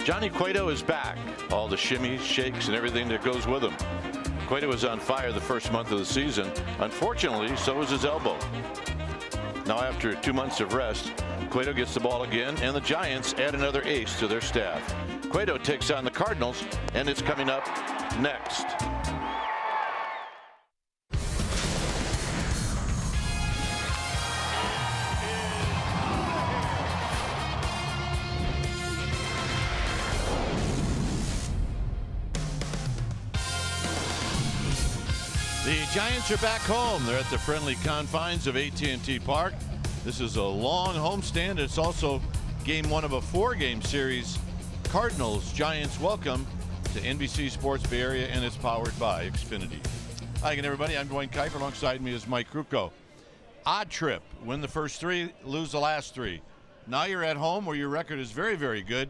Johnny Cueto is back. All the shimmies, shakes, and everything that goes with him. Cueto was on fire the first month of the season. Unfortunately, so was his elbow. Now, after 2 months of rest, Cueto gets the ball again, and the Giants add another ace to their staff. Cueto takes on the Cardinals, and it's coming up next. The Giants are back home. They're at the friendly confines of AT&T Park. This is a long homestand. It's also game one of a 4-game series. Cardinals, Giants, welcome to NBC Sports Bay Area, and it's powered by Xfinity. Hi again, everybody. I'm Dwayne Kuiper. Alongside me is Mike Cueto. Odd trip. Win the first 3, lose the last 3. Now you're at home where your record is very, very good,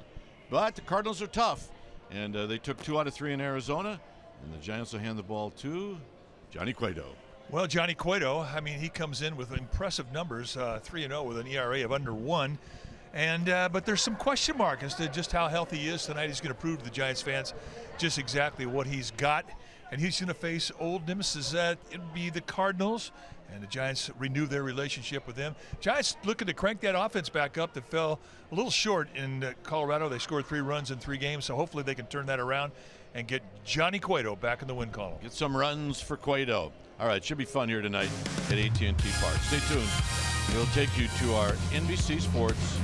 but the Cardinals are tough. And they took 2 out of 3 in Arizona, and the Giants will hand the ball to Johnny Cueto. Well, Johnny Cueto, I mean, he comes in with impressive numbers, 3-0 with an ERA of under 1. But there's some question mark as to just how healthy he is tonight. He's going to prove to the Giants fans just exactly what he's got. And he's going to face old nemesis. It'd be the Cardinals. And the Giants renew their relationship with them. Giants looking to crank that offense back up that fell a little short in Colorado. They scored 3 runs in 3 games, so hopefully they can turn that around and get Johnny Cueto back in the win column. Get some runs for Cueto. All right, should be fun here tonight at AT&T Park. Stay tuned. We'll take you to our NBC Sports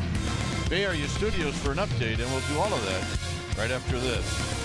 Bay Area studios for an update, and we'll do all of that right after this.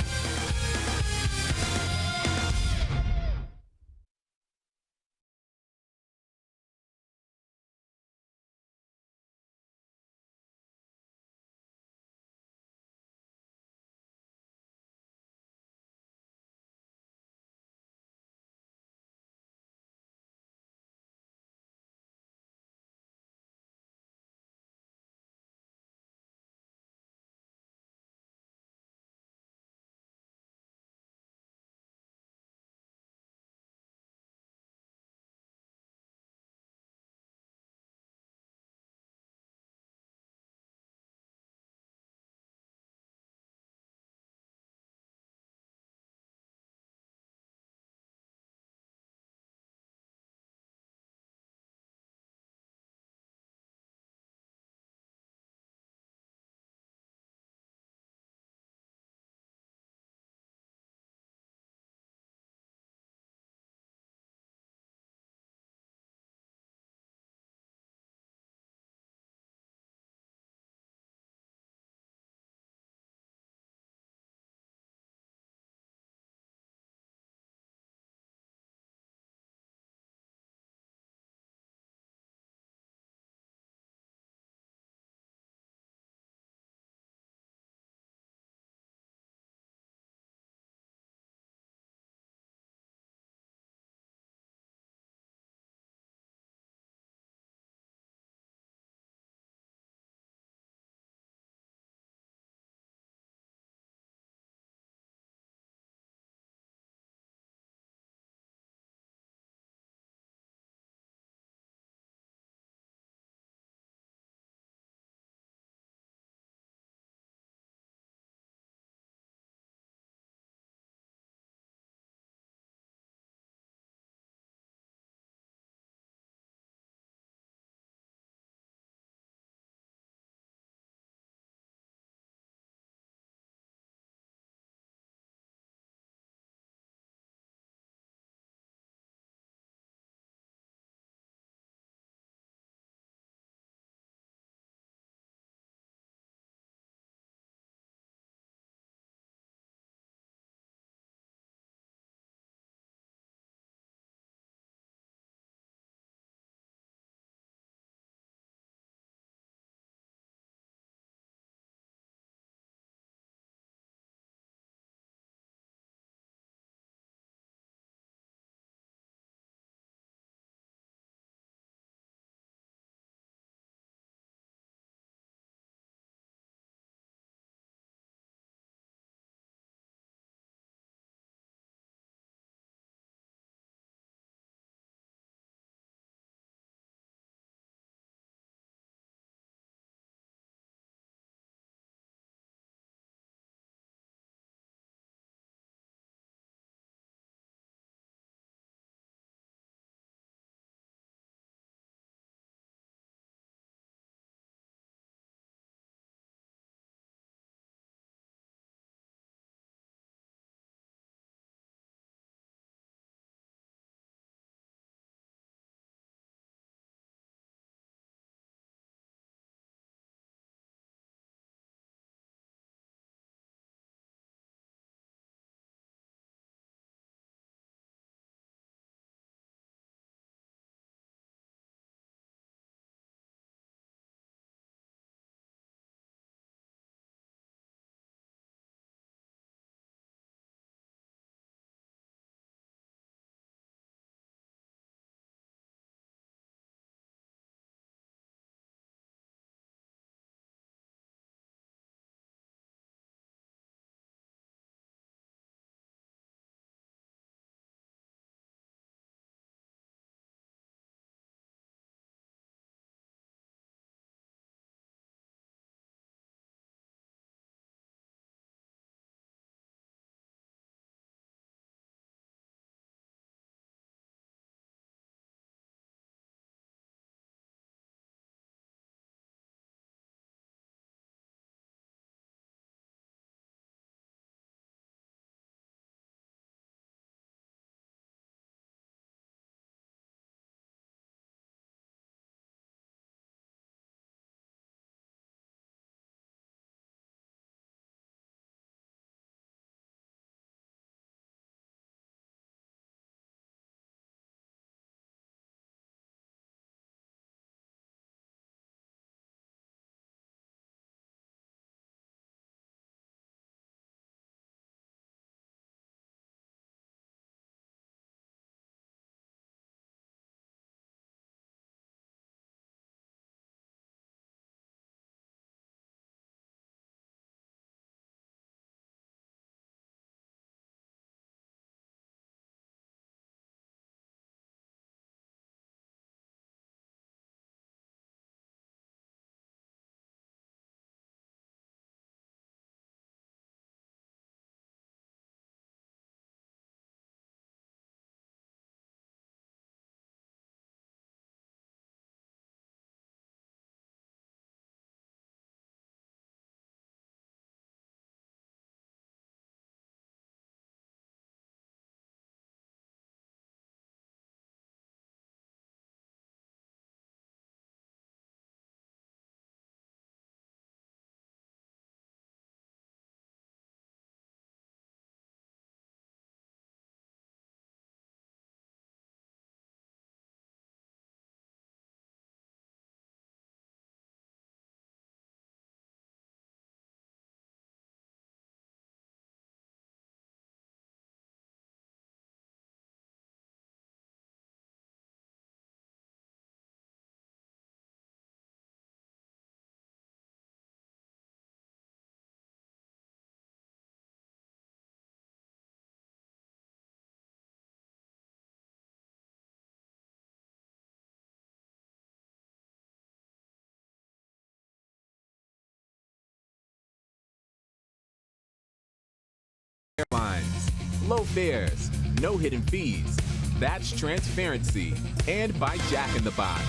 Airlines, low fares, no hidden fees. That's transparency. And by Jack in the Box.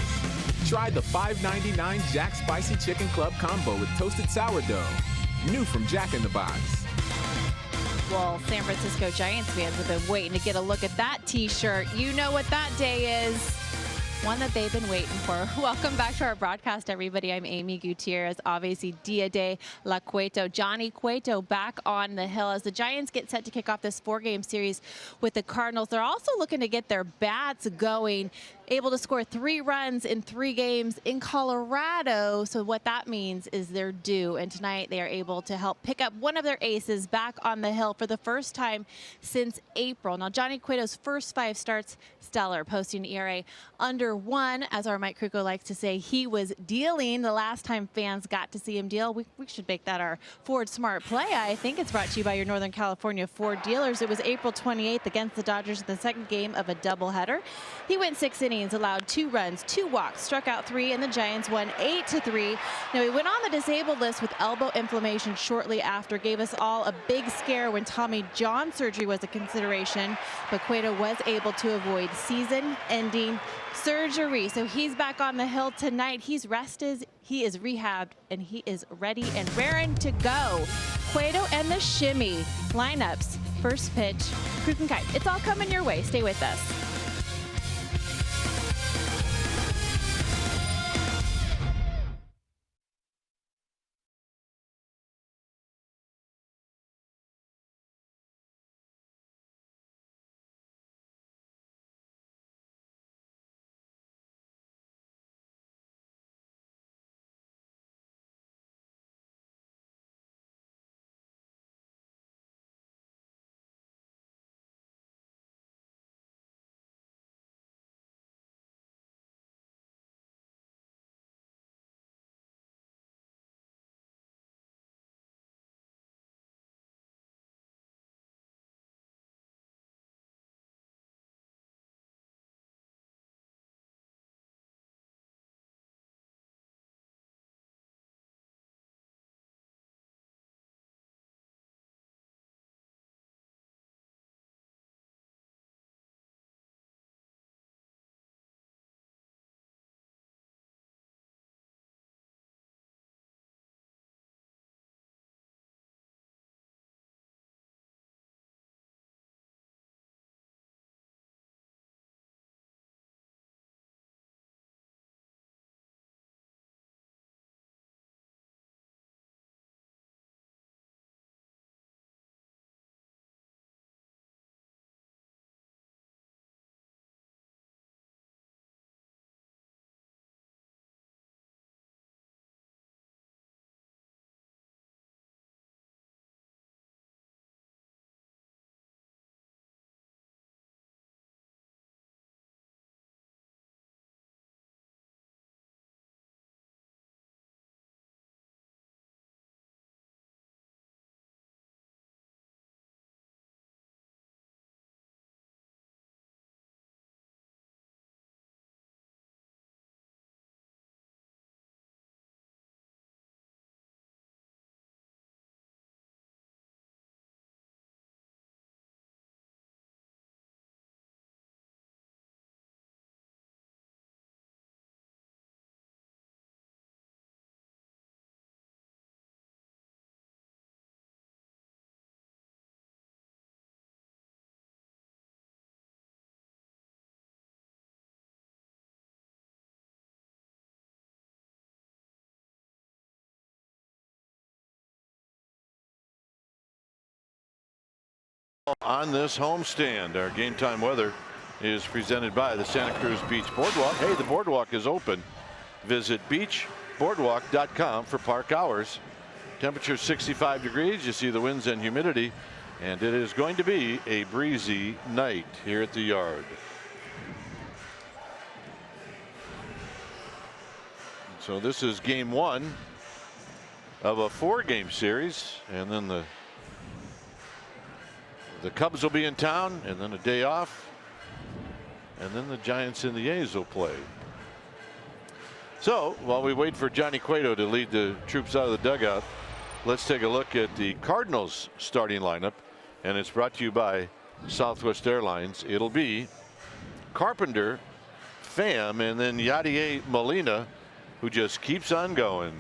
Try the $5.99 Jack Spicy Chicken Club combo with toasted sourdough. New from Jack in the Box. Well, San Francisco Giants fans have been waiting to get a look at that t-shirt. You know what that day is. One that they've been waiting for. Welcome back to our broadcast, everybody. I'm Amy Gutierrez. Obviously, Dia de la Cueto. Johnny Cueto back on the hill as the Giants get set to kick off this 4-game series with the Cardinals. They're also looking to get their bats going, able to score 3 runs in 3 games in Colorado. So what that means is they're due. And tonight they are able to help pick up one of their aces back on the hill for the first time since April. Now, Johnny Cueto's first 5 starts, stellar, posting an ERA under 1. As our Mike Kruko likes to say, he was dealing the last time fans got to see him deal. We should make that our Ford Smart Play. I think it's brought to you by your Northern California Ford dealers. It was April 28th against the Dodgers in the second game of a doubleheader. He went 6 innings, allowed 2 runs, 2 walks, struck out 3, and the Giants won 8-3. Now, he went on the disabled list with elbow inflammation shortly after, gave us all a big scare when Tommy John surgery was a consideration, but Cueto was able to avoid season-ending surgery. So he's back on the hill tonight. He's rested, he is rehabbed, and he is ready and raring to go. Cueto and the shimmy lineups, first pitch, Kruk and Kite. It's all coming your way. Stay with us. On this homestand, our game time weather is presented by the Santa Cruz Beach Boardwalk. Hey, the boardwalk is open. Visit beachboardwalk.com for park hours. Temperature 65 degrees. You see the winds and humidity, and it is going to be a breezy night here at the yard. So this is game 1 of a 4-game series, and then the Cubs will be in town, and then a day off, and then the Giants and the A's will play. So while we wait for Johnny Cueto to lead the troops out of the dugout, let's take a look at the Cardinals starting lineup and it's brought to you by Southwest Airlines. It'll be Carpenter, Pham, and then Yadier Molina, who just keeps on going,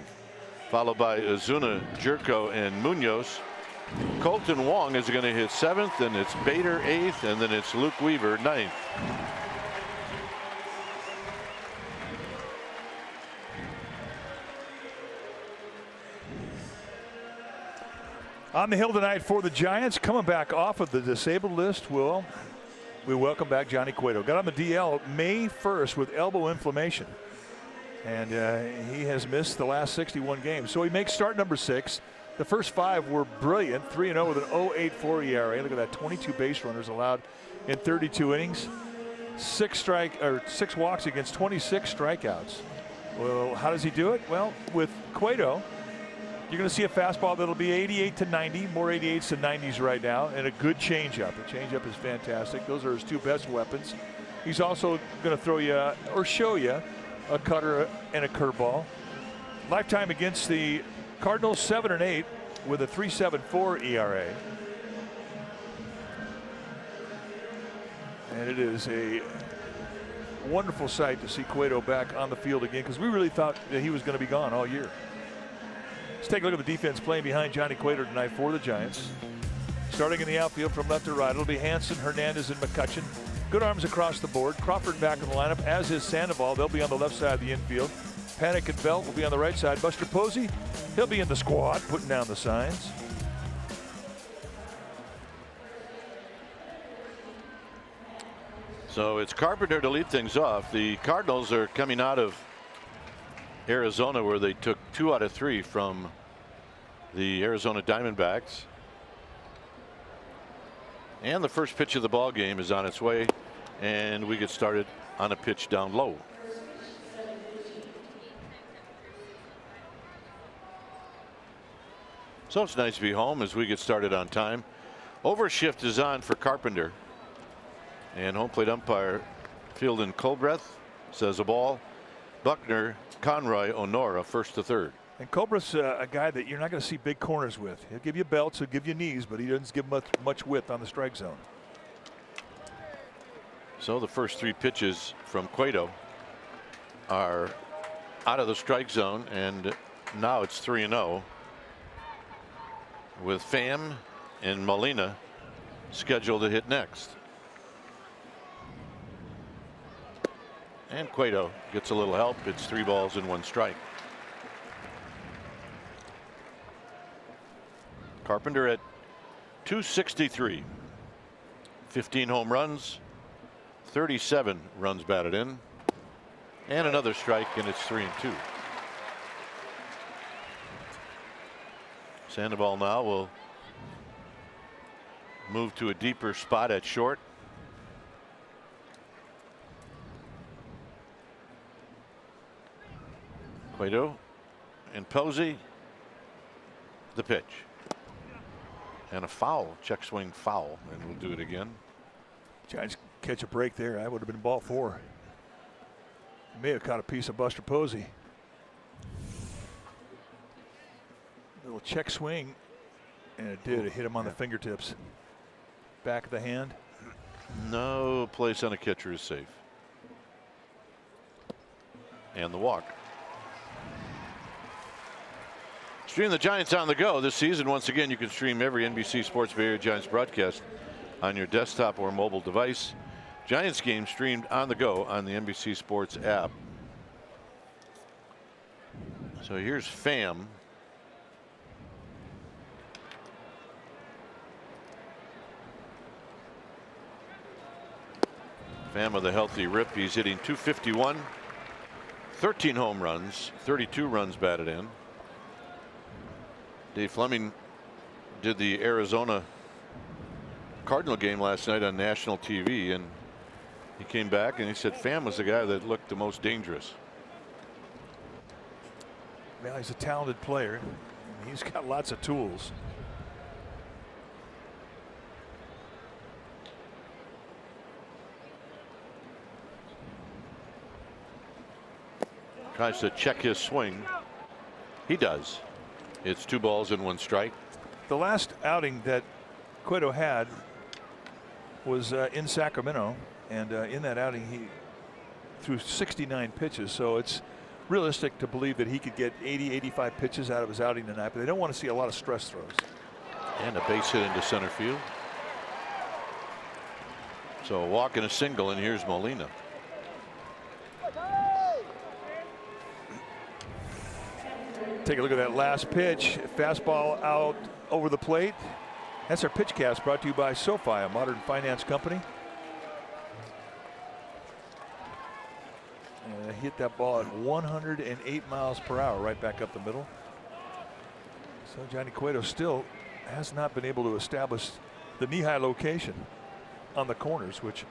followed by Ozuna, Jerko, and Munoz. Colton Wong is going to hit 7th, and it's Bader 8th, and then it's Luke Weaver 9th. On the hill tonight for the Giants, coming back off of the disabled list, we welcome back Johnny Cueto. Got on the DL May 1st with elbow inflammation, and he has missed the last 61 games. So he makes start number 6. The first 5 were brilliant, 3-0 with an 0.84 ERA. Look at that, 22 base runners allowed in 32 innings, 6 walks against 26 strikeouts. Well, how does he do it? Well, with Cueto, you're going to see a fastball that'll be 88 to 90, more 88s to 90s right now, and a good changeup. The changeup is fantastic. Those are his 2 best weapons. He's also going to throw you or show you a cutter and a curveball. Lifetime against the Cardinals, 7-8 with a 3.74 ERA. And it is a wonderful sight to see Cueto back on the field again, because we really thought that he was going to be gone all year. Let's take a look at the defense playing behind Johnny Cueto tonight for the Giants. Starting in the outfield from left to right, it'll be Hanson, Hernandez, and McCutcheon. Good arms across the board. Crawford back in the lineup, as is Sandoval. They'll be on the left side of the infield. Panic and Belt will be on the right side. Buster Posey, he'll be in the squad, putting down the signs. So it's Carpenter to lead things off. The Cardinals are coming out of Arizona, where they took 2 out of 3 from the Arizona Diamondbacks. And the first pitch of the ball game is on its way, and we get started on a pitch down low. So it's nice to be home as we get started on time. Overshift is on for Carpenter, and home plate umpire Fieldin Colbreth says a ball. Buckner, Conroy, Honora, 1st to 3rd. And Colbreth's a guy that you're not going to see big corners with. He'll give you belts, he'll give you knees, but he doesn't give much width on the strike zone. So the first 3 pitches from Cueto are out of the strike zone, and now it's 3-0 with Pham and Molina scheduled to hit next. And Cueto gets a little help. It's 3 balls and 1 strike. Carpenter at .263, 15 home runs, 37 runs batted in, and another strike, and it's 3-2. Sandoval now will move to a deeper spot at short. Cueto and Posey, the pitch. And a foul, check swing foul, and we'll do it again. Giants catch a break there. That would have been ball 4. May have caught a piece of Buster Posey. Little check swing, and it did. It hit him on the fingertips. Back of the hand. No place on a catcher is safe. And the walk. Stream the Giants on the go this season. Once again, you can stream every NBC Sports Bay Area Giants broadcast on your desktop or mobile device. Giants game streamed on the go on the NBC Sports app. So here's Pham. Pham with a healthy rip. He's hitting .251, 13 home runs, 32 runs batted in. Dave Fleming did the Arizona Cardinal game last night on national TV, and he came back and he said Pham was the guy that looked the most dangerous. Well, he's a talented player. He's got lots of tools. Tries to check his swing. He does. It's 2 balls and 1 strike. The last outing that Cueto had was in Sacramento, and in that outing he threw 69 pitches. So it's realistic to believe that he could get 80, 85 pitches out of his outing tonight, but they don't want to see a lot of stress throws. And a base hit into center field. So a walk and a single, and here's Molina. Take a look at that last pitch. Fastball out over the plate. That's our pitch cast, brought to you by SoFi, a modern finance company. And hit that ball at 108 miles per hour right back up the middle. So Johnny Cueto still has not been able to establish the knee-high location on the corners, which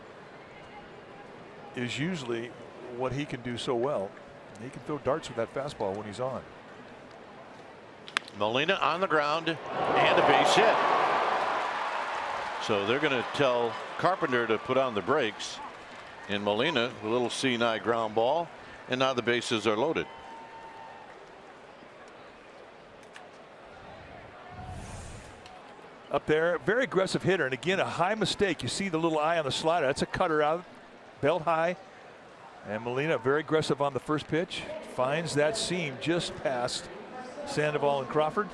is usually what he can do so well. He can throw darts with that fastball when he's on. Molina on the ground and a base hit. So they're going to tell Carpenter to put on the brakes. And Molina, a little C&I ground ball, and now the bases are loaded. Up there, very aggressive hitter, and again a high mistake. You see the little eye on the slider. That's a cutter out, belt high. And Molina very aggressive on the first pitch. Finds that seam just past Sandoval and Crawford.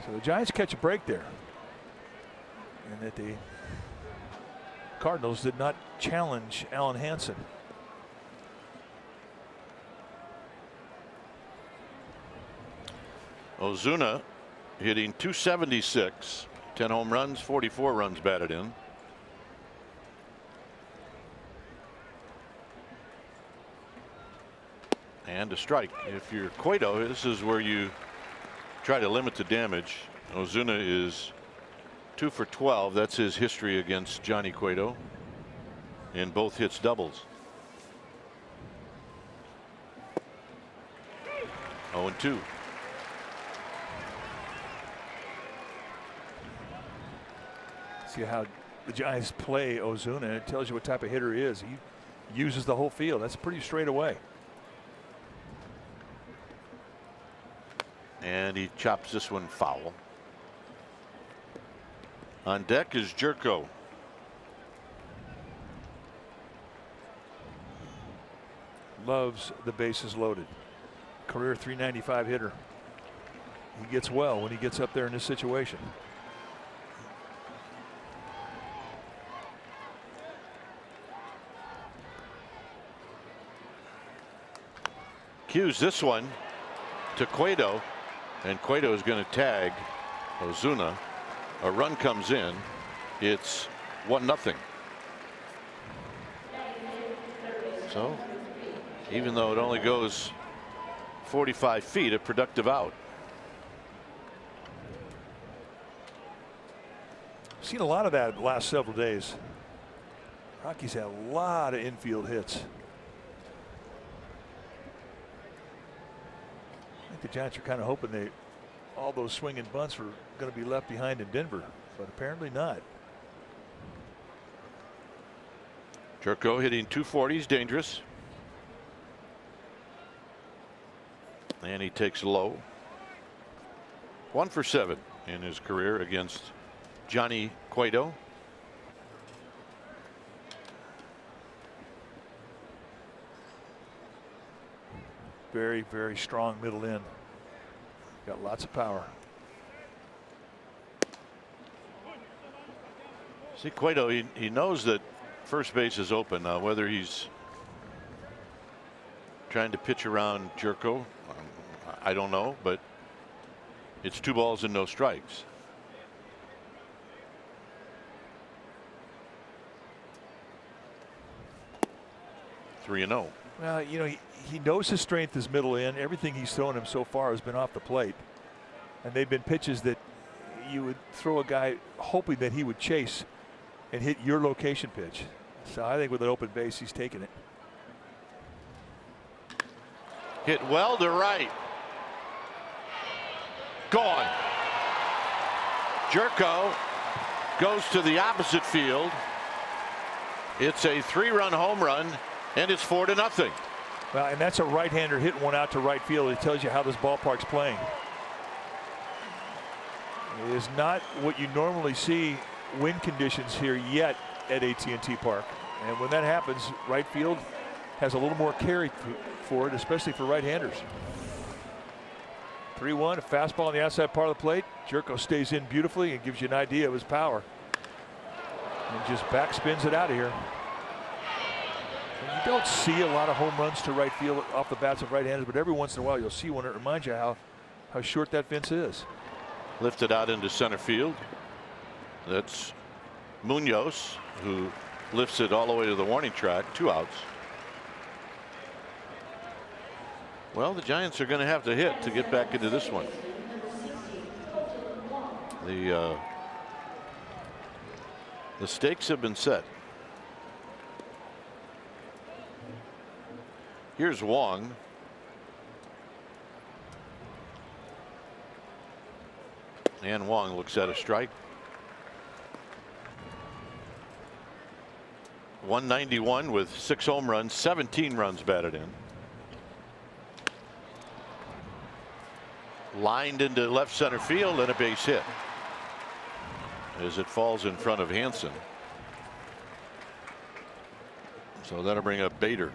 So the Giants catch a break there. And that the Cardinals did not challenge Alan Hansen. Ozuna hitting .276, 10 home runs, 44 runs batted in. And a strike. If you're Cueto, this is where you try to limit the damage. Ozuna is 2 for 12. That's his history against Johnny Cueto. And both hits doubles. 0-2. See how the Giants play Ozuna. It tells you what type of hitter he is. He uses the whole field. That's pretty straight away. And he chops this one foul. On deck is Cueto. Loves the bases loaded. Career .395 hitter. He gets well when he gets up there in this situation. Cues this one to Cueto, and Cueto is going to tag Ozuna. A run comes in. It's 1-0. So even though it only goes 45 feet, a productive out. Seen a lot of that the last several days. Rockies had a lot of infield hits. I think the Giants are kind of hoping all those swinging bunts were going to be left behind in Denver, but apparently not. Cueto hitting .240 is dangerous. And he takes low. 1 for 7 in his career against Johnny Cueto. Very, very strong middle end. Got lots of power. See, Cueto, he knows that first base is open. Now, whether he's trying to pitch around Cueto, I don't know, but it's 2 balls and no strikes. Three and 0. Well, you know, he knows his strength is middle in. Everything he's thrown him so far has been off the plate. And they've been pitches that you would throw a guy hoping that he would chase and hit your location pitch. So I think with an open base, he's taking it. Hit well to right. Gone. Cueto goes to the opposite field. It's a 3-run home run, and it's 4-0. Well, and that's a right-hander hitting one out to right field. It tells you how this ballpark's playing. It is not what you normally see wind conditions here yet at AT&T Park. And when that happens, right field has a little more carry for it, especially for right-handers. 3-1, a fastball on the outside part of the plate. Cueto stays in beautifully and gives you an idea of his power. And just back spins it out of here. And you don't see a lot of home runs to right field off the bats of right-handers, but every once in a while you'll see one that reminds you how short that fence is. Lifted out into center field. That's Munoz, who lifts it all the way to the warning track. 2 outs. Well, the Giants are going to have to hit to get back into this one. The stakes have been set. Here's Wong. And Wong looks at a strike. 191 with 6 home runs, 17 runs batted in. Lined into left center field and a base hit as it falls in front of Hansen. So that'll bring up Bader.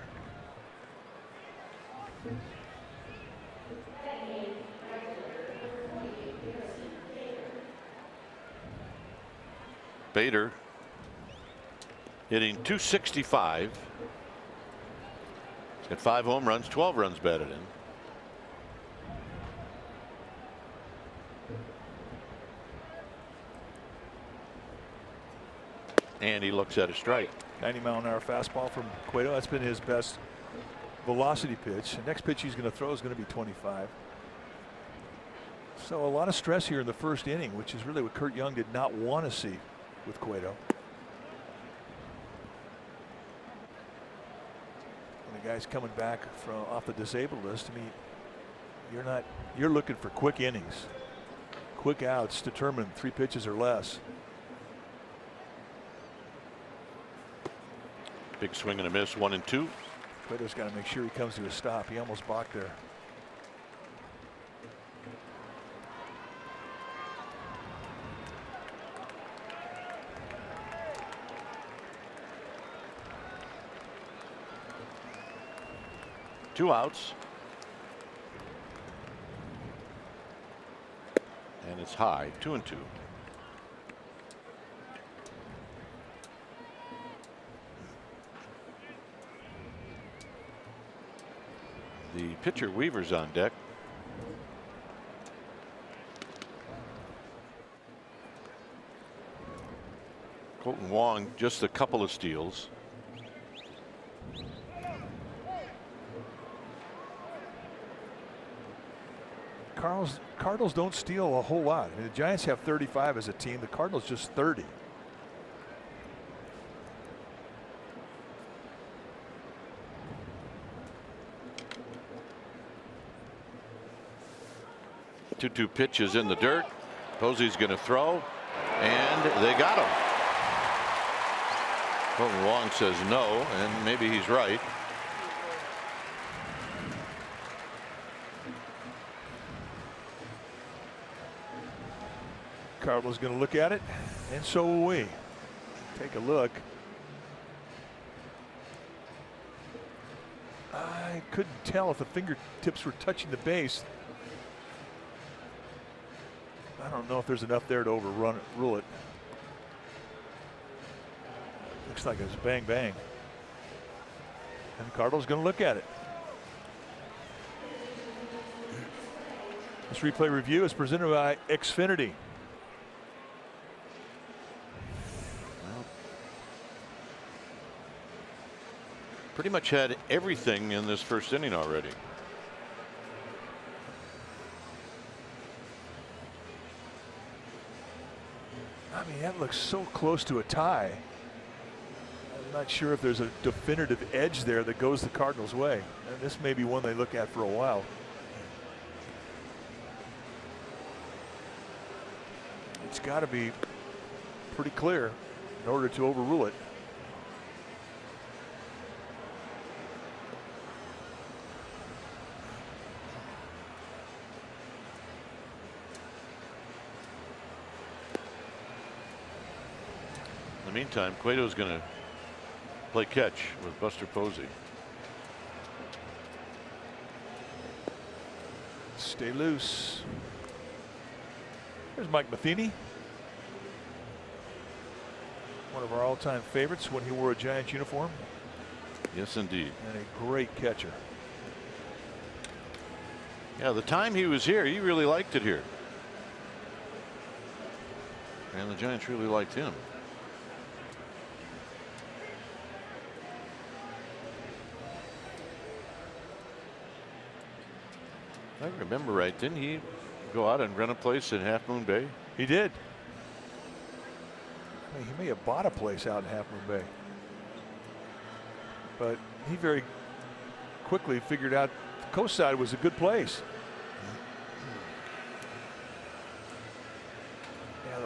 Bader hitting .265. He's got 5 home runs, 12 runs batted in. And he looks at a strike. 90-mile-an-hour fastball from Cueto. That's been his best velocity pitch. The next pitch he's going to throw is going to be 25. So a lot of stress here in the first inning, which is really what Kurt Young did not want to see with Cueto. And the guy's coming back from off the disabled list. I mean, you're looking for quick innings, quick outs, determined 3 pitches or less. Big swing and a miss, 1-2. Cueto's got to make sure he comes to a stop. He almost balked there. Two outs. And it's high, 2-2. The pitcher Weaver's on deck. Colton Wong just a couple of steals. Cardinals don't steal a whole lot. I mean, the Giants have 35 as a team. The Cardinals just 30. Two pitches in the dirt. Posey's going to throw, and they got him. Colton Wong says no, and maybe he's right. Cardinals going to look at it, and so will we. Take a look. I couldn't tell if the fingertips were touching the base. I don't know if there's enough there to rule it. Looks like it's bang bang. And the Cardinals going to look at it. This replay review is presented by Xfinity. Pretty much had everything in this first inning already. I mean, that looks so close to a tie. I'm not sure if there's a definitive edge there that goes the Cardinals' way. And this may be one they look at for a while. It's got to be pretty clear in order to overrule it. the meantime, Cueto's going to play catch with Buster Posey. Stay loose. There's Mike Matheny, one of our all-time favorites when he wore a Giants uniform. Yes, indeed. And a great catcher. Yeah, the time he was here, he really liked it here. And the Giants really liked him. If I remember right, didn't he go out and rent a place in Half Moon Bay? He did. I mean, he may have bought a place out in Half Moon Bay, but he very quickly figured out the coast side was a good place. Yeah,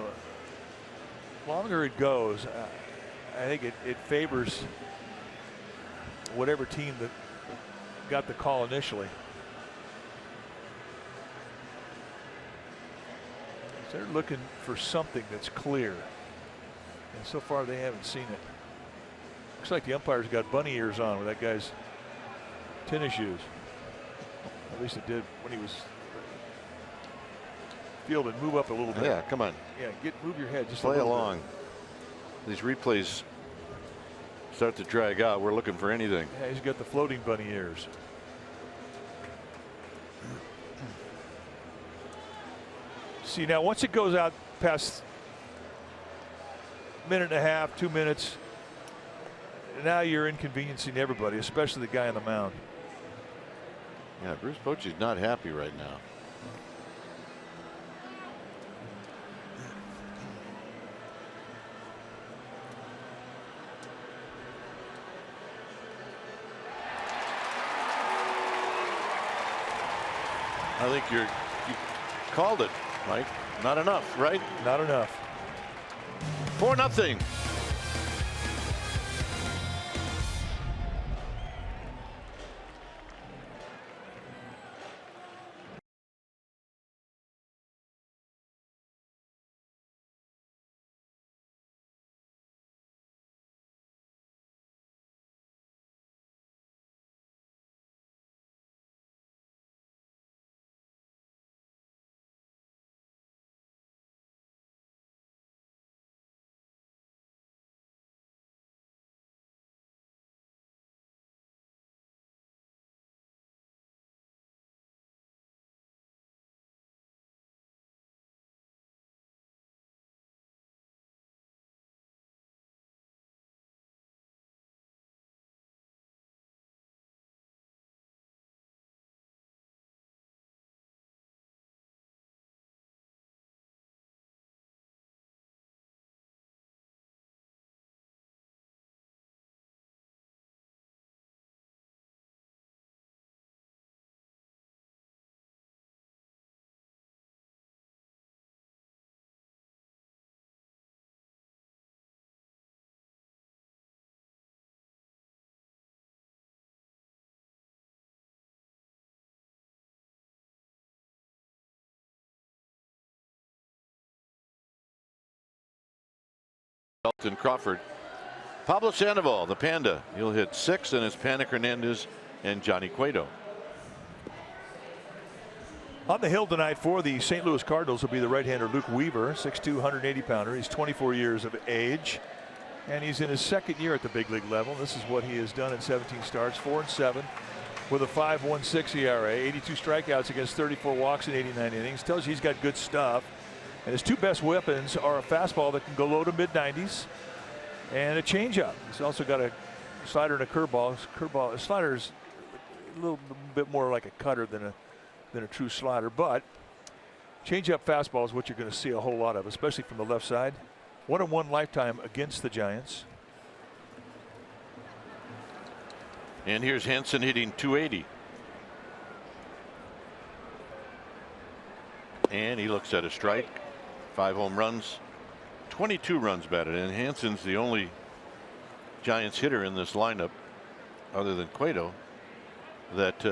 the longer it goes, I think it favors whatever team that got the call initially. They're looking for something that's clear, and so far they haven't seen it. Looks like the umpire's got bunny ears on with that guy's tennis shoes. At least it did when he was fielding. Move up a little bit. Yeah, come on. Yeah, move your head. Just play a along. Bit. These replays start to drag out. We're looking for anything. Yeah, he's got the floating bunny ears. See, now once it goes out past a minute and a half, 2 minutes, now you're inconveniencing everybody, especially the guy on the mound. Yeah, Bruce Bochy's not happy right now. I think you called it, Mike. Not enough, right? Not enough. 4-0. Dalton Crawford. Pablo Sandoval, the Panda. He'll hit 6, and it's Panic Hernandez and Johnny Cueto. On the hill tonight for the St. Louis Cardinals will be the right-hander Luke Weaver, 6'2", 180-pounder. He's 24 years of age, and he's in his second year at the big league level. This is what he has done in 17 starts, 4-7 with a 5.16 ERA, 82 strikeouts against 34 walks in 89 innings. Tells you he's got good stuff. And his two best weapons are a fastball that can go low to mid-90s and a changeup. He's also got a slider and a curveball. A slider is a little bit more like a cutter than a true slider, but changeup fastball is what you're going to see a whole lot of, especially from the left side. 1-on-1 lifetime against the Giants. And here's Hansen hitting 280. And he looks at a strike. 5 home runs, 22 runs batted in. Hansen's the only Giants hitter in this lineup, other than Cueto, that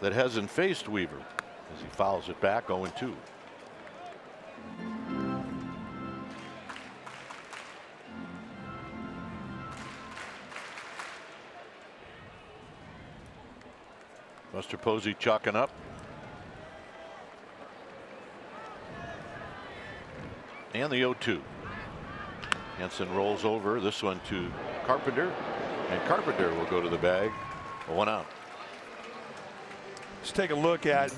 hasn't faced Weaver, as he fouls it back 0-2. Buster Posey chalking up. And the 0-2. Hansen rolls over this one to Carpenter, and Carpenter will go to the bag. 1 out. Let's take a look at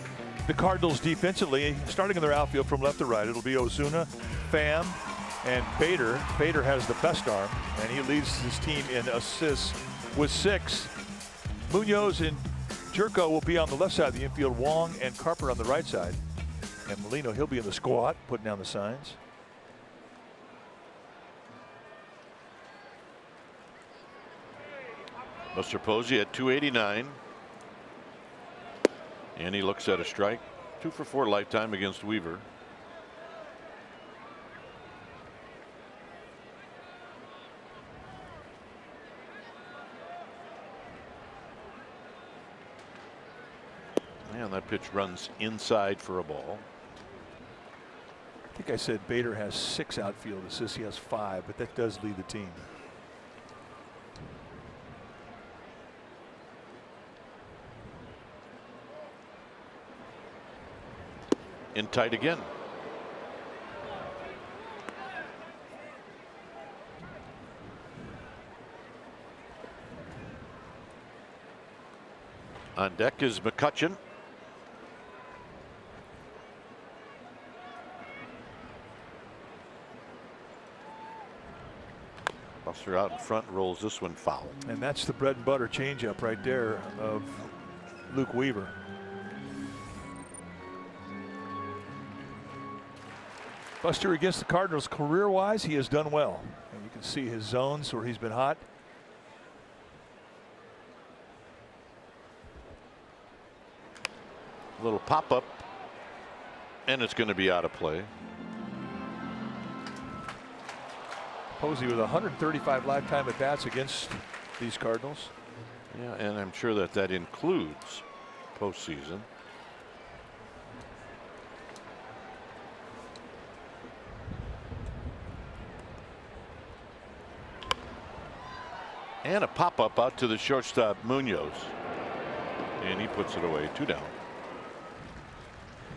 the Cardinals defensively, starting in their outfield from left to right. It'll be Ozuna, Pham, and Bader. Bader has the best arm, and he leads his team in assists with 6. Munoz and Jerko will be on the left side of the infield. Wong and Carper on the right side. And Molino, he'll be in the squat, putting down the signs. Buster Posey at 289. And he looks at a strike. 2 for 4 lifetime against Weaver. And that pitch runs inside for a ball. I think I said Bader has 6 outfield assists. He has 5, but that does lead the team. In tight again. On deck is McCutchen. Buster out in front, rolls this one foul. And that's the bread and butter changeup right there of Luke Weaver. Buster against the Cardinals career-wise, he has done well. And you can see his zones where he's been hot. A little pop-up, and it's going to be out of play. Posey with 135 lifetime at-bats against these Cardinals. Yeah, and I'm sure that that includes postseason. And a pop-up out to the shortstop Munoz. And he puts it away. 2 down.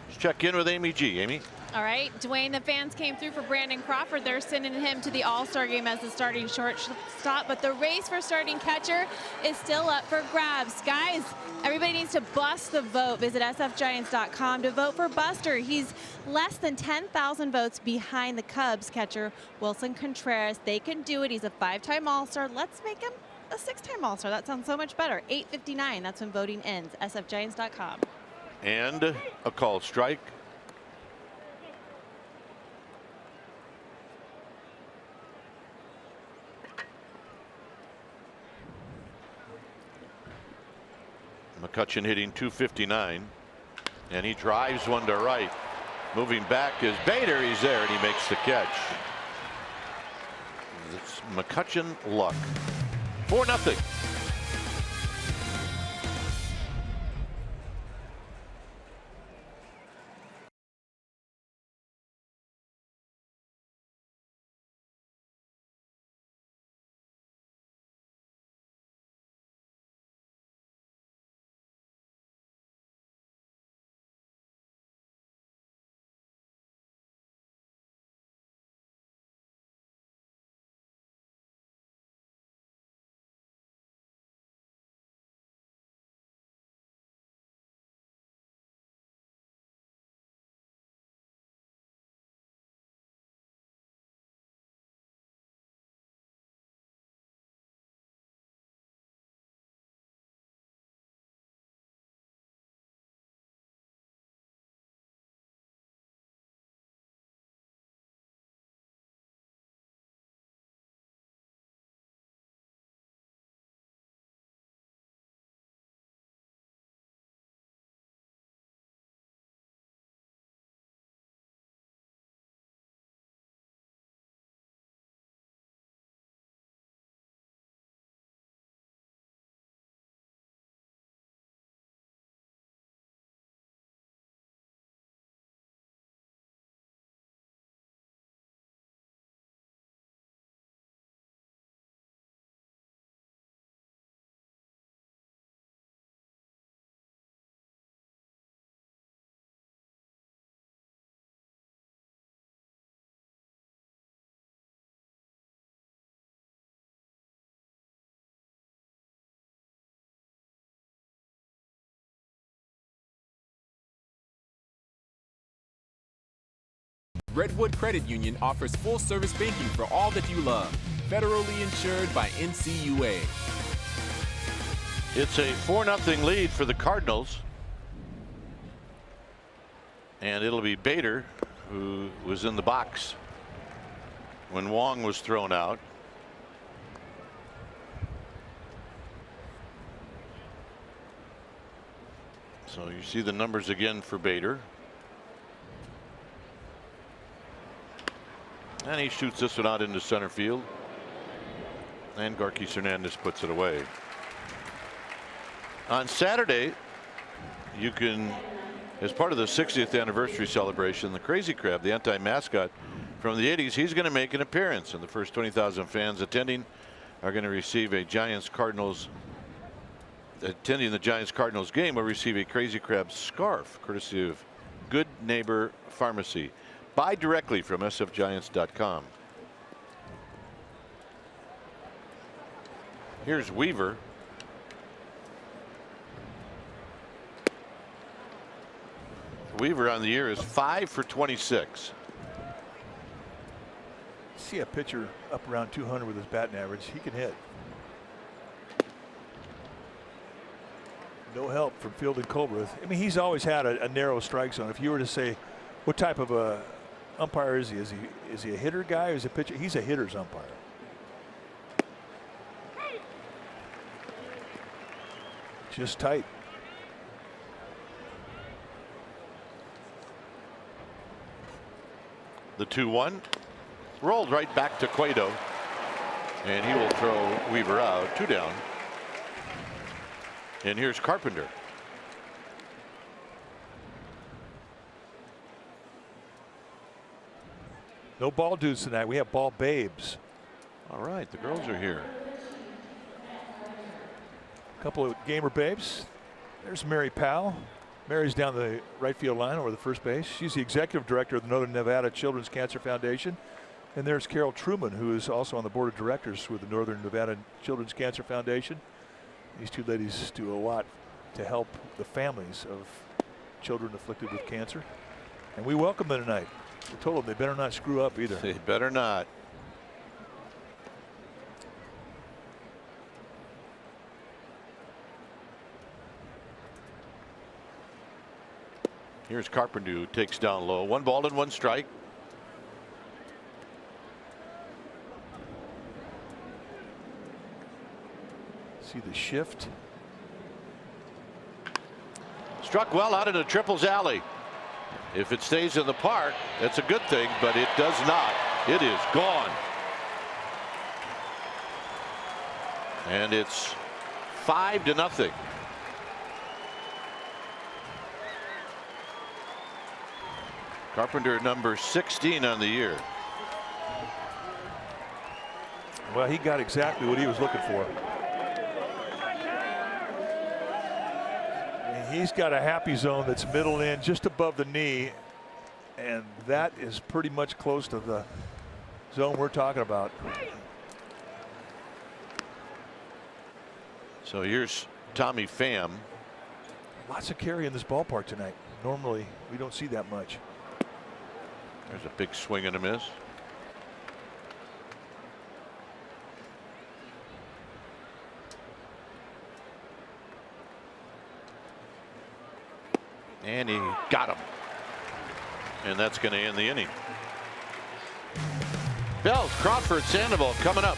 Let's check in with Amy G. Amy. All right, Dwayne, the fans came through for Brandon Crawford. They're sending him to the All-Star game as the starting shortstop, but the race for starting catcher is still up for grabs. Guys, everybody needs to bust the vote. Visit sfgiants.com to vote for Buster. He's less than 10,000 votes behind the Cubs catcher, Wilson Contreras. They can do it. He's a 5-time All-Star. Let's make him a 6-time All-Star. That sounds so much better. 8:59, that's when voting ends. sfgiants.com. And a called strike. McCutchen hitting 259, and he drives one to right. Moving back is Bader. He's there, and he makes the catch. It's McCutchen luck. 4-0. Redwood Credit Union offers full-service banking for all that you love. Federally insured by NCUA. It's a 4-0 lead for the Cardinals. And it'll be Bader who was in the box when Wong was thrown out. So you see the numbers again for Bader. And he shoots this one out into center field. And Garquis Hernandez puts it away. On Saturday, you can, as part of the 60th anniversary celebration, the Crazy Crab, the anti-mascot from the 80s, he's going to make an appearance. And the first 20,000 fans attending are going to receive a Giants-Cardinals. Attending the Giants-Cardinals game will receive a Crazy Crab scarf, courtesy of Good Neighbor Pharmacy. Buy directly from sfgiants.com. Here's Weaver. Weaver on the year is 5 for 26. See a pitcher up around 200 with his batting average. He can hit. No help from fielding Colbreth. I mean, he's always had a narrow strike zone. If you were to say, what type of a umpire is he? Is he a hitter guy or is he a pitcher? He's a hitter's umpire. Just tight. The 2-1 rolled right back to Cueto, and he will throw Weaver out. 2 down. And here's Carpenter. No ball dudes tonight. We have ball babes. All right, the girls are here. A couple of gamer babes. There's Mary Powell. Mary's down the right field line over the first base. She's the executive director of the Northern Nevada Children's Cancer Foundation. And there's Carol Truman, who is also on the board of directors with the Northern Nevada Children's Cancer Foundation. These two ladies do a lot to help the families of children afflicted with cancer. And we welcome them tonight. We told them they better not screw up either. They better not. Here's Carpenter, who takes down low. 1 ball and 1 strike. See the shift. Struck well out into Triples Alley. If it stays in the park, that's a good thing, but it does not. It is gone. And it's 5-0. Carpenter number 16 on the year. Well, he got exactly what he was looking for. And he's got a happy zone that's middle in just above the knee, and that is pretty much close to the zone we're talking about. So here's Tommy Pham. Lots of carry in this ballpark tonight. Normally we don't see that much. There's a big swing and a miss. And he got him. And that's going to end the inning. Bells, Crawford, Sandoval coming up.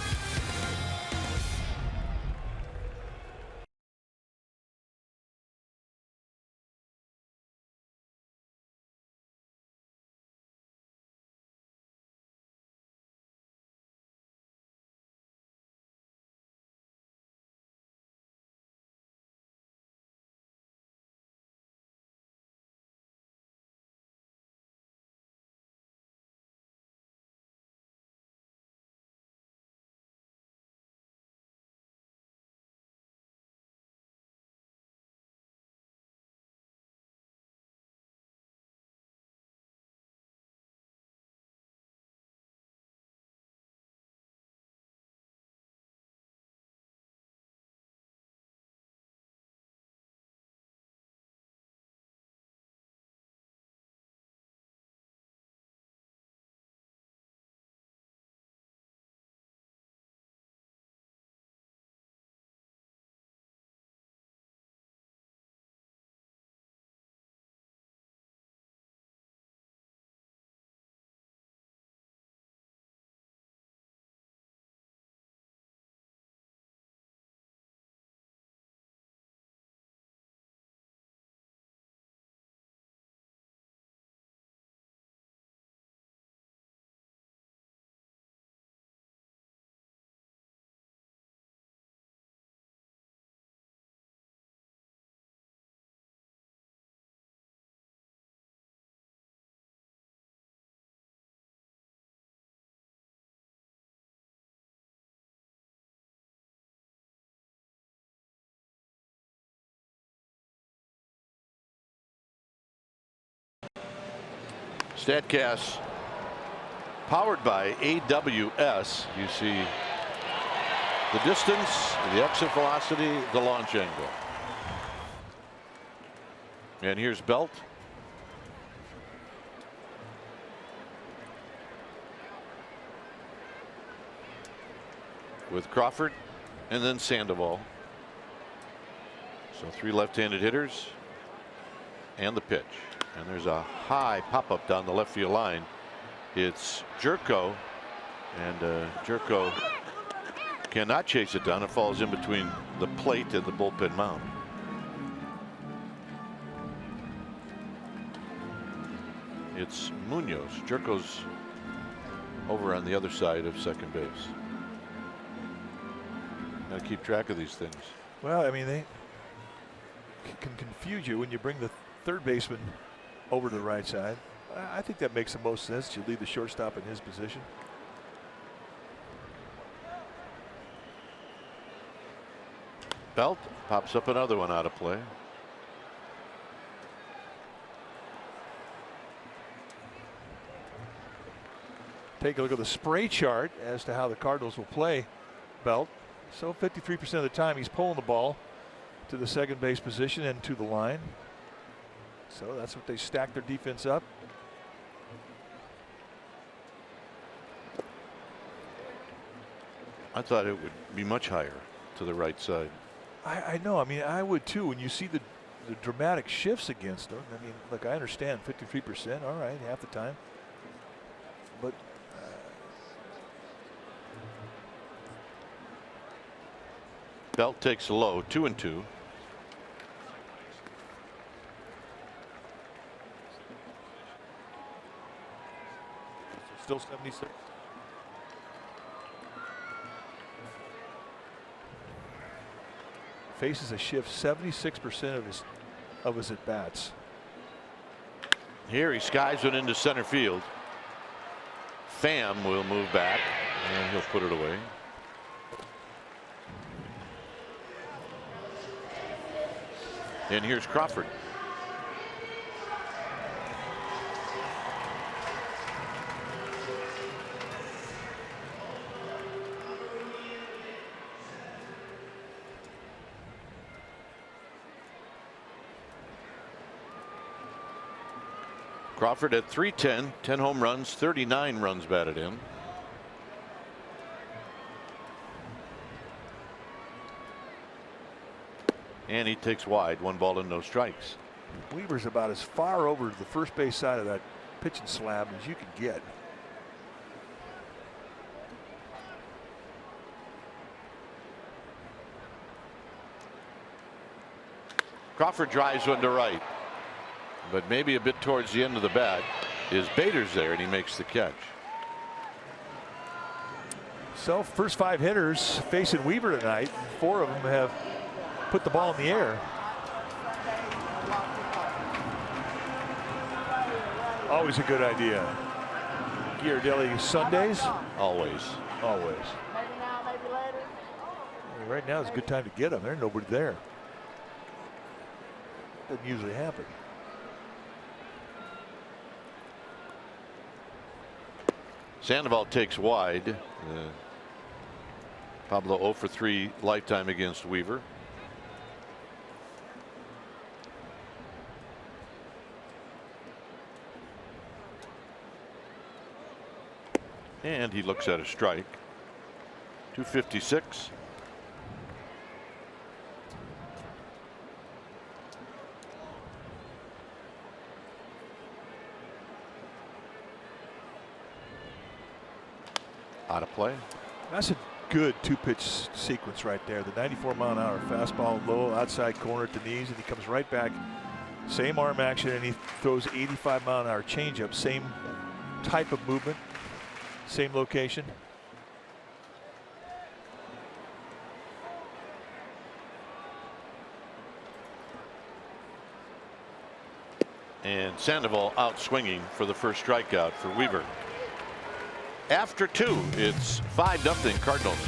StatCast powered by AWS. You see the distance, the exit velocity, the launch angle. And here's Belt. With Crawford and then Sandoval. So 3 left-handed hitters and the pitch. And there's a high pop-up down the left field line. It's Cueto, and Cueto cannot chase it down. It falls in between the plate and the bullpen mound. It's Munoz. Cueto's over on the other side of second base. Got to keep track of these things. Well, I mean, they can confuse you when you bring the third baseman over to the right side. I think that makes the most sense. You leave the shortstop in his position. Belt pops up another one out of play. Take a look at the spray chart as to how the Cardinals will play Belt. So 53% of the time he's pulling the ball to the second base position and to the line. So that's what they stack their defense up. I thought it would be much higher to the right side. I know. I mean, I would too. When you see the dramatic shifts against them. I mean, look, I understand 53%. All right, half the time. But Belt takes a low, 2-2. still 76. Faces a shift 76% of his at bats. Here he skies it into center field. Pham will move back and he'll put it away. And here's Crawford. Crawford at .310, 10 home runs, 39 runs batted in. And he takes wide, 1 ball and no strikes. Weaver's about as far over to the first base side of that pitching slab as you can get. Crawford drives one to right, but maybe a bit towards the end of the bat is Bader's there, and he makes the catch. So first 5 hitters facing Weaver tonight, 4 of them have put the ball in the air. Always a good idea. Ghirardelli Sundays? Always. Always. Right now is a good time to get them. There's nobody there. Doesn't usually happen. Sandoval takes wide. Pablo 0 for 3 lifetime against Weaver. And he looks at a strike. 256. Out of play. That's a good 2-pitch sequence right there. The 94-mile-an-hour fastball low outside corner at the knees, and he comes right back. Same arm action, and he throws 85-mile-an-hour changeup. Same type of movement, same location. And Sandoval out swinging for the first strikeout for Weaver. After 2, it's 5-0 Cardinals.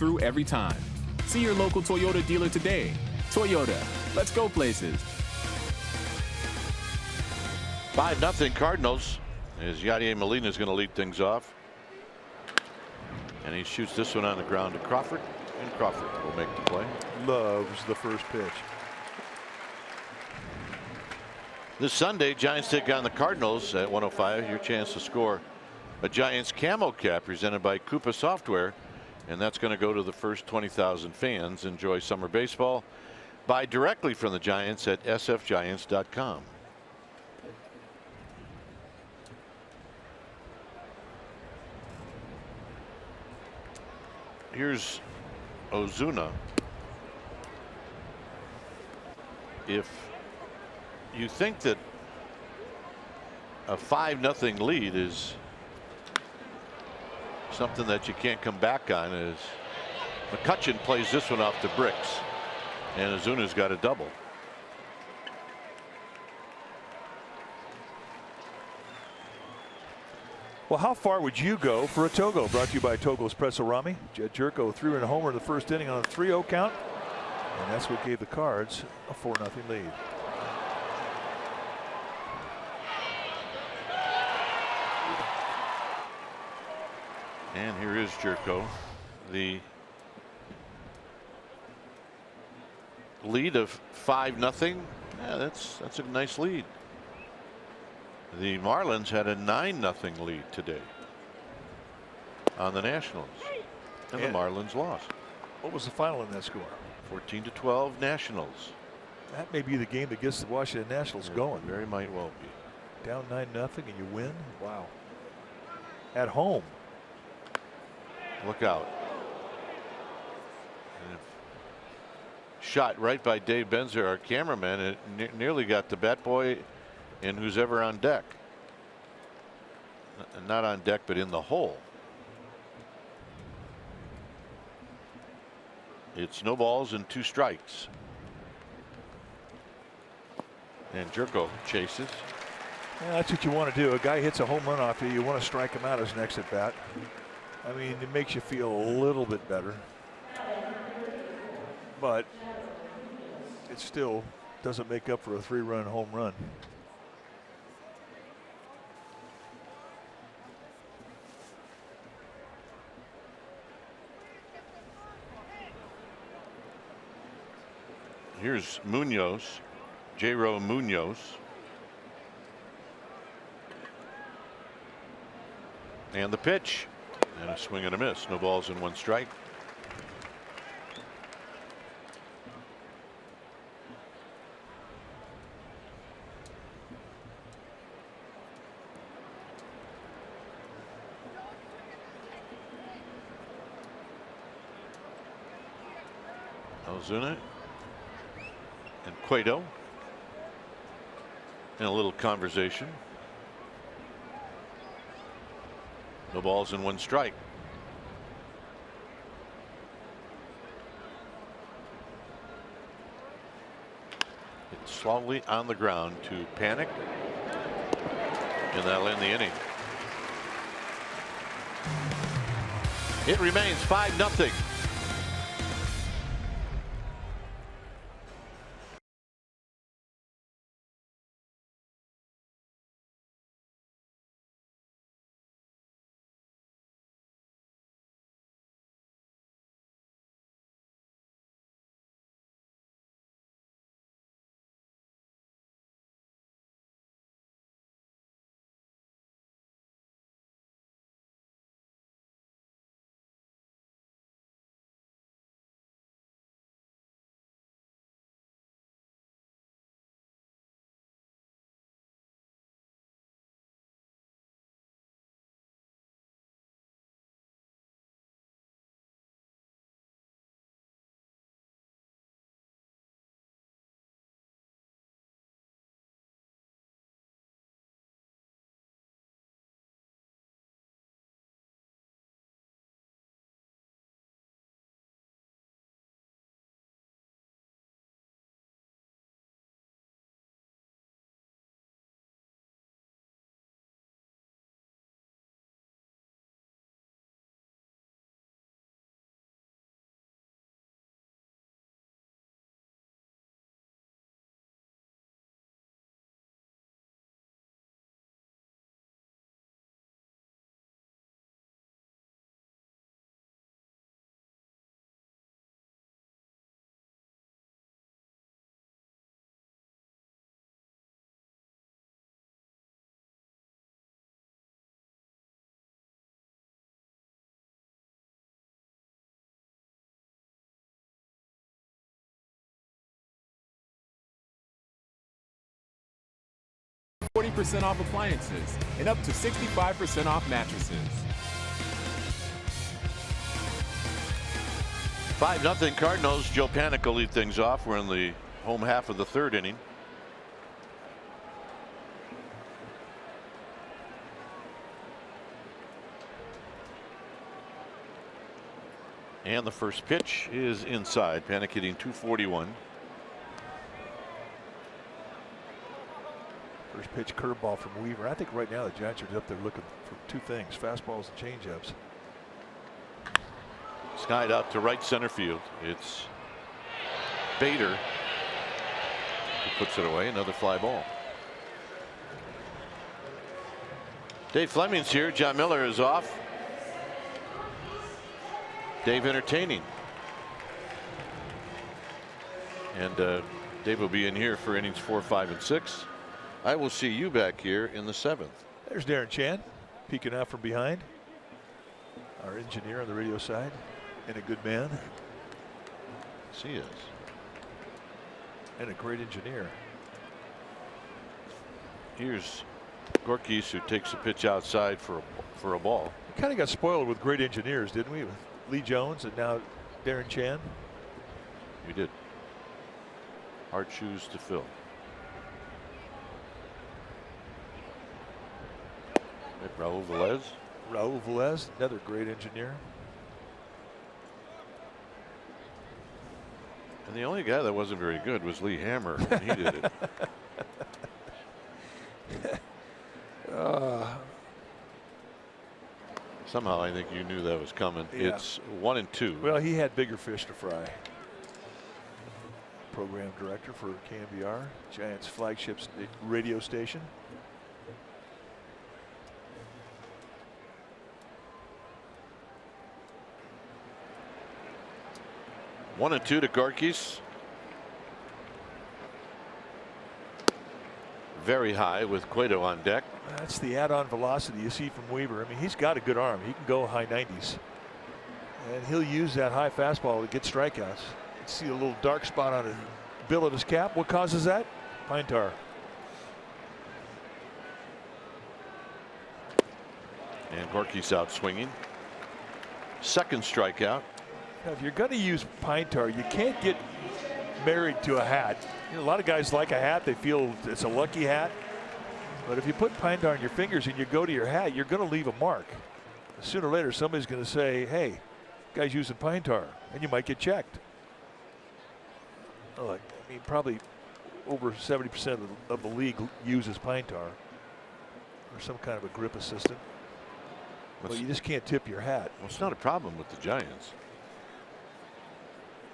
through every time. See your local Toyota dealer today. Toyota, let's go places. 5-0 Cardinals as Yadier Molina is going to lead things off. And he shoots this one on the ground to Crawford, and Crawford will make the play. Loves the first pitch. This Sunday, Giants take on the Cardinals at 1:05. Your chance to score a Giants camo cap presented by Coupa Software, and that's going to go to the first 20,000 fans. Enjoy summer baseball. Buy directly from the Giants at sfgiants.com. Here's Ozuna. If you think that a 5-0 lead is something that you can't come back on, as McCutchen plays this one off the bricks, and Ozuna's got a double. Well, how far would you go for a Togo? Brought to you by Togo's Pretzel Rami. Jerko threw in a homer in the first inning on a 3-0 count, and that's what gave the Cards a 4-0 lead. And here is Jerko. The lead of 5-0. Yeah, that's a nice lead. The Marlins had a 9-0 lead today on the Nationals, and the Marlins lost. What was the final in that score? 14-12 Nationals. That may be the game that gets the Washington Nationals going. Very might well be. Down 9-0 and you win. Wow. At home. Look out. Shot right by Dave Benzer, our cameraman. It nearly got the bat boy and who's ever on deck. Not on deck, but in the hole. It's no balls and 2 strikes. And Jerko chases. Yeah, that's what you want to do. A guy hits a home run off you want to strike him out his next at bat. I mean, it makes you feel a little bit better, but it still doesn't make up for a 3-run home run. Here's Munoz, J-Ro Munoz. And the pitch. And a swing and a miss. No balls and 1 strike. Ozuna and Cueto in a little conversation. No balls and 1 strike. It's slowly on the ground to Panic, and that'll end the inning. It remains 5-0. 20% off appliances and up to 65% off mattresses. 5-0 Cardinals. Joe Panik will lead things off. We're in the home half of the third inning. And the first pitch is inside. Panik hitting .241. First pitch curveball from Weaver. I think right now the Giants are up there looking for two things: fastballs and changeups. Skied out to right center field. It's Bader who puts it away. Another fly ball. Dave Fleming's here. John Miller is off. Dave entertaining. And Dave will be in here for innings 4, 5, and 6. I will see you back here in the 7th. There's Darren Chan peeking out from behind. Our engineer on the radio side, and a good man. Yes, he is. And a great engineer. Here's Gorkis, who takes a pitch outside for a ball. We kind of got spoiled with great engineers, didn't we? With Lee Jones and now Darren Chan. We did. Hard shoes to fill. Raul Velez. Raul Velez, another great engineer. And the only guy that wasn't very good was Lee Hammer when he did it. Somehow I think you knew that was coming. Yeah. It's 1 and 2. Well, he had bigger fish to fry. Program director for KMBR, Giants flagship radio station. One and 2 to Gorkis. Very high with Cueto on deck. That's the add-on velocity you see from Weaver. I mean, he's got a good arm. He can go high 90s. And he'll use that high fastball to get strikeouts. You see a little dark spot on the bill of his cap. What causes that? Pine tar. And Gorkis out swinging. Second strikeout. Now, if you're going to use pine tar, you can't get married to a hat. You know, a lot of guys like a hat. They feel it's a lucky hat. But if you put pine tar on your fingers and you go to your hat, you're going to leave a mark. Sooner or later, somebody's going to say, hey, guy's using pine tar, and you might get checked. Oh, I mean, probably over 70% of the league uses pine tar or some kind of a grip assistant. Well, you just can't tip your hat. Well, it's not a problem with the Giants.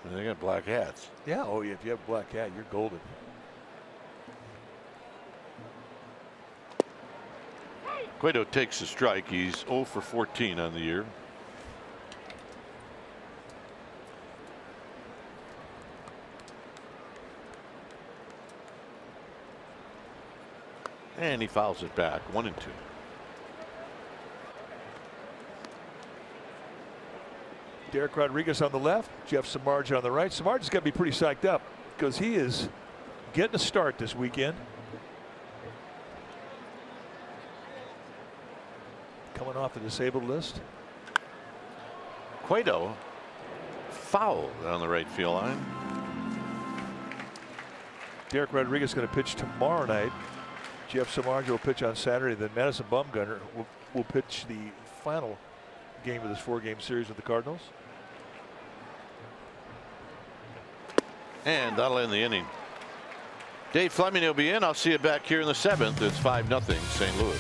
And they got black hats. Yeah, oh yeah, if you have a black hat, you're golden. Cueto takes a strike. He's 0 for 14 on the year. And he fouls it back. 1 and 2. Derek Rodriguez on the left, Jeff Samardzija on the right. Samardzija's got to be pretty psyched up because he is getting a start this weekend. Coming off the disabled list. Cueto fouled on the right field line. Derek Rodriguez going to pitch tomorrow night. Jeff Samardzija will pitch on Saturday. Then Madison Bumgarner will pitch the final game of this 4-game series with the Cardinals. And that'll end the inning. Dave Fleming will be in. I'll see you back here in the 7th. It's 5-0 St. Louis.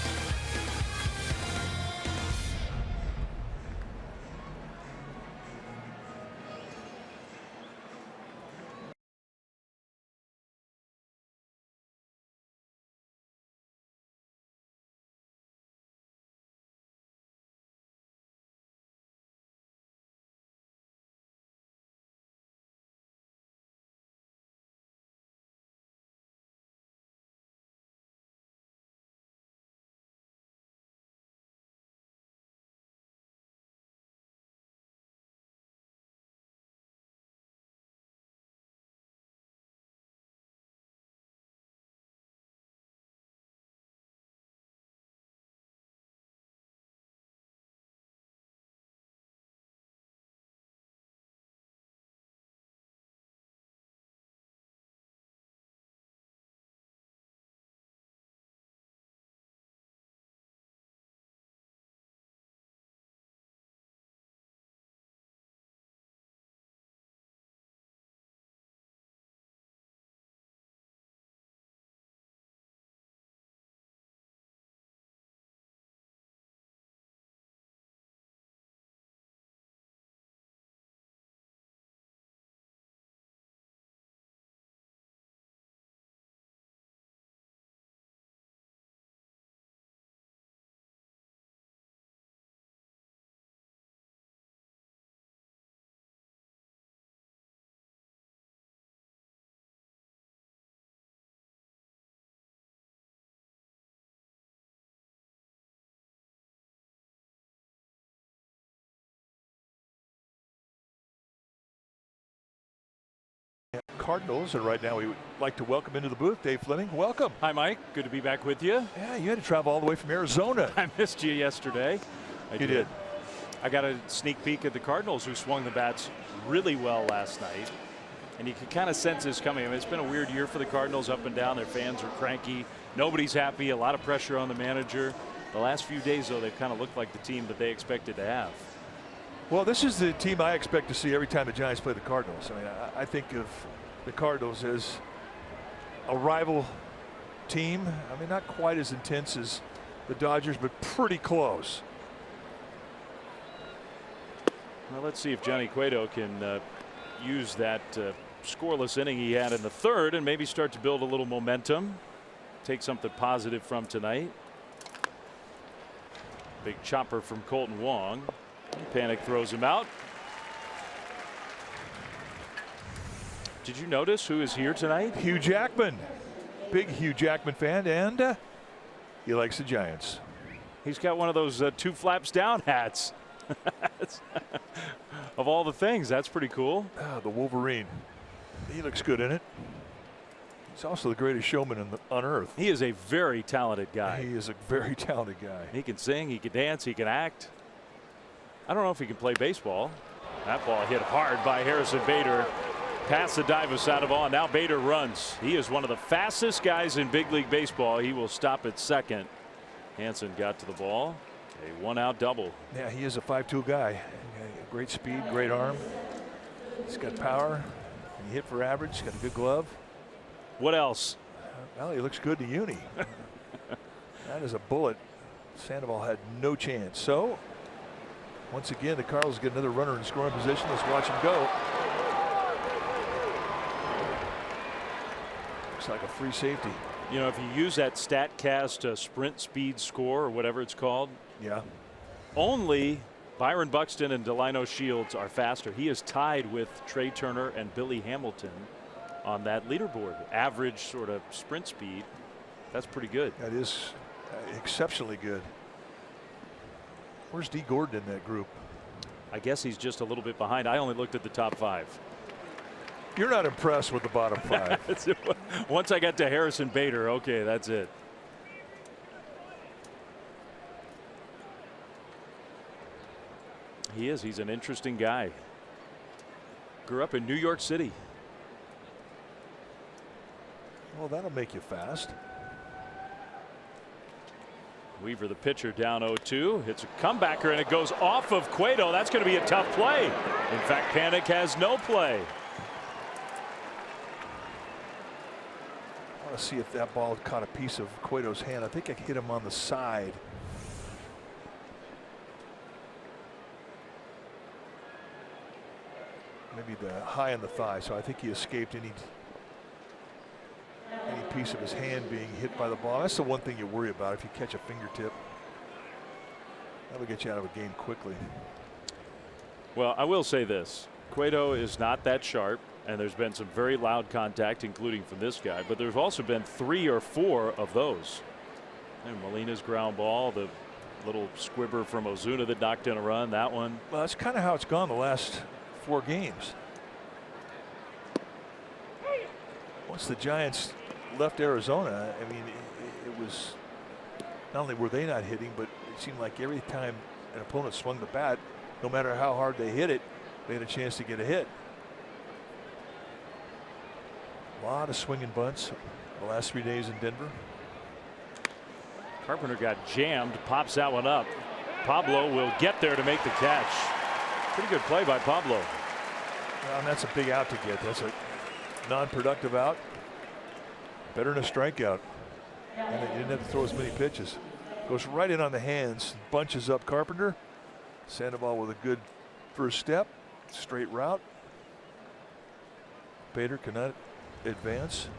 Cardinals, and right now we would like to welcome into the booth Dave Fleming. Welcome. Hi, Mike. Good to be back with you. Yeah, you had to travel all the way from Arizona. I missed you yesterday. You did. I got a sneak peek at the Cardinals, who swung the bats really well last night. And you can kind of sense this coming. I mean, it's been a weird year for the Cardinals, up and down. Their fans are cranky. Nobody's happy. A lot of pressure on the manager. The last few days, though, they've kind of looked like the team that they expected to have. Well, this is the team I expect to see every time the Giants play the Cardinals. I mean, I think of the Cardinals as a rival team. I mean, not quite as intense as the Dodgers, but pretty close. Well, let's see if Johnny Cueto can use that scoreless inning he had in the third and maybe start to build a little momentum. Take something positive from tonight. Big chopper from Colton Wong. Panic throws him out. Did you notice who is here tonight? Hugh Jackman. Big Hugh Jackman fan, and he likes the Giants. He's got one of those two flaps down hats. Of all the things, that's pretty cool. The Wolverine. He looks good in it. He's also the greatest showman on earth. He is a very talented guy. He is a very talented guy. He can sing, he can dance, he can act. I don't know if he can play baseball. That ball hit hard by Harrison Bader. Past the dive side of all. Now Bader runs. He is one of the fastest guys in big league baseball. He will stop at second. Hansen got to the ball. A one-out double. Yeah, he is a 5-tool guy. Great speed, great arm. He's got power. He hit for average. He's got a good glove. What else? Well, he looks good to uni. That is a bullet. Sandoval had no chance. So, once again, the Cardinals get another runner in scoring position. Let's watch him go. Looks like a free safety. You know, if you use that StatCast sprint speed score or whatever it's called, yeah, only Byron Buxton and Delino Shields are faster. He is tied with Trey Turner and Billy Hamilton on that leaderboard. Average sort of sprint speed. That's pretty good. That is exceptionally good. Where's D. Gordon in that group? I guess he's just a little bit behind. I only looked at the top 5. You're not impressed with the bottom 5. Once I got to Harrison Bader, okay, that's it. He is. He's an interesting guy. Grew up in New York City. Well, that'll make you fast. Weaver, the pitcher, down 0-2. Hits a comebacker, and it goes off of Cueto. That's going to be a tough play. In fact, Panic has no play. I want to see if that ball caught a piece of Cueto's hand. I think I hit him on the side. Maybe the high on the thigh. So I think he escaped any piece of his hand being hit by the ball. That's the one thing you worry about if you catch a fingertip. That'll get you out of a game quickly. Well, I will say this. Cueto is not that sharp, and there's been some very loud contact, including from this guy, but there's also been 3 or 4 of those. And Molina's ground ball, the little squibber from Ozuna that knocked in a run, that one. Well, that's kind of how it's gone the last 4 games. Once the Giants left Arizona, I mean, it was not only were they not hitting, but it seemed like every time an opponent swung the bat, no matter how hard they hit it, they had a chance to get a hit. A lot of swinging bunts the last 3 days in Denver. Carpenter got jammed, pops that one up. Pablo will get there to make the catch. Pretty good play by Pablo. Well, and that's a big out to get. That's a non-productive out. Better than a strikeout. And he didn't have to throw as many pitches. Goes right in on the hands, bunches up Carpenter. Sandoval with a good first step, straight route. Bader cannot advance.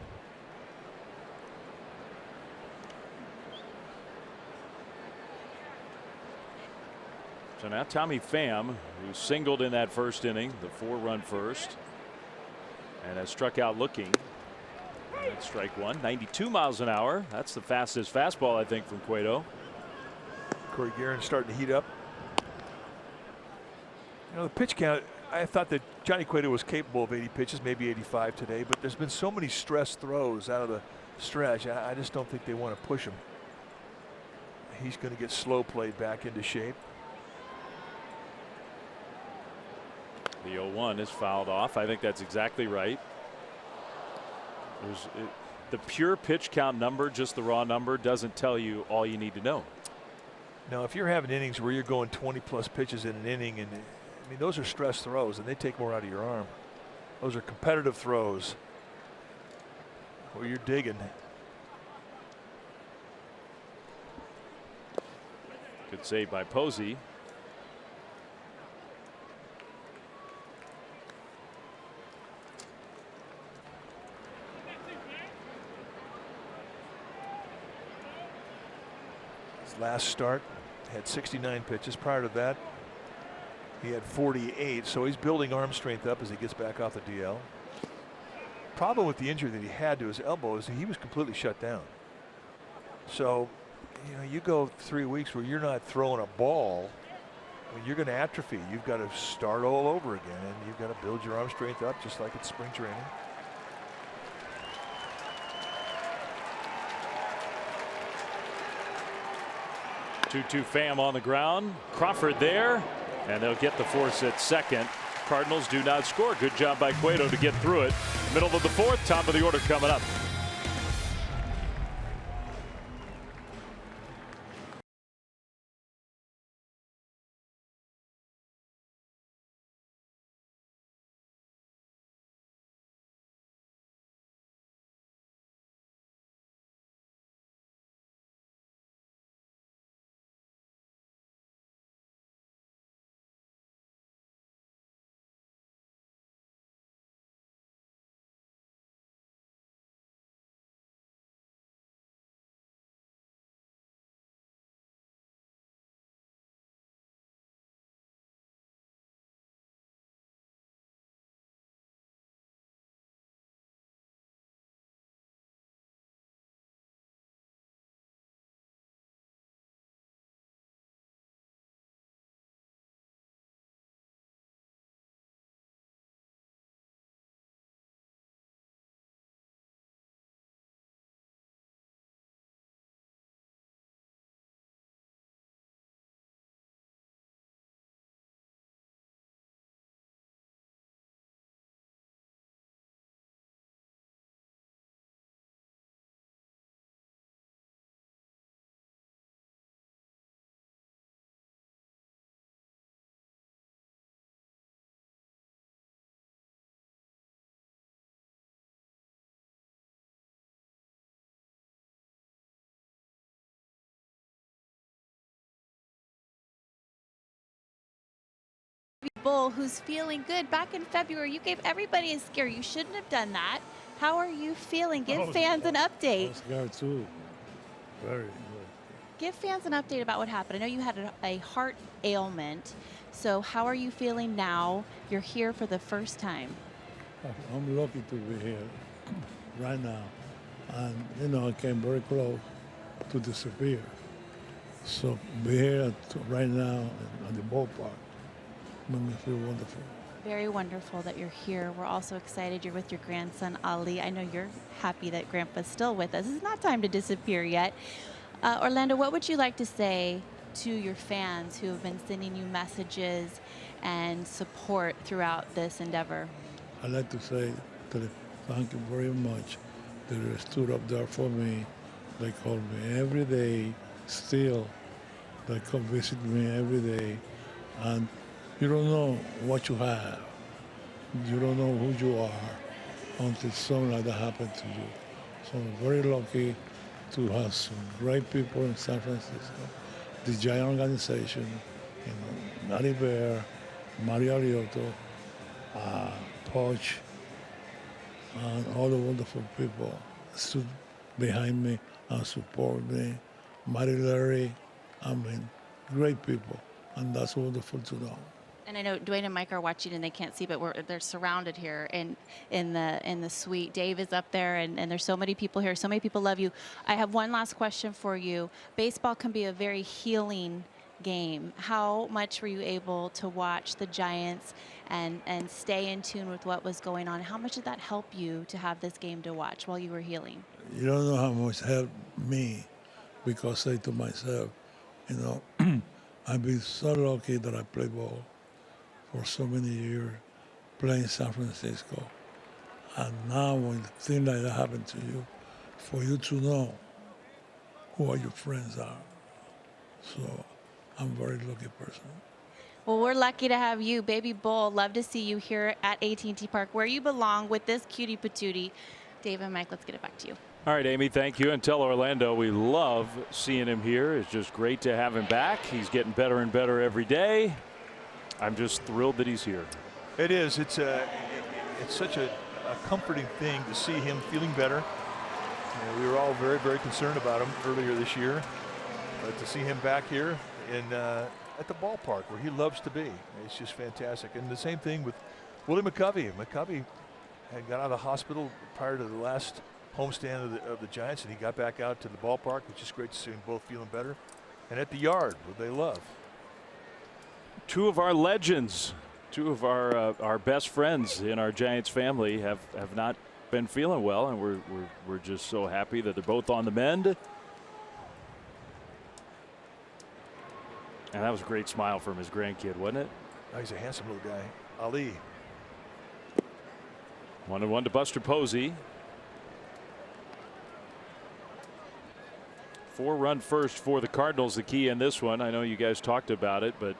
So now Tommy Pham, who singled in that first inning, the 4-run first, and has struck out looking. That's strike one. 92 miles an hour. That's the fastest fastball, I think, from Cueto. Corey Guerin starting to heat up. You know, the pitch count I thought that Johnny Cueto was capable of 80 pitches, maybe 85 today, but there's been so many stress throws out of the stretch. I just don't think they want to push him. He's going to get slow played back into shape. The 0-1 is fouled off. I think that's exactly right. The pure pitch count number, just the raw number, doesn't tell you all you need to know. Now, if you're having innings where you're going 20+ pitches in an inning, and I mean, those are stress throws, and they take more out of your arm. Those are competitive throws where you're digging. Good save by Posey. His last start had 69 pitches. Prior to that, he had 48, so he's building arm strength up as he gets back off the DL. Problem with the injury that he had to his elbow is that he was completely shut down. So, you know, you go 3 weeks where you're not throwing a ball, I mean, you're going to atrophy. You've got to start all over again, and you've got to build your arm strength up just like it's spring training. Two Pham on the ground. Crawford there, and they'll get the force at second. Cardinals do not score. Good job by Cueto to get through it. Middle of the fourth, top of the order coming up. Bull, who's feeling good. Back in February, you gave everybody a scare. You shouldn't have done that. How are you feeling? Give fans an update. I was scared too. Very good. Give fans an update about what happened. I know you had a heart ailment. So how are you feeling now? You're here for the first time. I'm lucky to be here right now. And, you know, I came very close to disappear. So be here right now at the ballpark made me feel wonderful. Very wonderful that you're here. We're also excited you're with your grandson, Ali. I know you're happy that Grandpa's still with us. It's not time to disappear yet. Orlando, what would you like to say to your fans who have been sending you messages and support throughout this endeavor? I'd like to say thank you very much. They stood up there for me. They called me every day, still. They come visit me every day. And you don't know what you have. You don't know who you are until something like that happened to you. So I'm very lucky to have some great people in San Francisco. The Giant organization, you know, Matty Bear, Mario Lioto, Poch, and all the wonderful people stood behind me and support me. Matty Larry, I mean, great people, and that's wonderful to know. And I know Dwayne and Mike are watching and they can't see, but they're surrounded here in the suite. Dave is up there, and there's so many people here. So many people love you. I have one last question for you. Baseball can be a very healing game. How much were you able to watch the Giants and stay in tune with what was going on? How much did that help you to have this game to watch while you were healing? You don't know how much helped me, because I say to myself, you know, I've been so lucky that I played ball for so many years, playing San Francisco. And now when things like that happen to you, for you to know who your friends are. So I'm a very lucky person. Well, we're lucky to have you, Baby Bull. Love to see you here at AT&T Park, where you belong with this cutie patootie. Dave and Mike, let's get it back to you. All right, Amy, thank you. And tell Orlando we love seeing him here. It's just great to have him back. He's getting better and better every day. I'm just thrilled that he's here. It is. It's such a comforting thing to see him feeling better. We were all very, very concerned about him earlier this year. But to see him back here at the ballpark where he loves to be, it's just fantastic. And the same thing with Willie McCovey. McCovey had got out of the hospital prior to the last homestand of the Giants, and he got back out to the ballpark, which is great to see them both feeling better. And at the yard, where they love. Two of our legends, two of our best friends in our Giants family have not been feeling well, and we're just so happy that they're both on the mend. And that was a great smile from his grandkid, wasn't it? Oh, he's a handsome little guy. Ali. 1-1 to Buster Posey. 4-run first for the Cardinals, the key in this one. I know you guys talked about it, but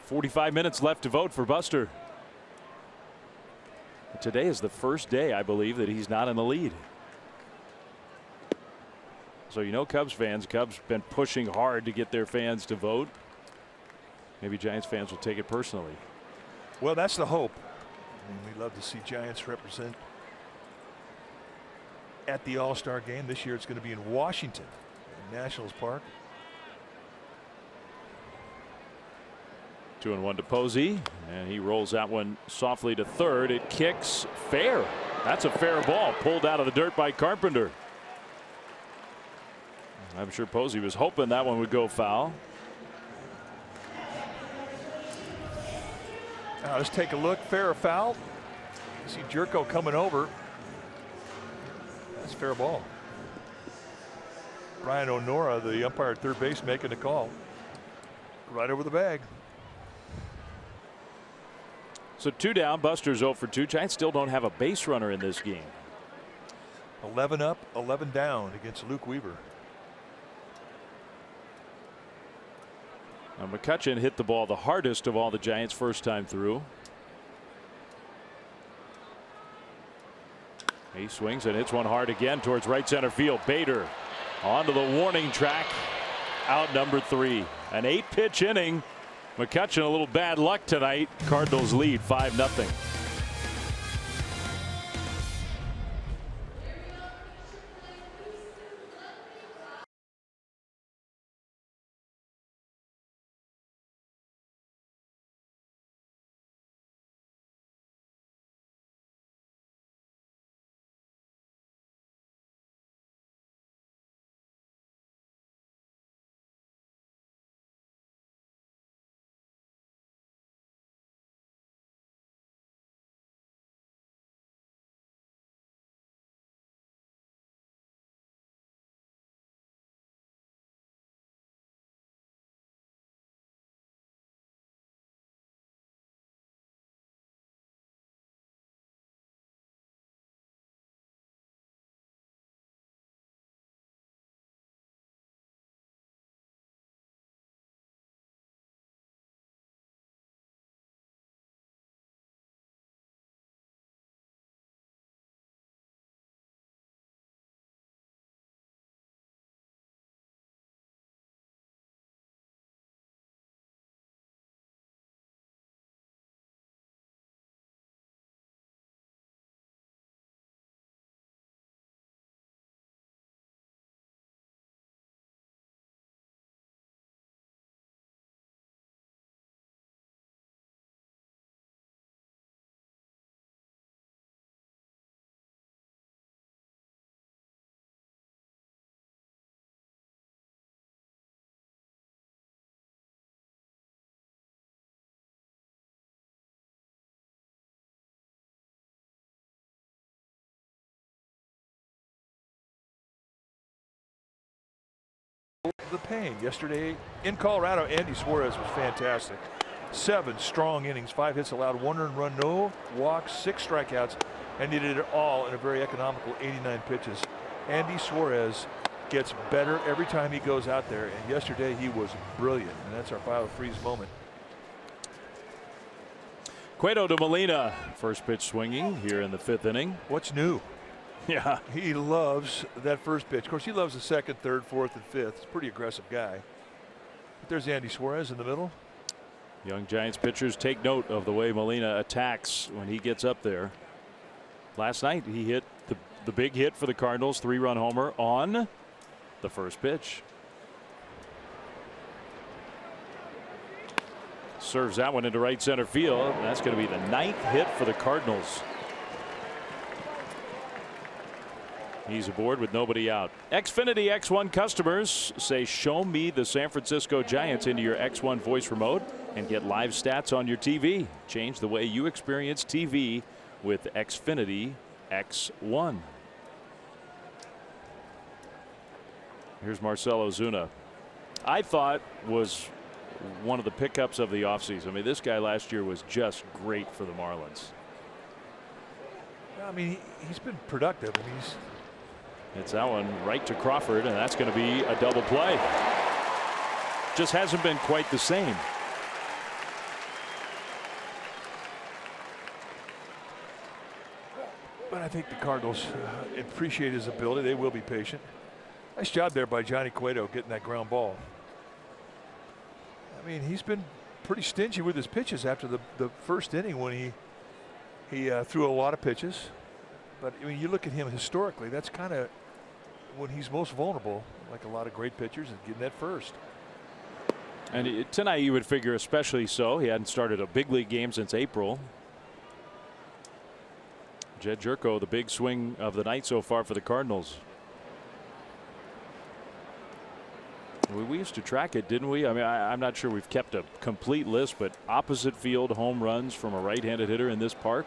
45 minutes left to vote for Buster. Today is the first day, I believe, that he's not in the lead. So, you know, Cubs fans, Cubs been pushing hard to get their fans to vote. Maybe Giants fans will take it personally. Well, that's the hope. I mean, we love to see Giants represent at the All-Star game. This year it's going to be in Washington, in Nationals Park. 2-1 to Posey, and he rolls that one softly to third. It kicks fair. That's a fair ball, pulled out of the dirt by Carpenter. I'm sure Posey was hoping that one would go foul. Now let's take a look. Fair or foul? You see Jerko coming over. That's fair ball. Brian O'Nora, the umpire at third base, making the call. Right over the bag. So 2 down. Buster's 0 for 2. Giants still don't have a base runner in this game. 11 up, 11 down against Luke Weaver. Now McCutchen hit the ball the hardest of all the Giants first time through. He swings and hits one hard again towards right center field. Bader onto the warning track. Out number 3. An 8-pitch inning. McCutchen a little bad luck tonight. Cardinals lead 5-0. the pain. Yesterday in Colorado, Andy Suarez was fantastic. 7 strong innings, 5 hits allowed, 1 earned run, no walks, 6 strikeouts, and he did it all in a very economical 89 pitches. Andy Suarez gets better every time he goes out there, and yesterday he was brilliant, and that's our Philo Freeze moment. Cueto to Molina. First pitch swinging here in the 5th inning. What's new? Yeah. He loves that first pitch. Of course, he loves the 2nd, 3rd, 4th, and 5th. He's a pretty aggressive guy. But there's Andy Suarez in the middle. Young Giants pitchers take note of the way Molina attacks when he gets up there. Last night he hit the big hit for the Cardinals, 3-run homer on the first pitch. Serves that one into right center field. That's going to be the 9th hit for the Cardinals. He's aboard with nobody out. Xfinity X1 customers say show me the San Francisco Giants into your X1 voice remote and get live stats on your TV. Change the way you experience TV with Xfinity X1. Here's Marcell Ozuna. I thought was one of the pickups of the offseason. I mean, this guy last year was just great for the Marlins. I mean, he's been productive. I mean, it's that one right to Crawford, and that's going to be a double play. Just hasn't been quite the same. But I think the Cardinals appreciate his ability. They will be patient. Nice job there by Johnny Cueto getting that ground ball. I mean, he's been pretty stingy with his pitches after the first inning when he threw a lot of pitches. But I mean, you look at him historically, that's kind of when he's most vulnerable, like a lot of great pitchers, is getting that first. And tonight you would figure especially so. He hadn't started a big league game since April. Jed Jerko, the big swing of the night so far for the Cardinals. We used to track it, didn't we? I mean, I'm not sure we've kept a complete list, but opposite field home runs from a right-handed hitter in this park.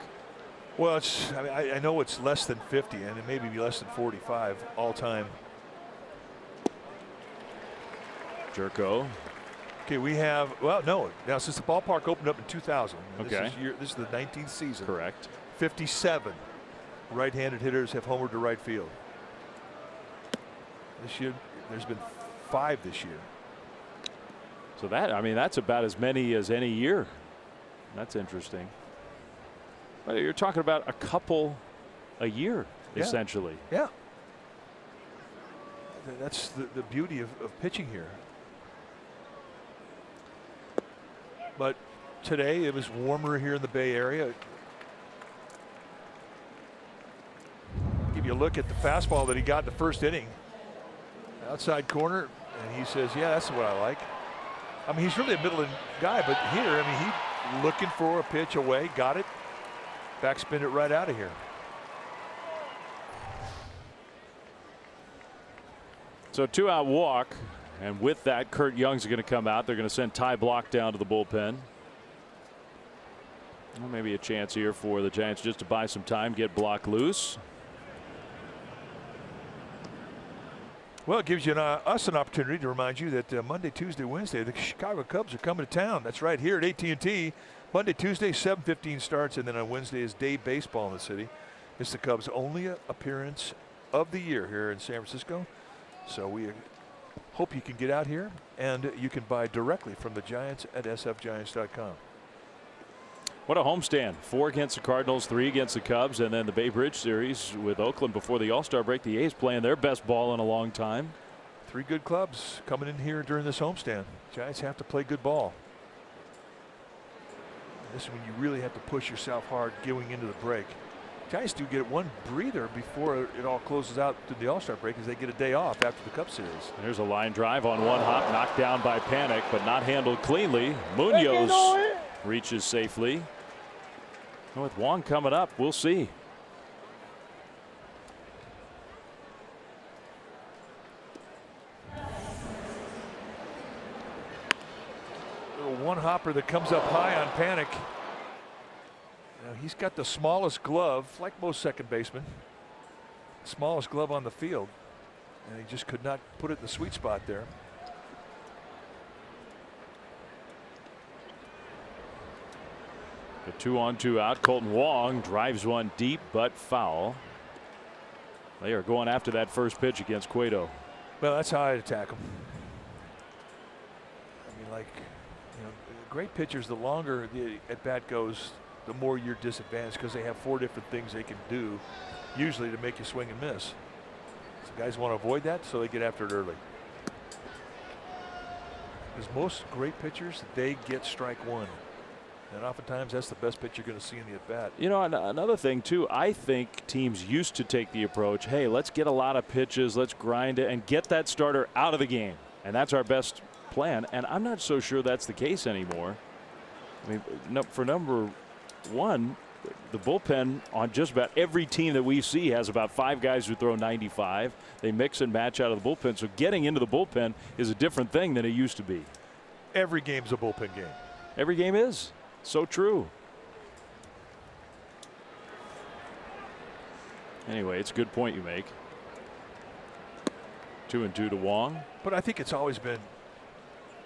Well, I mean, I know it's less than 50, and it may be less than 45 all time. Jerko. Okay, we have, well, no, now since the ballpark opened up in 2000, okay, this is the 19th season. Correct. 57 right-handed hitters have homered to right field. This year, there's been 5 this year. So that, I mean, that's about as many as any year. That's interesting. But you're talking about a couple a year, yeah, essentially. Yeah. That's the beauty of pitching here. But today it was warmer here in the Bay Area. Give you a look at the fastball that he got in the first inning. Outside corner, and he says, yeah, that's what I like. I mean, he's really a middle guy, but here, I mean, he looking for a pitch away, got it, backspin it right out of here. So 2-out walk, and with that, Kurt Young's going to come out. They're going to send Ty Blach down to the bullpen. Well, maybe a chance here for the Giants just to buy some time, get Blach loose. Well, it gives you us an opportunity to remind you that Monday, Tuesday, Wednesday, the Chicago Cubs are coming to town. That's right, here at AT&T. Monday, Tuesday, 7:15 starts, and then on Wednesday is day baseball in the city. It's the Cubs' only appearance of the year here in San Francisco. So we hope you can get out here, and you can buy directly from the Giants at sfgiants.com. What a homestand. 4 against the Cardinals, 3 against the Cubs, and then the Bay Bridge series with Oakland before the All-Star break. The A's playing their best ball in a long time. 3 good clubs coming in here during this homestand. Giants have to play good ball. This is when you really have to push yourself hard going into the break. Giants do get one breather before it all closes out to the All-Star break as they get a day off after the Cup Series. There's a line drive on one hop, knocked down by Panic, but not handled cleanly. Munoz reaches safely. And with Wong coming up, we'll see. Little one hopper that comes up high on Panic. Now he's got the smallest glove, like most second basemen. Smallest glove on the field, and he just could not put it in the sweet spot there. A 2-on-2 out. Colton Wong drives one deep but foul. They are going after that first pitch against Cueto. Well, that's how I'd attack him. I mean, like, you know, great pitchers, the longer the at bat goes, the more you're disadvantaged because they have 4 different things they can do, usually to make you swing and miss. So guys want to avoid that, so they get after it early. Because most great pitchers, they get strike one. And oftentimes that's the best pitch you're going to see in the at bat. You know, another thing too, I think teams used to take the approach, hey, let's get a lot of pitches, let's grind it and get that starter out of the game. And that's our best plan. And I'm not so sure that's the case anymore. I mean, for number one, the bullpen on just about every team that we see has about 5 guys who throw 95. They mix and match out of the bullpen. So getting into the bullpen is a different thing than it used to be. Every game's a bullpen game. Every game is. So true. Anyway, it's a good point you make. 2-2 to Wong. But I think it's always been,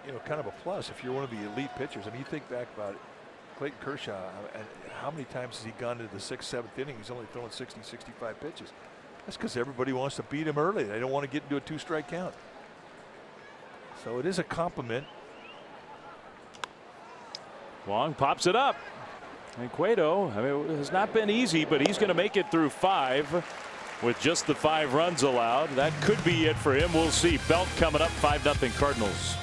you know, kind of a plus if you're one of the elite pitchers. I mean, you think back about it, Clayton Kershaw, and how many times has he gone into the 6th, 7th inning? He's only throwing 60, 65 pitches. That's because everybody wants to beat him early. They don't want to get into a 2-strike count. So it is a compliment. Wong pops it up. And Cueto, I mean, it has not been easy, but he's going to make it through 5 with just the 5 runs allowed. That could be it for him. We'll see. Belt coming up, 5-0 Cardinals.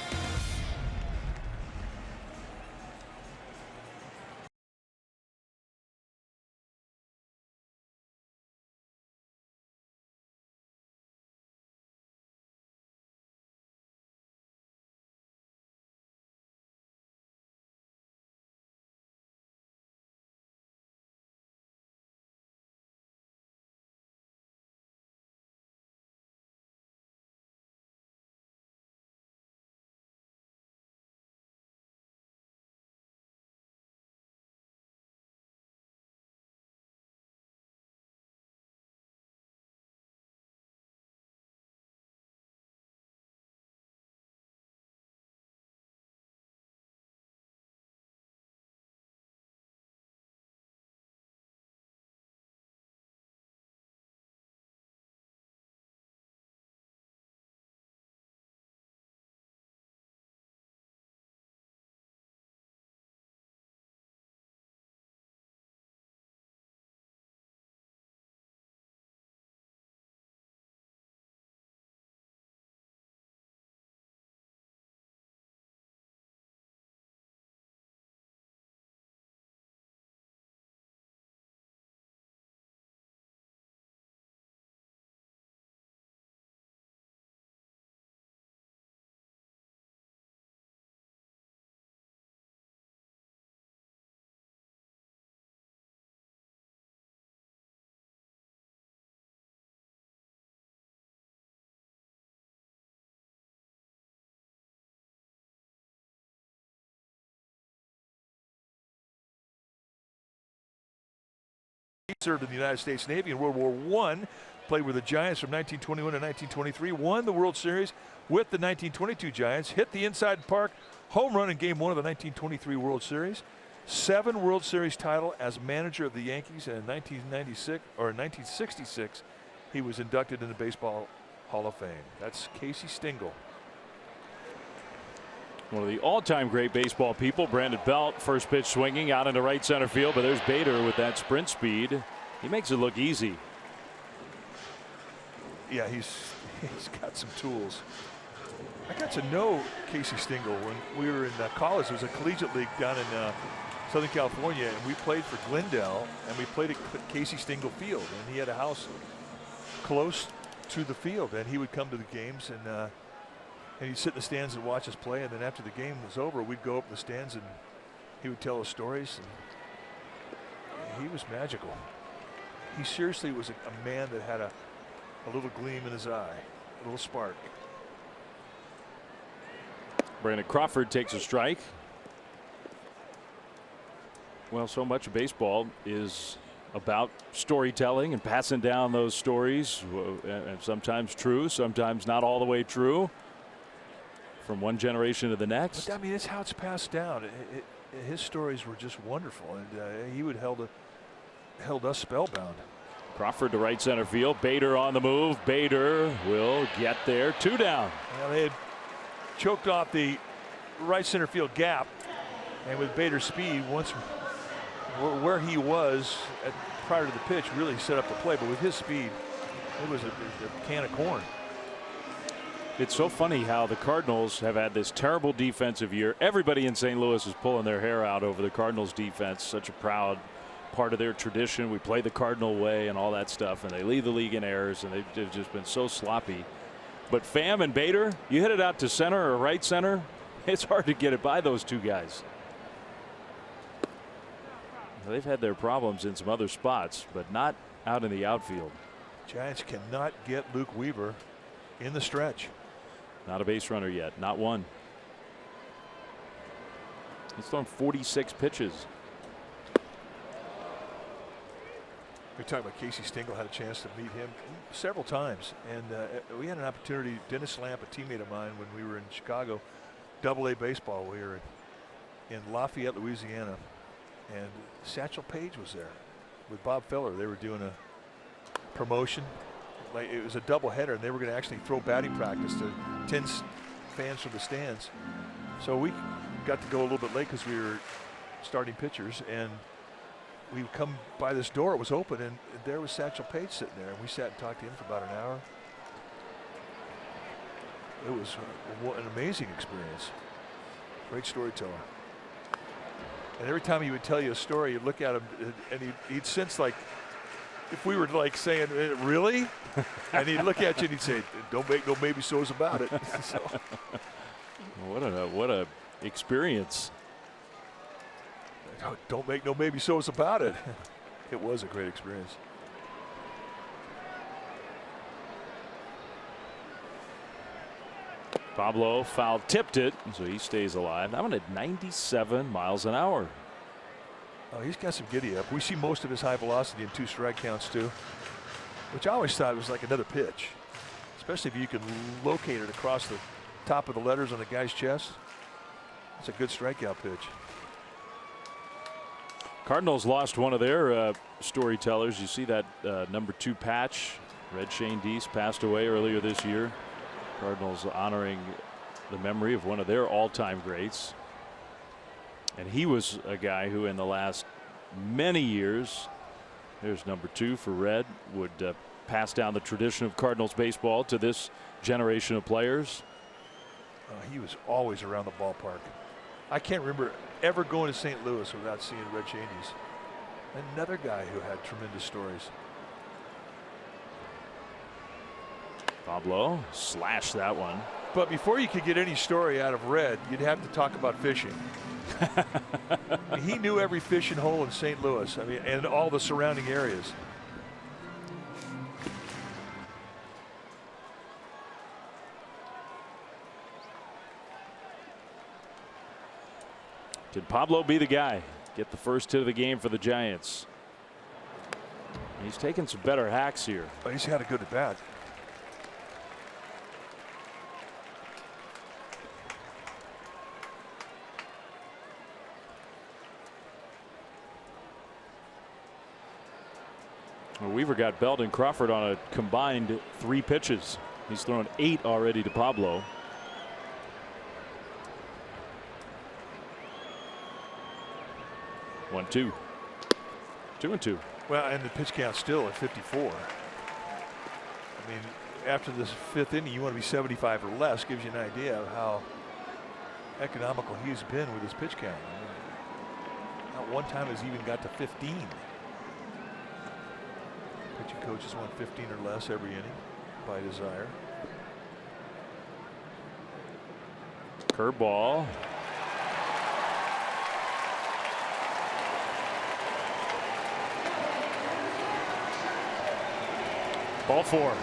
He served in the United States Navy in World War I, played with the Giants from 1921 to 1923, won the World Series with the 1922 Giants, hit the inside park home run in Game 1 of the 1923 World Series, 7 World Series title as manager of the Yankees, and in 1966 he was inducted in the Baseball Hall of Fame. That's Casey Stengel. One of the all-time great baseball people, Brandon Belt, first pitch swinging out into right center field, but there's Bader with that sprint speed. He makes it look easy. Yeah, he's got some tools. I got to know Casey Stengel when we were in college. There was a collegiate league down in Southern California, and we played for Glendale, and we played at Casey Stengel Field, and he had a house close to the field, and he would come to the games, and he'd sit in the stands and watch us play, and then after the game was over, we'd go up in the stands and he would tell us stories, and he was magical. He seriously was a man that had a little gleam in his eye, a little spark. Brandon Crawford takes a strike. Well, so much of baseball is about storytelling and passing down those stories, and sometimes true, sometimes not all the way true, from one generation to the next. But I mean, it's how it's passed down. his stories were just wonderful, and he would held us spellbound. Crawford to right center field. Bader on the move. Bader will get there. 2 down. Well, they had choked off the right center field gap, and with Bader's speed, once where he was prior to the pitch, really set up the play. But with his speed, it was a can of corn. It's so funny how the Cardinals have had this terrible defensive year. Everybody in St. Louis is pulling their hair out over the Cardinals defense. Such a proud part of their tradition. We play the Cardinal way and all that stuff, and they lead the league in errors, and they've just been so sloppy. But Pham and Bader, you hit it out to center or right center, it's hard to get it by those two guys. They've had their problems in some other spots, but not out in the outfield. Giants cannot get Luke Weaver in the stretch. Not a base runner yet, not one. He's thrown 46 pitches. We talked about Casey Stengel. Had a chance to meet him several times, and we had an opportunity. Dennis Lamp, a teammate of mine, when we were in Chicago, Double-A baseball. We were in Lafayette, Louisiana, and Satchel Paige was there with Bob Feller. They were doing a promotion. Like, it was a doubleheader, and they were going to actually throw batting practice to 10 fans from the stands. So we got to go a little bit late because we were starting pitchers, and we come by this door. It was open, and there was Satchel Paige sitting there, and we sat and talked to him for about an hour. It was an amazing experience. Great storyteller. And every time he would tell you a story, you'd look at him, and he'd sense, like, if we were like saying, really? And he'd look at you and he'd say, don't make no maybe so's about it. So. What a experience. Don't make no maybe so's about it. It was a great experience. Pablo foul tipped it, so he stays alive. That one at 97 miles an hour. Oh, he's got some giddy up. We see most of his high velocity in 2 strike counts too, which I always thought was like another pitch, especially if you can locate it across the top of the letters on the guy's chest. It's a good strikeout pitch. Cardinals lost one of their storytellers. You see that number 2 patch. Red Shane Deese passed away earlier this year. Cardinals honoring the memory of one of their all-time greats. And he was a guy who in the last many years, there's number 2 for Red, would pass down the tradition of Cardinals baseball to this generation of players. He was always around the ballpark. I can't remember ever going to St. Louis without seeing Red Shane Deese. Another guy who had tremendous stories. Pablo slashed that one. But before you could get any story out of Red, you'd have to talk about fishing. He knew every fishing hole in St. Louis, I mean, and all the surrounding areas. Can Pablo be the guy? Get the first hit of the game for the Giants. He's taken some better hacks here. But he's had a good at bat. Well, Weaver got Belt and Crawford on a combined 3 pitches. He's thrown 8 already to Pablo. One, 2. 2-2. Well, and the pitch count still at 54. I mean, after this 5th inning, you want to be 75 or less. Gives you an idea of how economical he's been with his pitch count. I mean, not one time has he even got to 15. Pitching coaches want 15 or less every inning by desire. Curveball. Ball 4.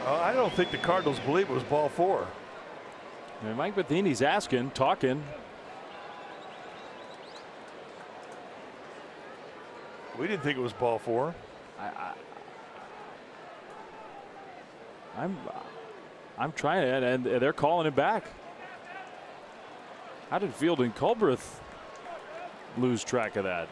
I don't think the Cardinals believe it was ball 4. And Mike Matheny's asking, talking. We didn't think it was ball 4. I'm trying, and they're calling him back. How did Fielding Culbreth lose track of that?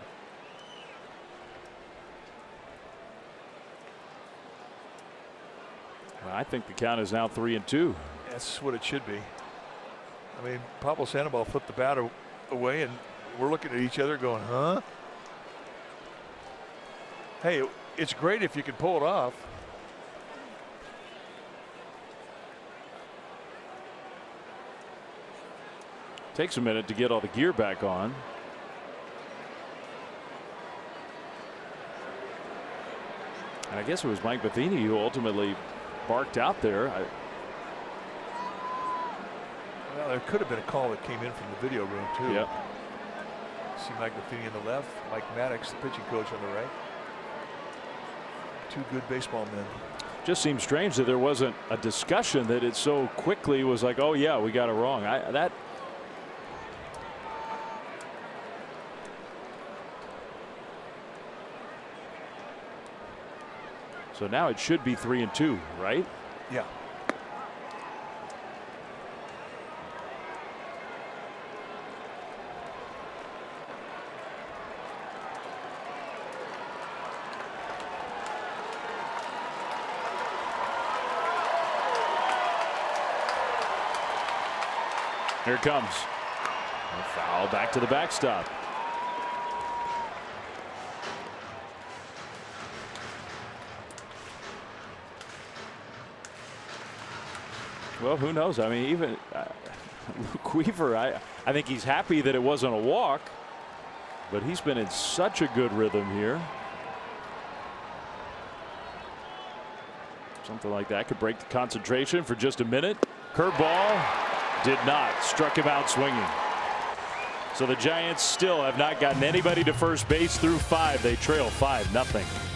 Well, I think the count is now 3-2. That's what it should be. I mean, Pablo Sandoval flipped the bat away, and we're looking at each other going, huh? Hey, it's great if you can pull it off. Takes a minute to get all the gear back on. And I guess it was Mike Matheny who ultimately barked out there. Well, there could have been a call that came in from the video room too. Yep. See Mike Matheny on the left, Mike Maddox, the pitching coach, on the right. Two good baseball men. Just seems strange that there wasn't a discussion that it so quickly was like, oh yeah, we got it wrong. So now it should be 3-2, right? Yeah. Here it comes. A foul back to the backstop. Well, who knows? I mean, even Luke Weaver, I think he's happy that it wasn't a walk, but he's been in such a good rhythm here. Something like that could break the concentration for just a minute. Curveball did not. Struck him out swinging. So the Giants still have not gotten anybody to first base through 5. They trail 5-0.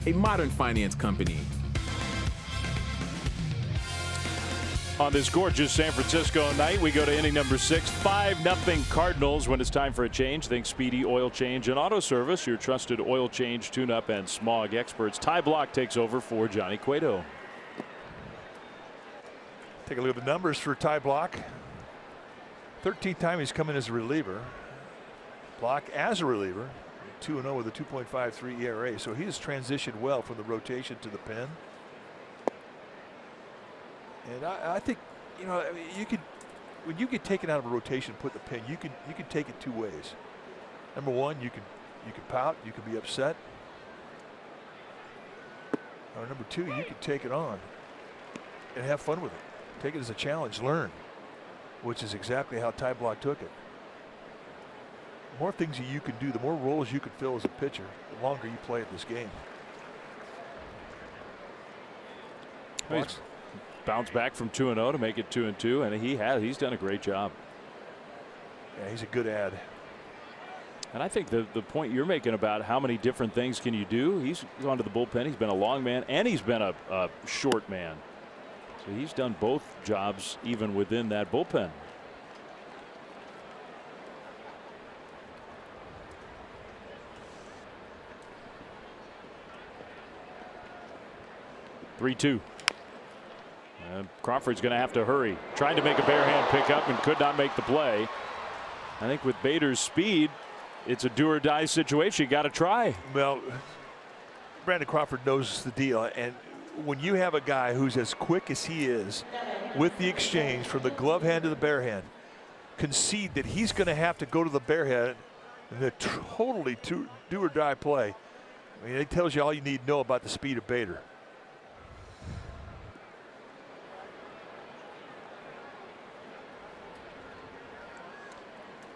A modern finance company. On this gorgeous San Francisco night, we go to inning number 6, 5-0 Cardinals. When it's time for a change, think Speedy Oil Change and Auto Service, your trusted oil change, tune-up, and smog experts. Ty Blach takes over for Johnny Cueto. Take a look at the numbers for Ty Blach. 13th time he's come in as a reliever. Blach as a reliever. 2-0 with a 2.53 ERA. So he has transitioned well from the rotation to the pen. And I think, you know, I mean, you could, when you get taken out of a rotation, put the pen, you can take it two ways. Number one, you can pout, you can be upset. Or number two, you can take it on and have fun with it. Take it as a challenge, learn, which is exactly how Ty Blach took it. more things that you can do, the more roles you can fill as a pitcher, the longer you play at this game. He's bounced back from 2-0 to make it 2-2, and he's done a great job. Yeah, he's a good ad. And I think the point you're making about how many different things can you do, he's gone to the bullpen, he's been a long man, and he's been a short man. So he's done both jobs even within that bullpen. (3-2). Crawford's going to have to hurry. Trying to make a bare hand pickup and could not make the play. I think with Bader's speed, it's a do or die situation. You got to try. Well, Brandon Crawford knows the deal, and when you have a guy who's as quick as he is with the exchange from the glove hand to the bare hand, concede that he's going to have to go to the bare hand in a totally do or die play. I mean, it tells you all you need to know about the speed of Bader.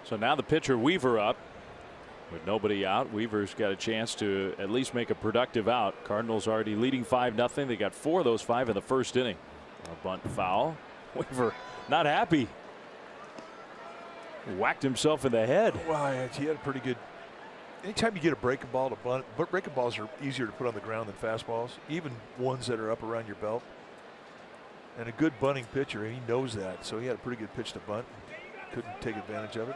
So now the pitcher Weaver up. With nobody out, Weaver's got a chance to at least make a productive out. Cardinals already leading 5-0. They got 4 of those 5 in the first inning. A bunt foul. Weaver not happy. Whacked himself in the head. Well, he had a pretty good. Anytime you get a breaking ball to bunt, but breaking balls are easier to put on the ground than fastballs, even ones that are up around your belt. And a good bunting pitcher, he knows that. So he had a pretty good pitch to bunt. Couldn't take advantage of it.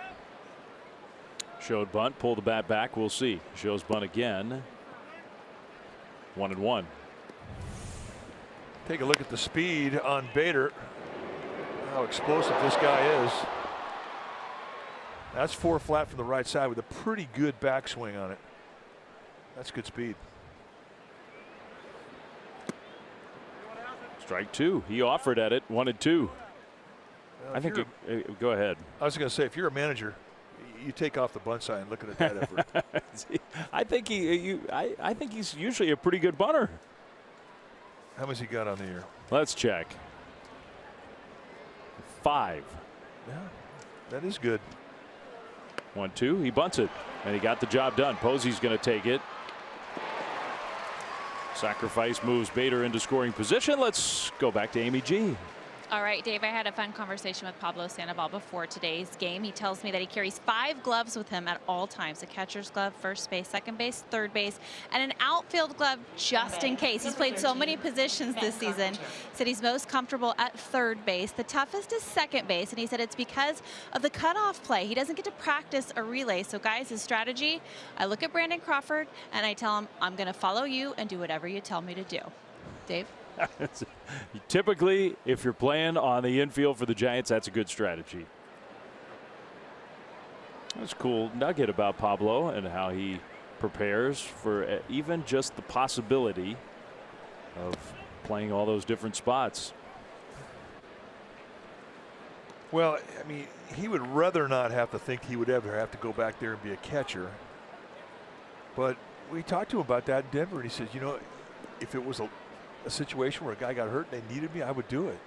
Showed bunt, pulled the bat back. We'll see. Shows bunt again. 1-1. Take a look at the speed on Bader. How explosive this guy is. That's 4 flat from the right side with a pretty good backswing on it. That's good speed. Strike 2. He offered at it. 1-2. Well, I think go ahead. I was going to say, if you're a manager, you take off the bunt sign looking at that effort. I think he's usually a pretty good bunter. How much he got on the year? Let's check. 5. Yeah, that is good. 1-2. He bunts it, and he got the job done. Posey's going to take it. Sacrifice moves Bader into scoring position. Let's go back to Amy G. All right, Dave, I had a fun conversation with Pablo Sandoval before today's game. He tells me that he carries 5 gloves with him at all times: a catcher's glove, first base, second base, third base, and an outfield glove just in case. He's played so many positions this season. He said he's most comfortable at third base. The toughest is second base, and he said it's because of the cutoff play. He doesn't get to practice a relay. So, guys, his strategy, I look at Brandon Crawford, and I tell him, I'm going to follow you and do whatever you tell me to do. Dave? Typically, if you're playing on the infield for the Giants, that's a good strategy. That's a cool nugget about Pablo and how he prepares for even just the possibility of playing all those different spots. Well, I mean, he would rather not have to think he would ever have to go back there and be a catcher. But we talked to him about that in Denver, and he says, you know, if it was a situation where a guy got hurt and they needed me, I would do it.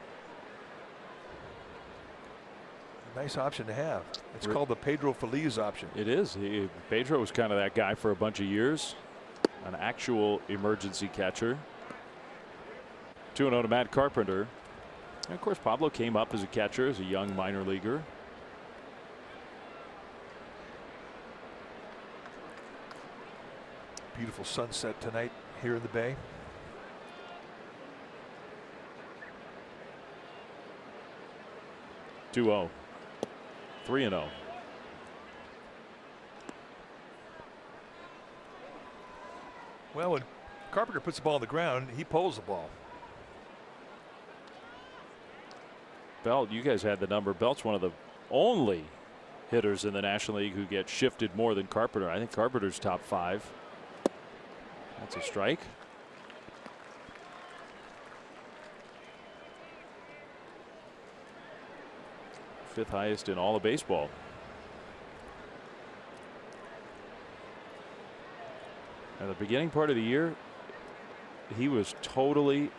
Nice option to have. It's called the Pedro Feliz option. It is. Pedro was kind of that guy for a bunch of years. An actual emergency catcher. 2-0 to Matt Carpenter. And of course, Pablo came up as a catcher, as a young minor leaguer. Beautiful sunset tonight here in the Bay. (2-0). 3-0. Well, when Carpenter puts the ball on the ground, he pulls the ball. Belt, you guys had the number. Belt's one of the only hitters in the National League who get shifted more than Carpenter. I think Carpenter's top 5. That's a strike. Fifth highest in all of baseball. At the beginning part of the year, he was totally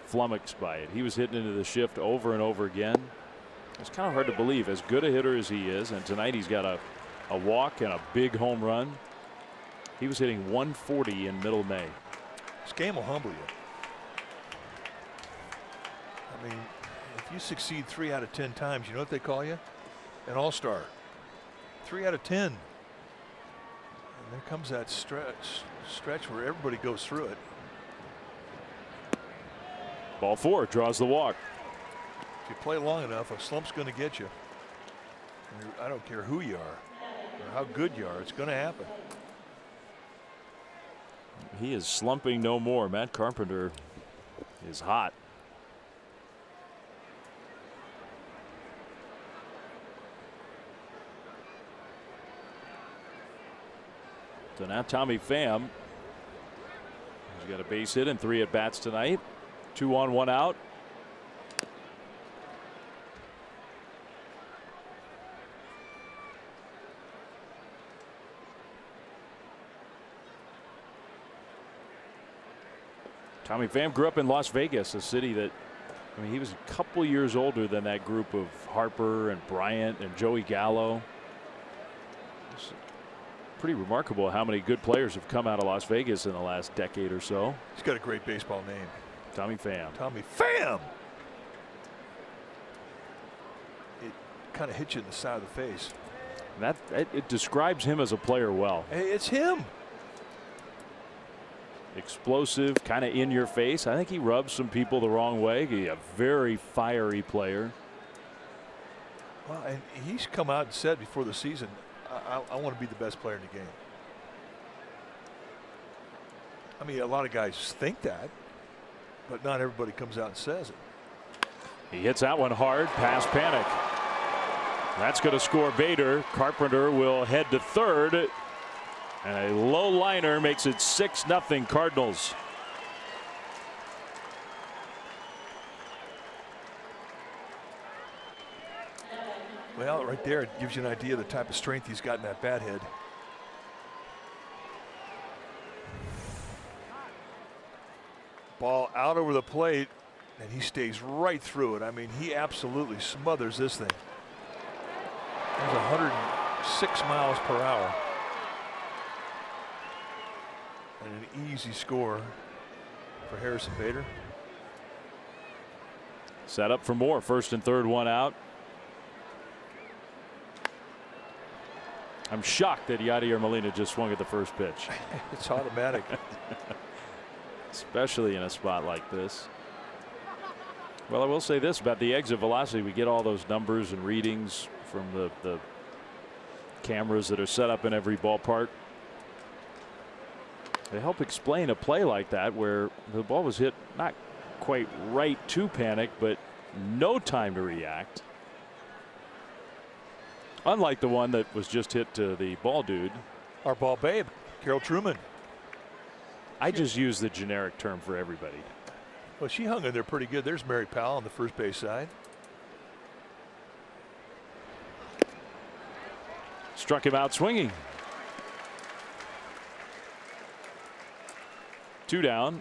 flummoxed by it. He was hitting into the shift over and over again. It's kind of hard to believe, as good a hitter as he is, and tonight he's got a a walk, and a big home run. He was hitting 140 in middle May. This game will humble you. I mean, if you succeed 3 out of 10 times, you know what they call you? An all-star. 3 out of 10. And there comes that stretch where everybody goes through it. Ball 4 draws the walk. If you play long enough, a slump's going to get you. I don't care who you are or how good you are, it's going to happen. He is slumping no more. Matt Carpenter is hot. So now Tommy Pham, he's got a base hit and 3 at bats tonight. 2 on, 1 out. Tommy Pham grew up in Las Vegas, a city that, I mean, he was a couple years older than that group of Harper and Bryant and Joey Gallo. It's pretty remarkable how many good players have come out of Las Vegas in the last decade or so. He's got a great baseball name. Tommy Pham. Tommy Pham. It kind of hits you in the side of the face. That it describes him as a player well. Hey, it's him. Explosive, kind of in your face. I think he rubs some people the wrong way. He's a very fiery player. Well, and he's come out and said before the season, I want to be the best player in the game. I mean, a lot of guys think that, but not everybody comes out and says it. He hits that one hard past Panic. That's going to score Bader. Carpenter will head to third. And a low liner makes it 6-0 Cardinals. Well, right there, it gives you an idea of the type of strength he's got in that bat head. Ball out over the plate, and he stays right through it. I mean, he absolutely smothers this thing. There's 106 miles per hour. And an easy score for Harrison Bader. Set up for more. First and third, 1 out. I'm shocked that Yadier Molina just swung at the first pitch. It's automatic. Especially in a spot like this. Well, I will say this about the exit velocity. We get all those numbers and readings from the cameras that are set up in every ballpark. They help explain a play like that where the ball was hit not quite right to Panic, but no time to react. Unlike the one that was just hit to the ball dude. Our ball babe, Carol Truman. I just use the generic term for everybody. Well, she hung in there pretty good. There's Mary Powell on the first base side. Struck him out swinging. 2 down.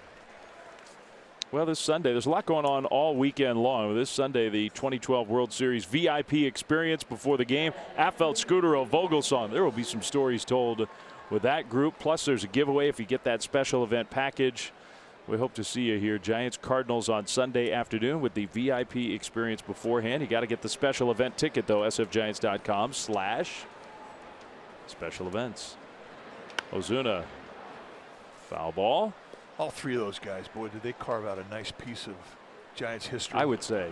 Well, this Sunday, there's a lot going on all weekend long. This Sunday, the 2012 World Series VIP experience before the game. Affelt, Scudero, Vogelsong. There will be some stories told with that group. Plus, there's a giveaway if you get that special event package. We hope to see you here. Giants Cardinals on Sunday afternoon with the VIP experience beforehand. You got to get the special event ticket, though. sfgiants.com/special events. Ozuna. Foul ball. All three of those guys, boy, did they carve out a nice piece of Giants history. I would say.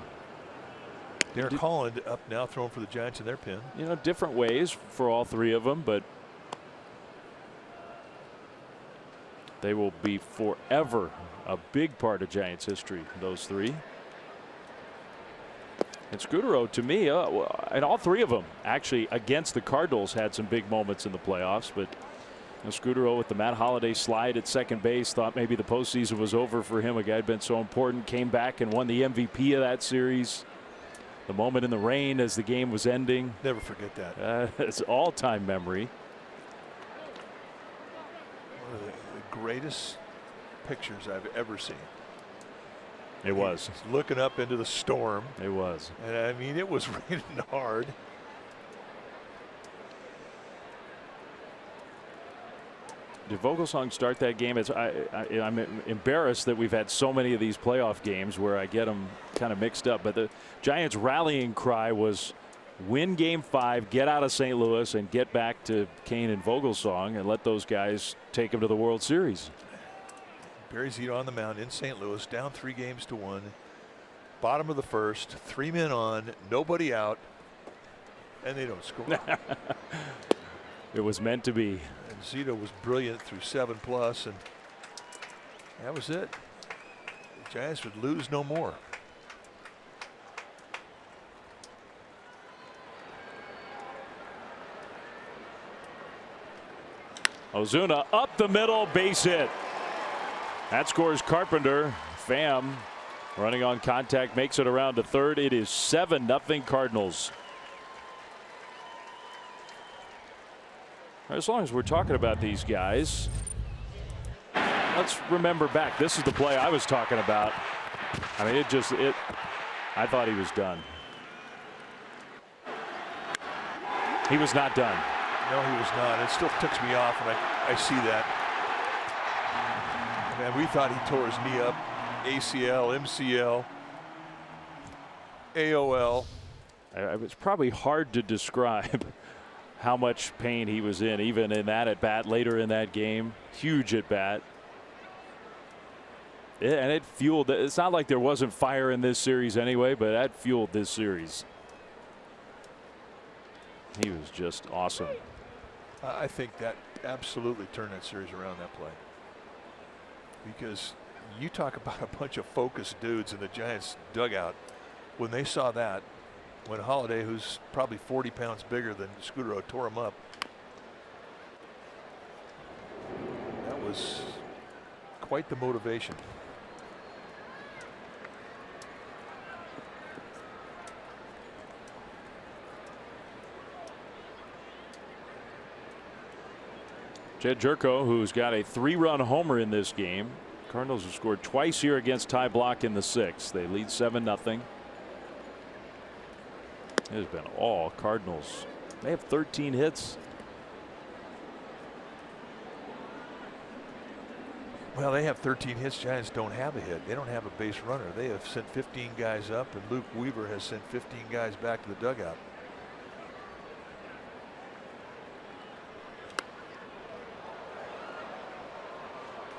Derek Holland up now throwing for the Giants in their pin. You know, different ways for all three of them, but they will be forever a big part of Giants history, those three. And Scudero, to me, and all three of them actually against the Cardinals had some big moments in the playoffs, but Scudero with the Matt Holliday slide at second base, thought maybe the postseason was over for him. A guy had been so important, came back and won the MVP of that series. The moment in the rain as the game was ending. Never forget that. It's all-time memory. One of the greatest pictures I've ever seen. It was. He's looking up into the storm. It was. And I mean, it was raining hard. Did Vogelsong start that game? I'm embarrassed that we've had so many of these playoff games where I get them kind of mixed up. But the Giants' rallying cry was win Game 5, get out of St. Louis, and get back to Kane and Vogelsong and let those guys take them to the World Series. Barry Zito on the mound in St. Louis, down 3-1. Bottom of the first, 3 men on, nobody out, and they don't score. It was meant to be. And Zito was brilliant through 7+, and that was it. The Giants would lose no more. Ozuna up the middle, base hit. That scores Carpenter. Pham running on contact makes it around to third. It is 7-0 Cardinals. As long as we're talking about these guys, let's remember back. This is the play I was talking about. I mean, I thought he was done. He was not done. No, he was not. It still ticks me off, and I see that. Man, we thought he tore his knee up. ACL, MCL, AOL. It's probably hard to describe how much pain he was in, even in that at bat later in that game. Huge at bat. And it fueled. It's not like there wasn't fire in this series anyway, but that fueled this series. He was just awesome. I think that absolutely turned that series around, that play. Because you talk about a bunch of focused dudes in the Giants dugout. When they saw that, when Holiday, who's probably 40 pounds bigger than Scudero, tore him up, that was quite the motivation. Jed Jerko, who's got a 3-run homer in this game. Cardinals have scored twice here against Ty Blach in the 6th. They lead 7-0. It has been all Cardinals. They have 13 hits. Well, they have 13 hits. Giants don't have a hit. They don't have a base runner. They have sent 15 guys up, and Luke Weaver has sent 15 guys back to the dugout.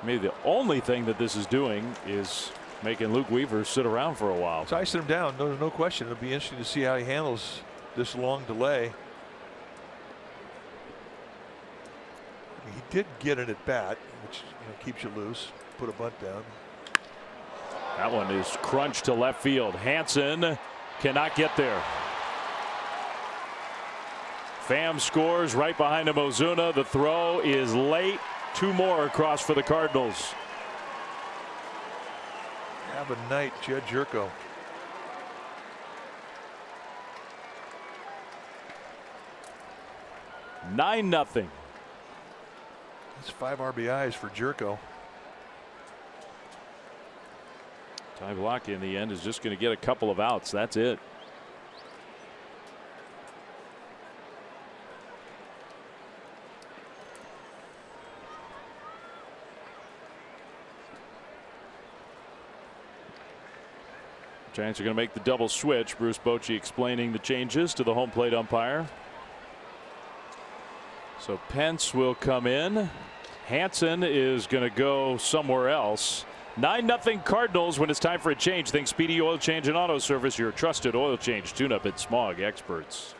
Maybe the only thing that this is doing is making Luke Weaver sit around for a while. It's icing him down. There's no question. It'll be interesting to see how he handles this long delay. He did get it at bat, which keeps you loose. Put a bunt down. That one is crunched to left field. Hansen cannot get there. Pham scores right behind him. Ozuna. The throw is late. 2 more across for the Cardinals. Have a night, Jed Jerko. Nine nothing. That's 5 RBIs for Jerko. Ty Blach in the end is just going to get a couple of outs. That's it. Giants are going to make the double switch. Bruce Bochy explaining the changes to the home plate umpire. So Pence will come in. Hansen is going to go somewhere else. 9-0 Cardinals. When it's time for a change, think Speedy Oil Change and Auto Service, your trusted oil change tune-up and smog experts.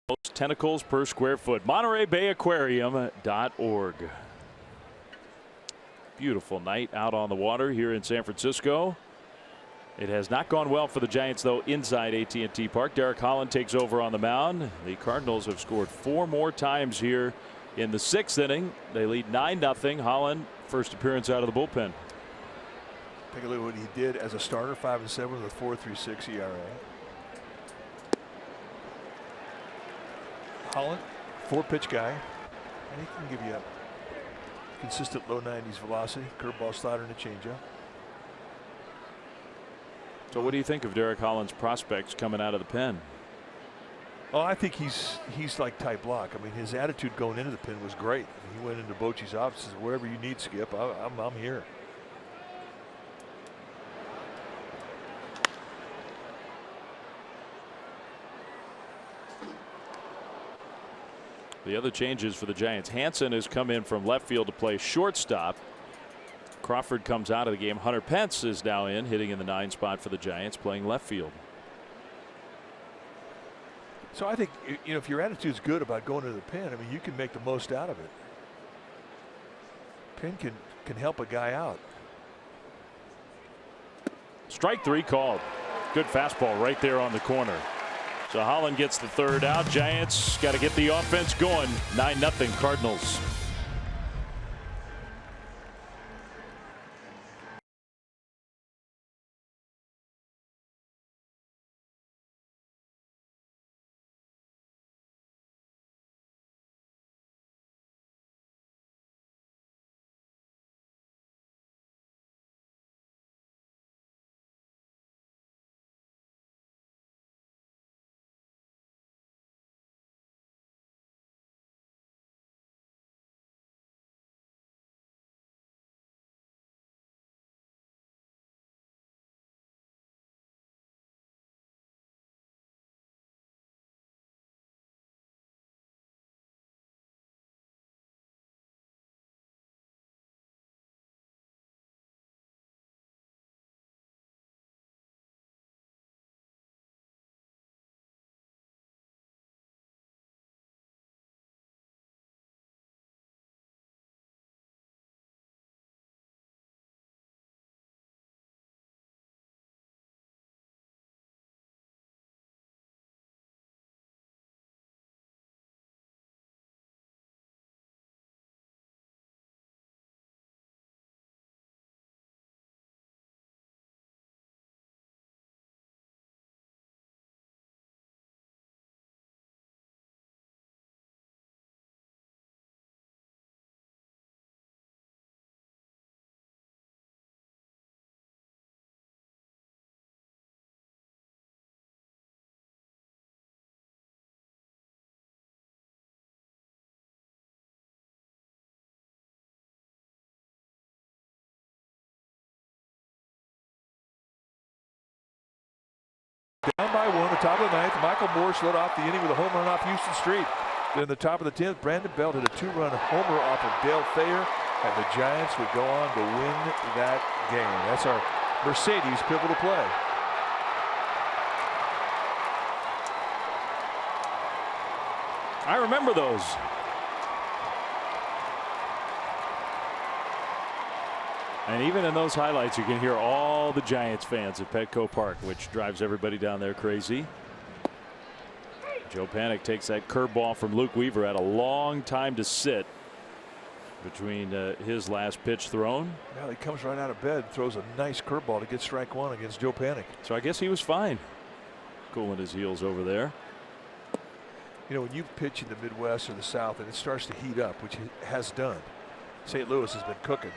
most tentacles per square foot. MontereyBayAquarium.org. Beautiful night out on the water here in San Francisco. It has not gone well for the Giants, though, inside AT&T Park. Derek Holland takes over on the mound. The Cardinals have scored 4 more times here in the 6th inning. They lead 9-0. Holland, first appearance out of the bullpen. Take a look at what he did as a starter, 5-7 with a 4.36 ERA. Holland, 4-pitch guy, and he can give you a consistent low 90s velocity, curveball, slider, and a changeup. So what do you think of Derek Holland's prospects coming out of the pen? Oh, I think he's like type Blach. I mean, his attitude going into the pen was great. I mean, he went into Bochy's office and said, wherever you need, Skip, I'm here. The other changes for the Giants. Hansen has come in from left field to play shortstop. Crawford comes out of the game. Hunter Pence is now in, hitting in the 9 spot for the Giants, playing left field. So I think, you know, if your attitude's good about going to the pen, I mean, you can make the most out of it. Pen can help a guy out. Strike 3 called. Good fastball right there on the corner. So Holland gets the 3rd out. Giants got to get the offense going. 9-0 Cardinals. Down by 1, the top of the 9th. Michael Morse led off the inning with a home run off Houston Street. Then the top of the 10th, Brandon Belt hit a 2-run homer off of Dale Thayer, and the Giants would go on to win that game. That's our Mercedes pivotal play. I remember those. And even in those highlights, you can hear all the Giants fans at Petco Park, which drives everybody down there crazy. Joe Panik takes that curveball from Luke Weaver. Had a long time to sit between his last pitch thrown. Well, he comes right out of bed, throws a nice curveball to get strike 1 against Joe Panik. So I guess he was fine, cooling his heels over there. You know, when you pitch in the Midwest or the South and it starts to heat up, which it has done, St. Louis has been cooking.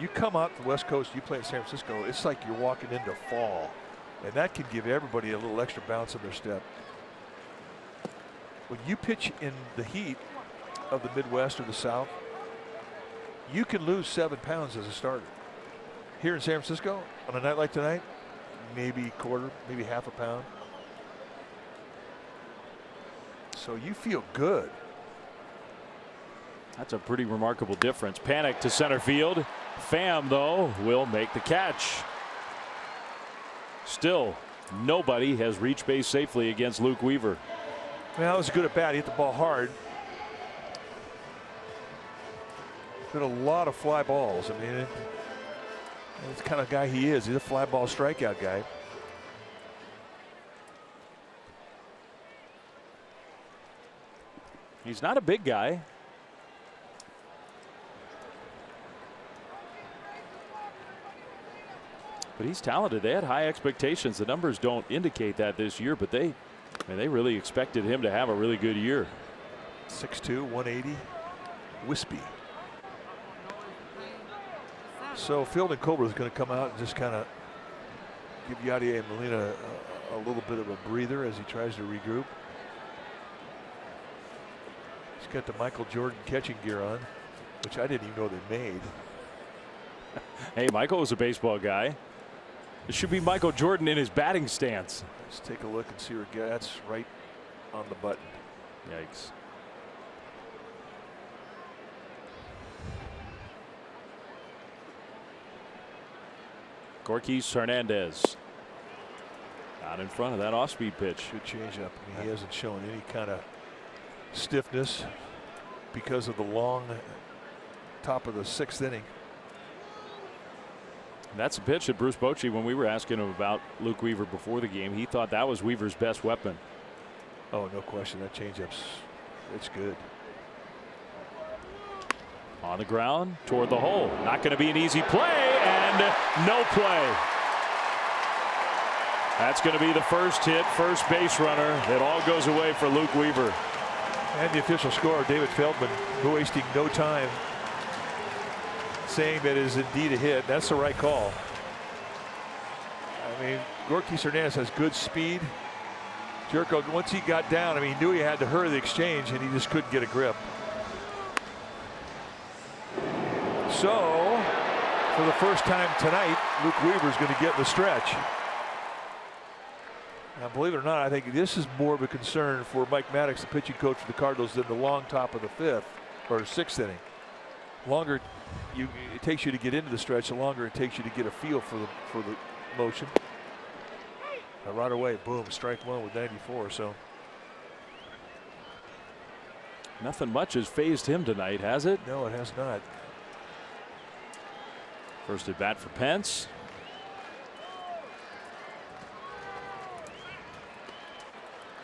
You come out the West Coast, you play in San Francisco, it's like you're walking into fall. And that can give everybody a little extra bounce in their step. When you pitch in the heat of the Midwest or the South, you can lose 7 pounds as a starter. Here in San Francisco, on a night like tonight, maybe a quarter, maybe half a pound. So you feel good. That's a pretty remarkable difference. Panik to center field. Pham, though, will make the catch. Still, nobody has reached base safely against Luke Weaver. Well, that was a good at bat. He hit the ball hard. Hit a lot of fly balls. I mean, that's the kind of guy he is. He's a fly ball strikeout guy. He's not a big guy. But he's talented. They had high expectations. The numbers don't indicate that this year, but they really expected him to have a really good year. 6'2", 180, wispy. So Field and Cobra is going to come out and just kind of give Yadier Molina a little bit of a breather as he tries to regroup. He's got the Michael Jordan catching gear on, which I didn't even know they made. Hey, Michael was a baseball guy. It should be Michael Jordan in his batting stance. Let's take a look and see where that's right on the button. Yikes. Gorkys Hernandez out in front of that off-speed pitch. Good changeup. I mean, he hasn't shown any kind of stiffness because of the long top of the 6th inning. That's a pitch that Bruce Bochy, when we were asking him about Luke Weaver before the game, he thought that was Weaver's best weapon. Oh, no question. That changeup's, it's good. On the ground toward the hole. Not going to be an easy play, and no play. That's going to be the first hit, first base runner. It all goes away for Luke Weaver. And the official scorer, David Feldman, wasting no time, saying that it is indeed a hit. That's the right call. I mean, Gorkys Hernandez has good speed. Jerko, once he got down, I mean, he knew he had to hurry the exchange, and he just couldn't get a grip. So, for the first time tonight, Luke Weaver's going to get in the stretch. Now, believe it or not, I think this is more of a concern for Mike Maddox, the pitching coach for the Cardinals, than the long top of the 5th or 6th inning. Longer it takes you to get into the stretch, the longer it takes you to get a feel for the motion. Right away, boom, strike one with 94. So nothing much has phased him tonight, has it? No, it has not. First at bat for Pence.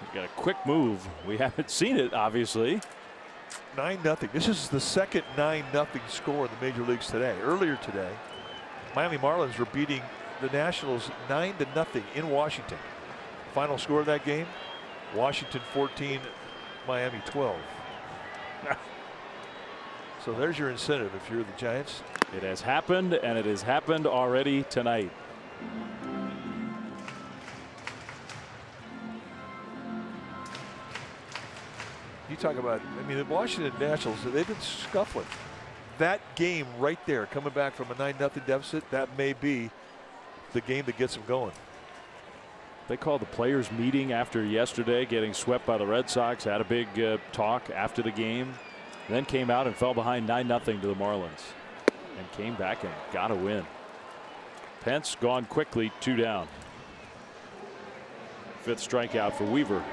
He's got a quick move. We haven't seen it, obviously. 9-0. This is the second 9-0 score in the major leagues today. Earlier today, Miami Marlins were beating the Nationals 9-0 in Washington. Final score of that game, Washington 14, Miami 12. So there's your incentive if you're the Giants. It has happened, and it has happened already tonight. You talk about, I mean, the Washington Nationals, they've been scuffling. That game right there, coming back from a 9-0 deficit, that may be the game that gets them going. They called the players meeting after yesterday getting swept by the Red Sox, had a big talk after the game, then came out and fell behind 9-0 to the Marlins and came back and got a win. Pence gone quickly, 2 down. 5th strikeout for Weaver.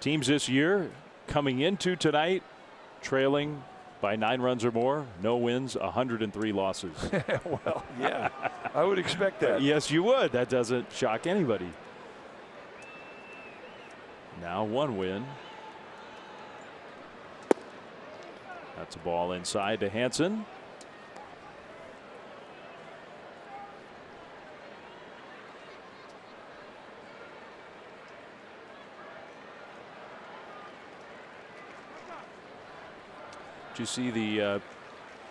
Teams this year coming into tonight trailing by 9 runs or more, no wins, 103 losses. Well, yeah, I would expect that. Yes, you would. That doesn't shock anybody. Now 1 win. That's a ball inside to Hansen. Did you see the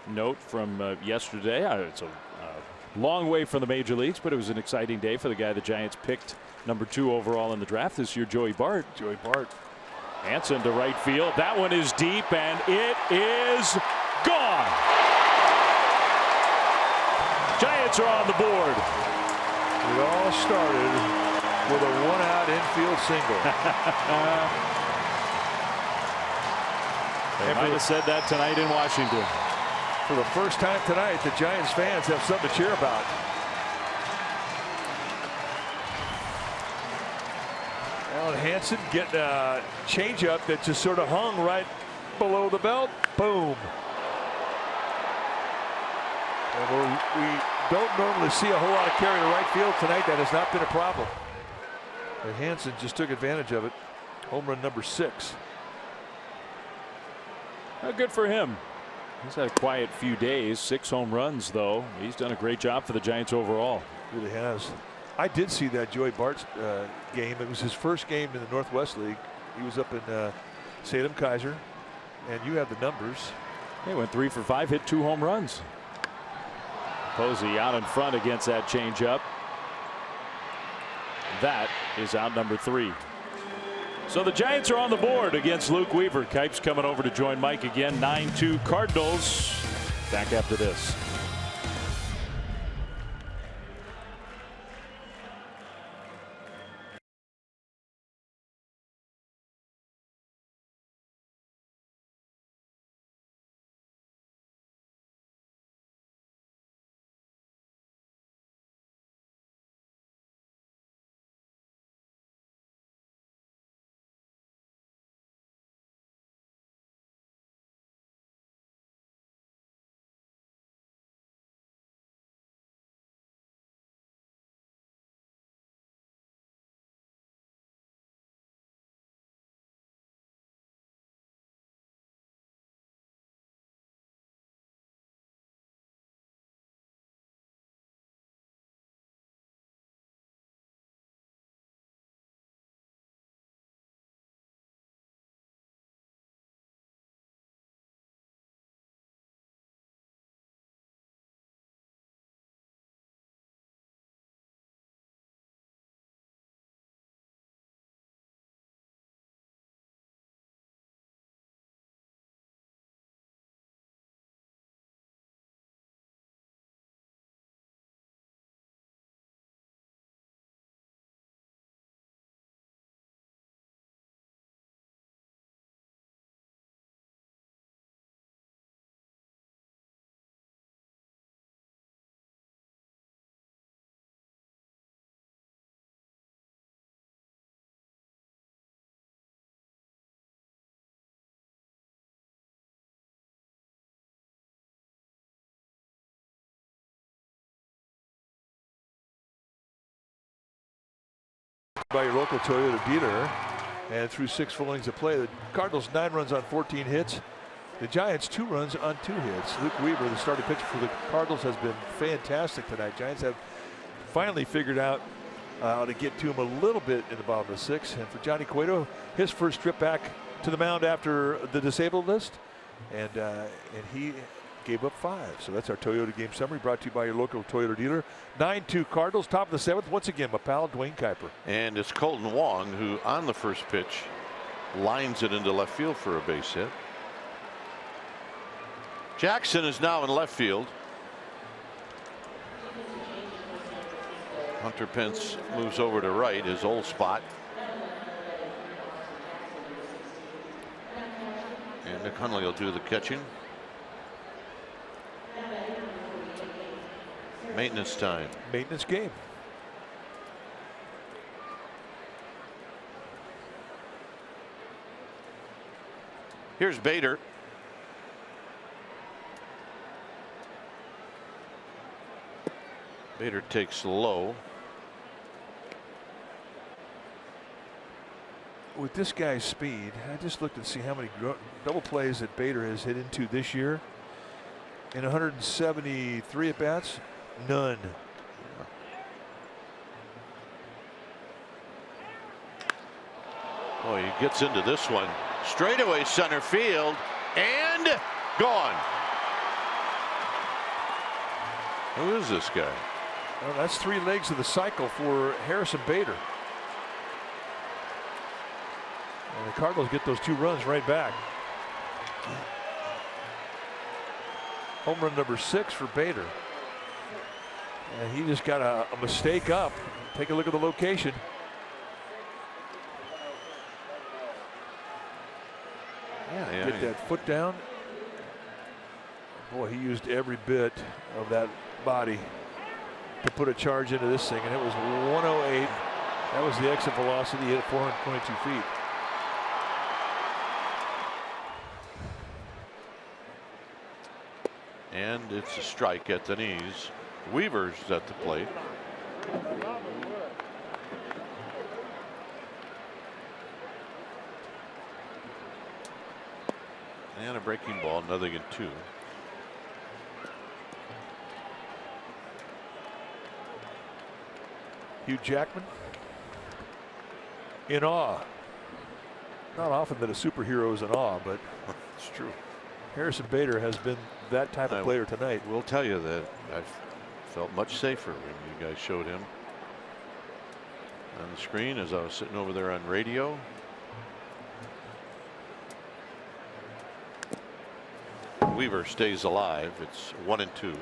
note from yesterday? It's a long way from the major leagues, but it was an exciting day for the guy the Giants picked #2 overall in the draft this year, Joey Bart. Joey Bart. Hansen to right field. That one is deep, and it is gone. Giants are on the board. It all started with a 1-out infield single. They might have said that tonight in Washington. For the first time tonight, the Giants fans have something to cheer about. Alan Hansen getting a changeup that just sort of hung right below the belt. Boom. And we don't normally see a whole lot of carry to right field tonight. That has not been a problem. And Hansen just took advantage of it. Home run number 6. Good for him. He's had a quiet few days. 6 home runs, though. He's done a great job for the Giants overall. Really has. I did see that Joey Bart's game. It was his first game in the Northwest League. He was up in Salem Kaiser, and you have the numbers. He went 3 for 5, hit 2 home runs. Posey out in front against that changeup. That is out number 3. So the Giants are on the board against Luke Weaver. Kipes coming over to join Mike again. 9-2 Cardinals. Back after this. By your local Toyota dealer, and through 6 full innings of play, the Cardinals 9 runs on 14 hits. The Giants 2 runs on 2 hits. Luke Weaver, the starting pitcher for the Cardinals, has been fantastic tonight. Giants have finally figured out how to get to him a little bit in the bottom of the 6th. And for Johnny Cueto, his first trip back to the mound after the disabled list, and he gave up 5. So that's our Toyota game summary, brought to you by your local Toyota dealer. 9-2 Cardinals, top of the 7th. Once again, my pal Dwayne Kuiper. And it's Colton Wong who, on the first pitch, lines it into left field for a base hit. Jackson is now in left field. Hunter Pence moves over to right, his old spot. And Nick Hundley will do the catching. Maintenance time. Maintenance game. Here's Bader. Bader takes low. With this guy's speed, I just looked to see how many double plays that Bader has hit into this year. In 173 at bats, none. Oh, he gets into this one. Straightaway center field and gone. Who is this guy? Well, that's 3 legs of the cycle for Harrison Bader. And the Cardinals get those 2 runs right back. Home run number 6 for Bader. And he just got a mistake up. Take a look at the location. Yeah, Get that foot down. Boy, he used every bit of that body to put a charge into this thing, and it was 108. That was the exit velocity at 422 feet. And it's a strike at the knees. Weaver's at the plate. And a breaking ball, 0-2. Hugh Jackman in awe. Not often that a superhero is in awe, but it's true. Harrison Bader has been that type of player tonight. We'll tell you that I felt much safer when you guys showed him on the screen as I was sitting over there on radio. Weaver stays alive. It's 1-2.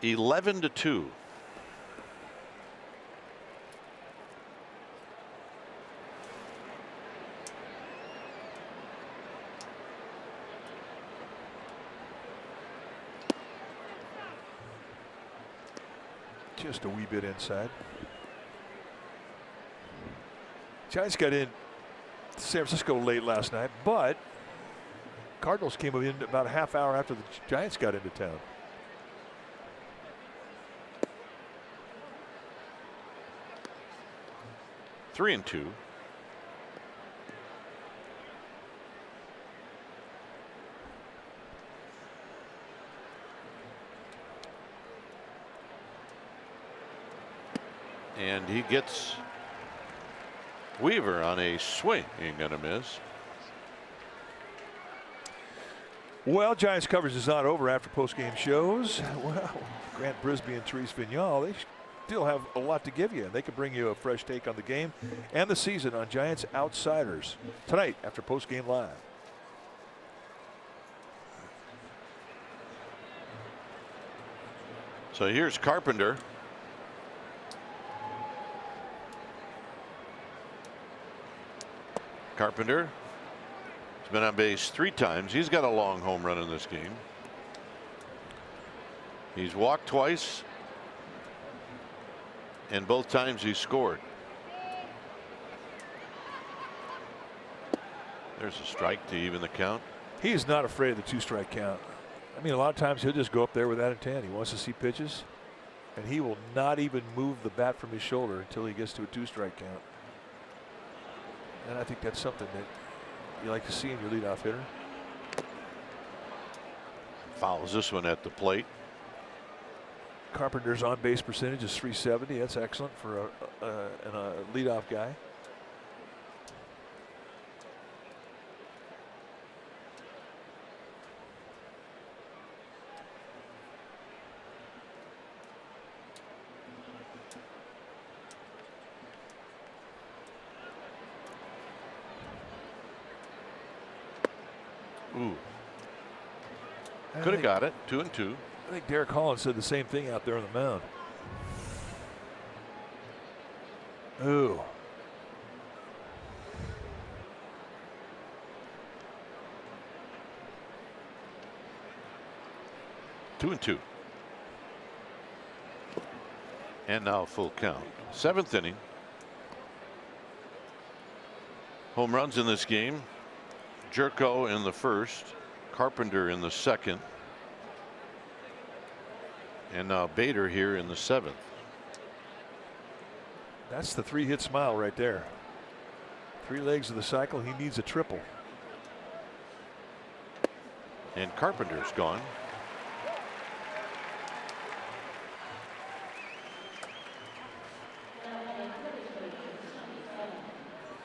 11-2. Just a wee bit inside. Giants got in San Francisco late last night, but Cardinals came in about a half hour after the Giants got into town. Three and two. And he gets Weaver on a swing. Ain't gonna miss. Well, Giants coverage is not over after post-game shows. Well, Grant Brisbee and Therese Vignal, they still have a lot to give you. They can bring you a fresh take on the game and the season on Giants Outsiders tonight after post-game live. So here's Carpenter. Carpenter has been on base 3 times. He's got a long home run in this game. He's walked twice, and both times he scored. There's a strike to even the count. He is not afraid of the 2-strike count. I mean, a lot of times he'll just go up there with that intent. He wants to see pitches, and he will not even move the bat from his shoulder until he gets to a 2-strike count. And I think that's something that you like to see in your leadoff hitter. Fouls this one at the plate. Carpenter's on base percentage is .370. That's excellent for a leadoff guy. Ooh. Could have got it. 2-2. I think Derek Holland said the same thing out there on the mound. Ooh. Two and two. And now full count. 7th inning. Home runs in this game. Jerko in the first, Carpenter in the second, and now Bader here in the 7th. That's the 3-hit smile right there. 3 legs of the cycle. He needs a triple. And Carpenter's gone.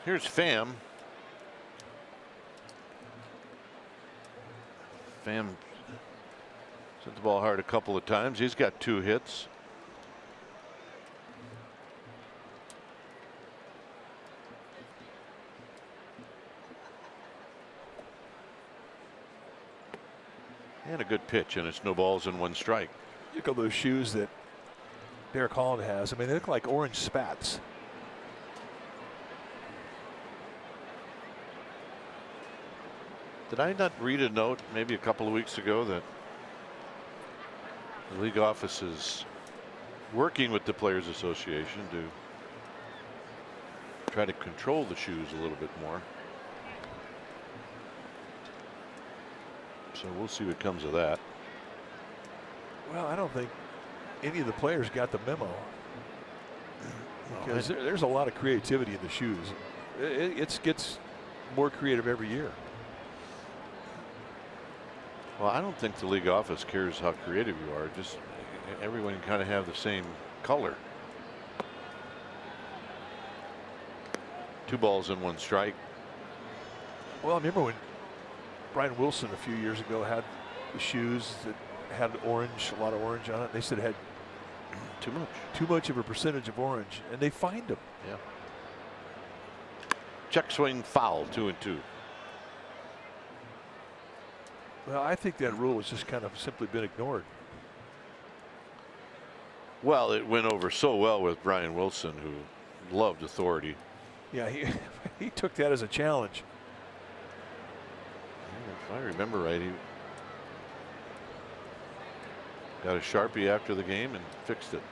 Here's Pham. Pham hit the ball hard a couple of times. He's got 2 hits. And a good pitch, and it's no balls and 1 strike. Look at those shoes that Derek Holland has. I mean, they look like orange spats. Did I not read a note maybe a couple of weeks ago that the league office is working with the Players Association to try to control the shoes a little bit more. So we'll see what comes of that. Well, I don't think any of the players got the memo, because there's a lot of creativity in the shoes. It gets more creative every year. Well, I don't think the league office cares how creative you are. Just everyone can kind of have the same color. 2 balls and 1 strike. Well, I remember when Brian Wilson a few years ago had the shoes that had orange, a lot of orange on it. They said it had too much of a percentage of orange, and they fined him. Yeah. Check swing foul, 2-2. Well, I think that rule has just kind of simply been ignored. Well, it went over so well with Brian Wilson, who loved authority. Yeah, he took that as a challenge. If I remember right, he got a Sharpie after the game and fixed it.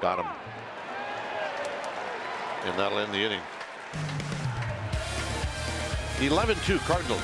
Got him. And that'll end the inning. 11-2 Cardinals.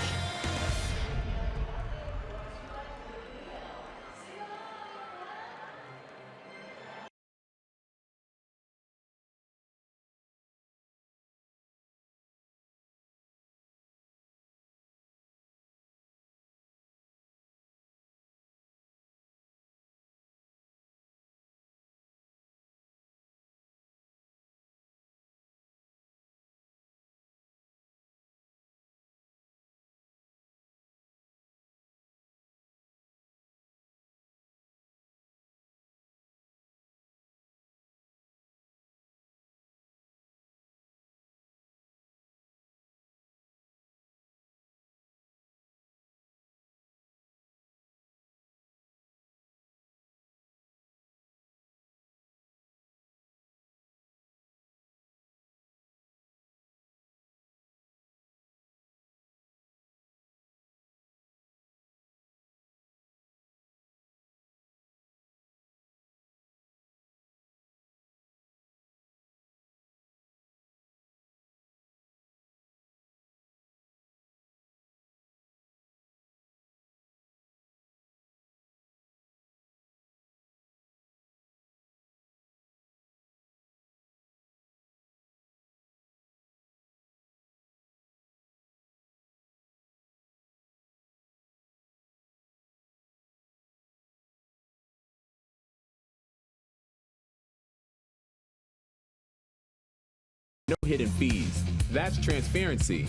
No hidden fees. That's transparency.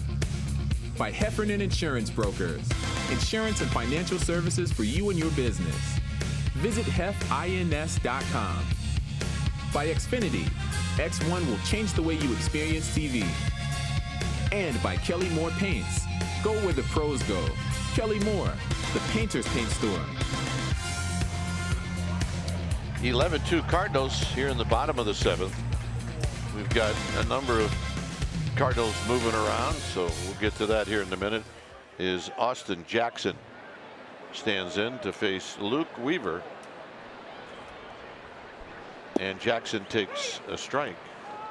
By Heffernan Insurance Brokers. Insurance and financial services for you and your business. Visit hefins.com. By Xfinity. X1 will change the way you experience TV. And by Kelly Moore Paints. Go where the pros go. Kelly Moore, the painter's paint store. 11-2 Cardinals here in the bottom of the 7th. We've got a number of Cardinals moving around, so we'll get to that here in a minute. Is Austin Jackson stands in to face Luke Weaver, and Jackson takes a strike.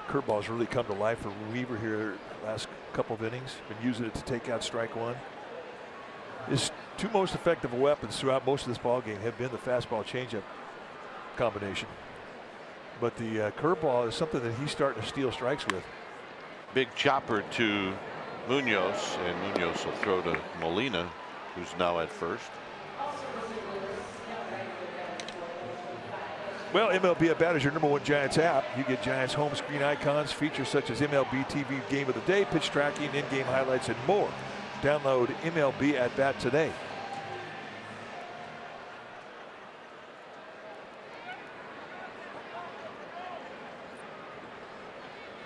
Curveball's really come to life for Weaver here last couple of innings. Been using it to take out strike 1. His 2 most effective weapons throughout most of this ball game have been the fastball changeup combination. But the curveball is something that he's starting to steal strikes with. Big chopper to Munoz, and Munoz will throw to Molina, who's now at first. Well, MLB At Bat is your #1 Giants app. You get Giants home screen icons, features such as MLB TV Game of the Day, pitch tracking, in-game highlights, and more. Download MLB At Bat today.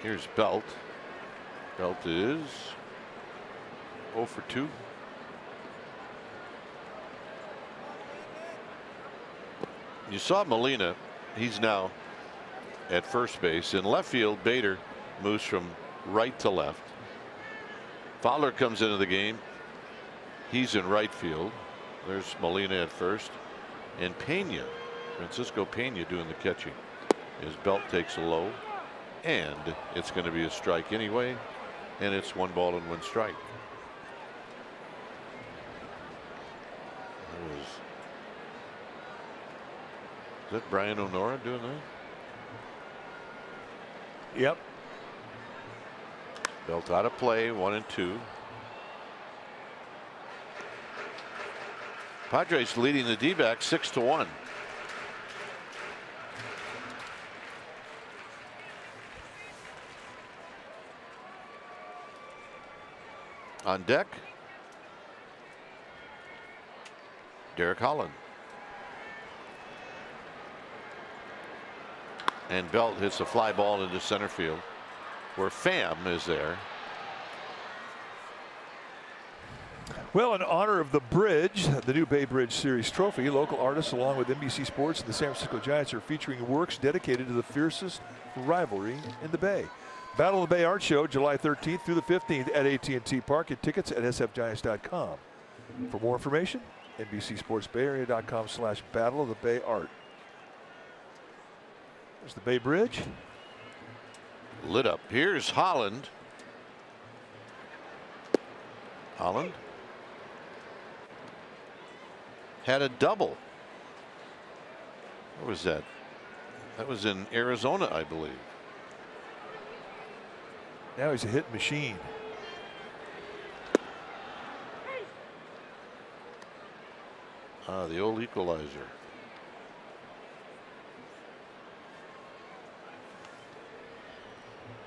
Here's Belt. Belt is 0 for 2. You saw Molina. He's now at first base. In left field, Bader moves from right to left. Fowler comes into the game. He's in right field. There's Molina at first. And Pena Francisco Pena doing the catching. His belt takes a low, and it's going to be a strike anyway, and it's 1 ball and 1 strike. Is that Brian O'Nora doing that? Yep. Belt out of play, 1 and 2. Padres leading the D-backs 6-1. On deck, Derek Holland. And Belt hits a fly ball into center field, where Pham is there. Well, in honor of the bridge, the new Bay Bridge Series trophy, local artists along with NBC Sports and the San Francisco Giants are featuring works dedicated to the fiercest rivalry in the Bay. Battle of the Bay Art Show, July 13th through the 15th at AT&T Park. Get tickets at sfgiants.com. For more information, NBCSportsBayArea.com/Battle of the Bay Art. There's the Bay Bridge. Lit up. Here's Holland. Holland had a double. What was that? That was in Arizona, I believe. Now he's a hit machine. The old equalizer.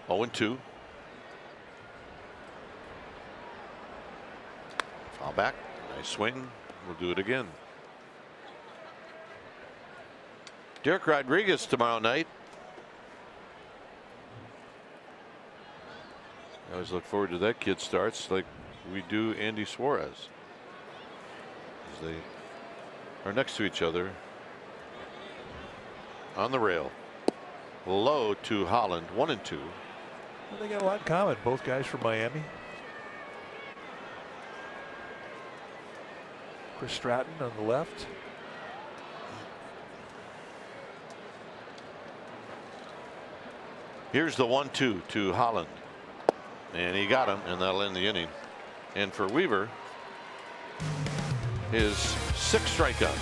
Oh, and 2. Foul back. Nice swing. We'll do it again. Derek Rodriguez tomorrow night. I always look forward to that kid starts like we do Andy Suarez. As they are next to each other on the rail. Low to Holland, 1 and 2. Well, they got a lot in common, both guys from Miami. Chris Stratton on the left. Here's the 1-2 to Holland. And he got him, and that'll end the inning. And for Weaver, his 6th strikeout.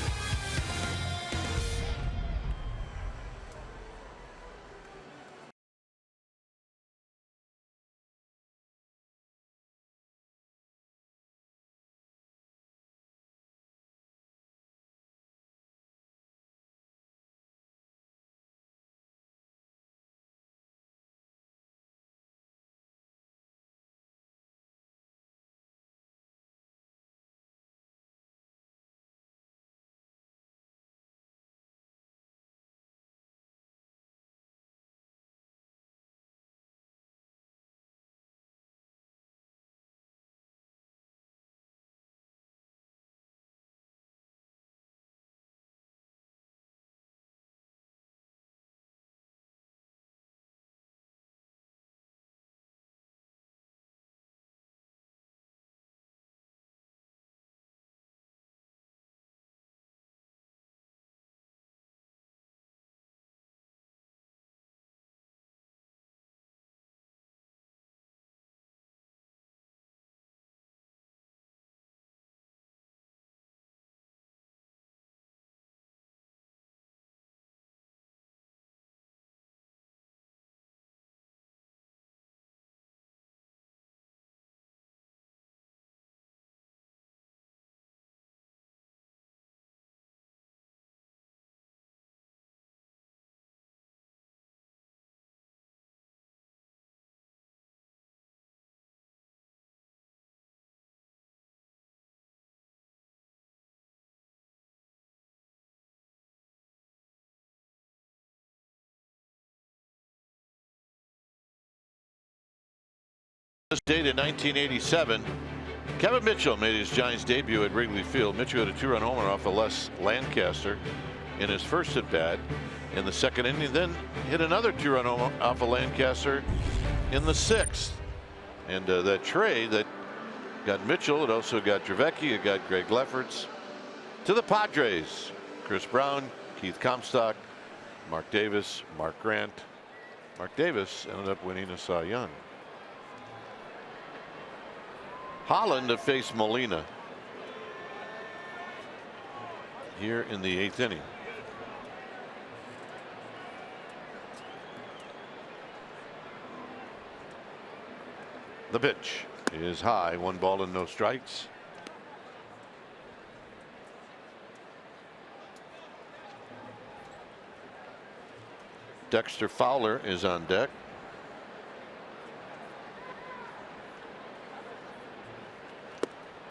This date in 1987, Kevin Mitchell made his Giants debut at Wrigley Field. Mitchell had a 2-run homer off of Les Lancaster in his first at bat in the 2nd inning, then hit another 2-run homer off of Lancaster in the 6th. And that trade that got Mitchell, it also got Dravecki, it got Greg Lefferts to the Padres. Chris Brown Keith Comstock, Mark Davis, Mark Grant. Mark Davis ended up winning a Cy Young. Holland to face Molina here in the 8th inning. The pitch is high, 1 ball and no strikes. Dexter Fowler is on deck.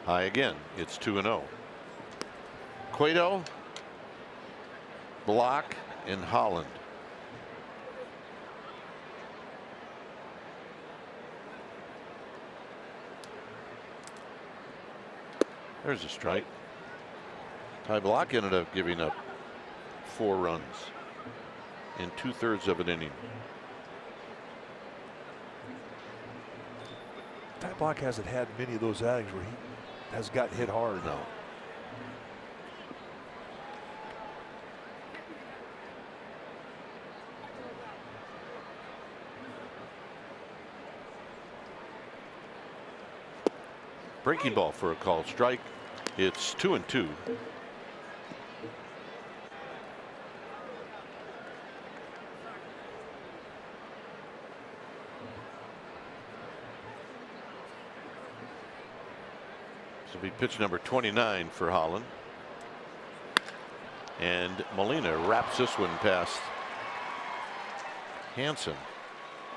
High again. It's 2-0. Cueto, Blach, and Holland. There's a strike. Ty Blach ended up giving up 4 runs in 2/3 of an inning. Ty Blach hasn't had many of those outings where he has got hit hard. No. Breaking ball for a called strike. It's 2-2. This will be pitch number 29 for Holland. And Molina wraps this one past Hansen.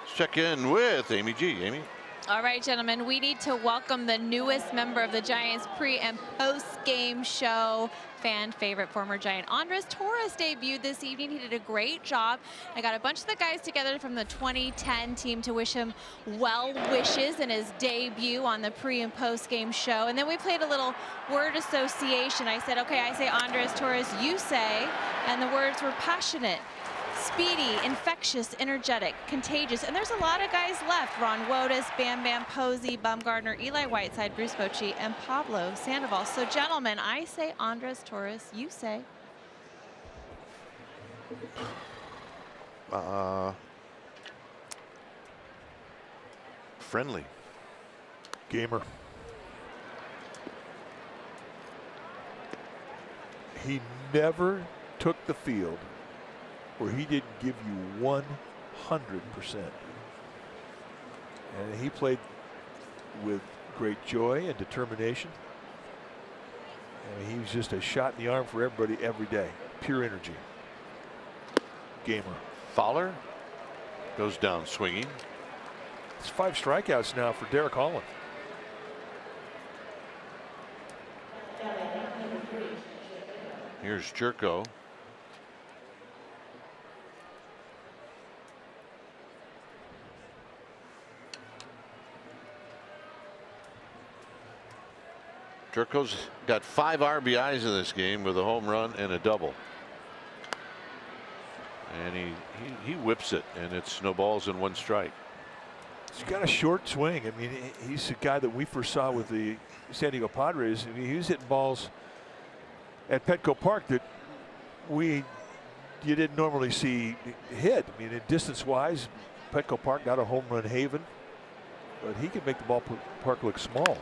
Let's check in with Amy G. Amy. All right, gentlemen, we need to welcome the newest member of the Giants pre and post game show. Fan favorite, former Giant Andres Torres debuted this evening. He did a great job. I got a bunch of the guys together from the 2010 team to wish him well wishes in his debut on the pre and post game show. And then we played a little word association. I said, okay, I say Andres Torres, you say, and the words were passionate, speedy, infectious, energetic, contagious, and there's a lot of guys left. Ron Wotus, Bam Bam Posey, Bumgardner, Eli Whiteside, Bruce Bochy, and Pablo Sandoval. So, gentlemen, I say Andres Torres, you say. Friendly. Gamer. He never took the field where he didn't give you 100%. And he played with great joy and determination. And he was just a shot in the arm for everybody every day. Pure energy. Gamer. Fowler goes down swinging. It's 5 strikeouts now for Derek Holland. Here's Cueto. Cueto's got 5 RBIs in this game with a home run and a double. And he whips it, and it snowballs in 1 strike. He's got a short swing. I mean, he's a guy that we first saw with the San Diego Padres. I mean, he was hitting balls at Petco Park that you didn't normally see hit. I mean, in distance-wise, Petco Park not a home run haven, but he can make the ballpark look small.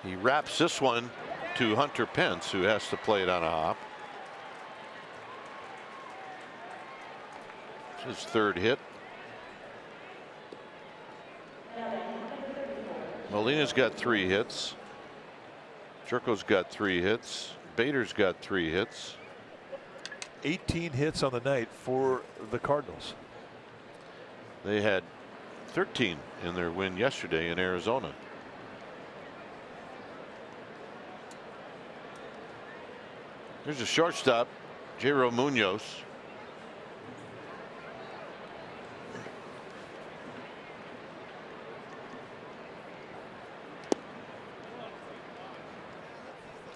He wraps this one to Hunter Pence, who has to play it on a hop. It's his 3rd hit. Molina's got 3 hits. Cueto's got 3 hits. Bader's got 3 hits. 18 hits on the night for the Cardinals. They had 13 in their win yesterday in Arizona. Here's a shortstop, Jairo Munoz.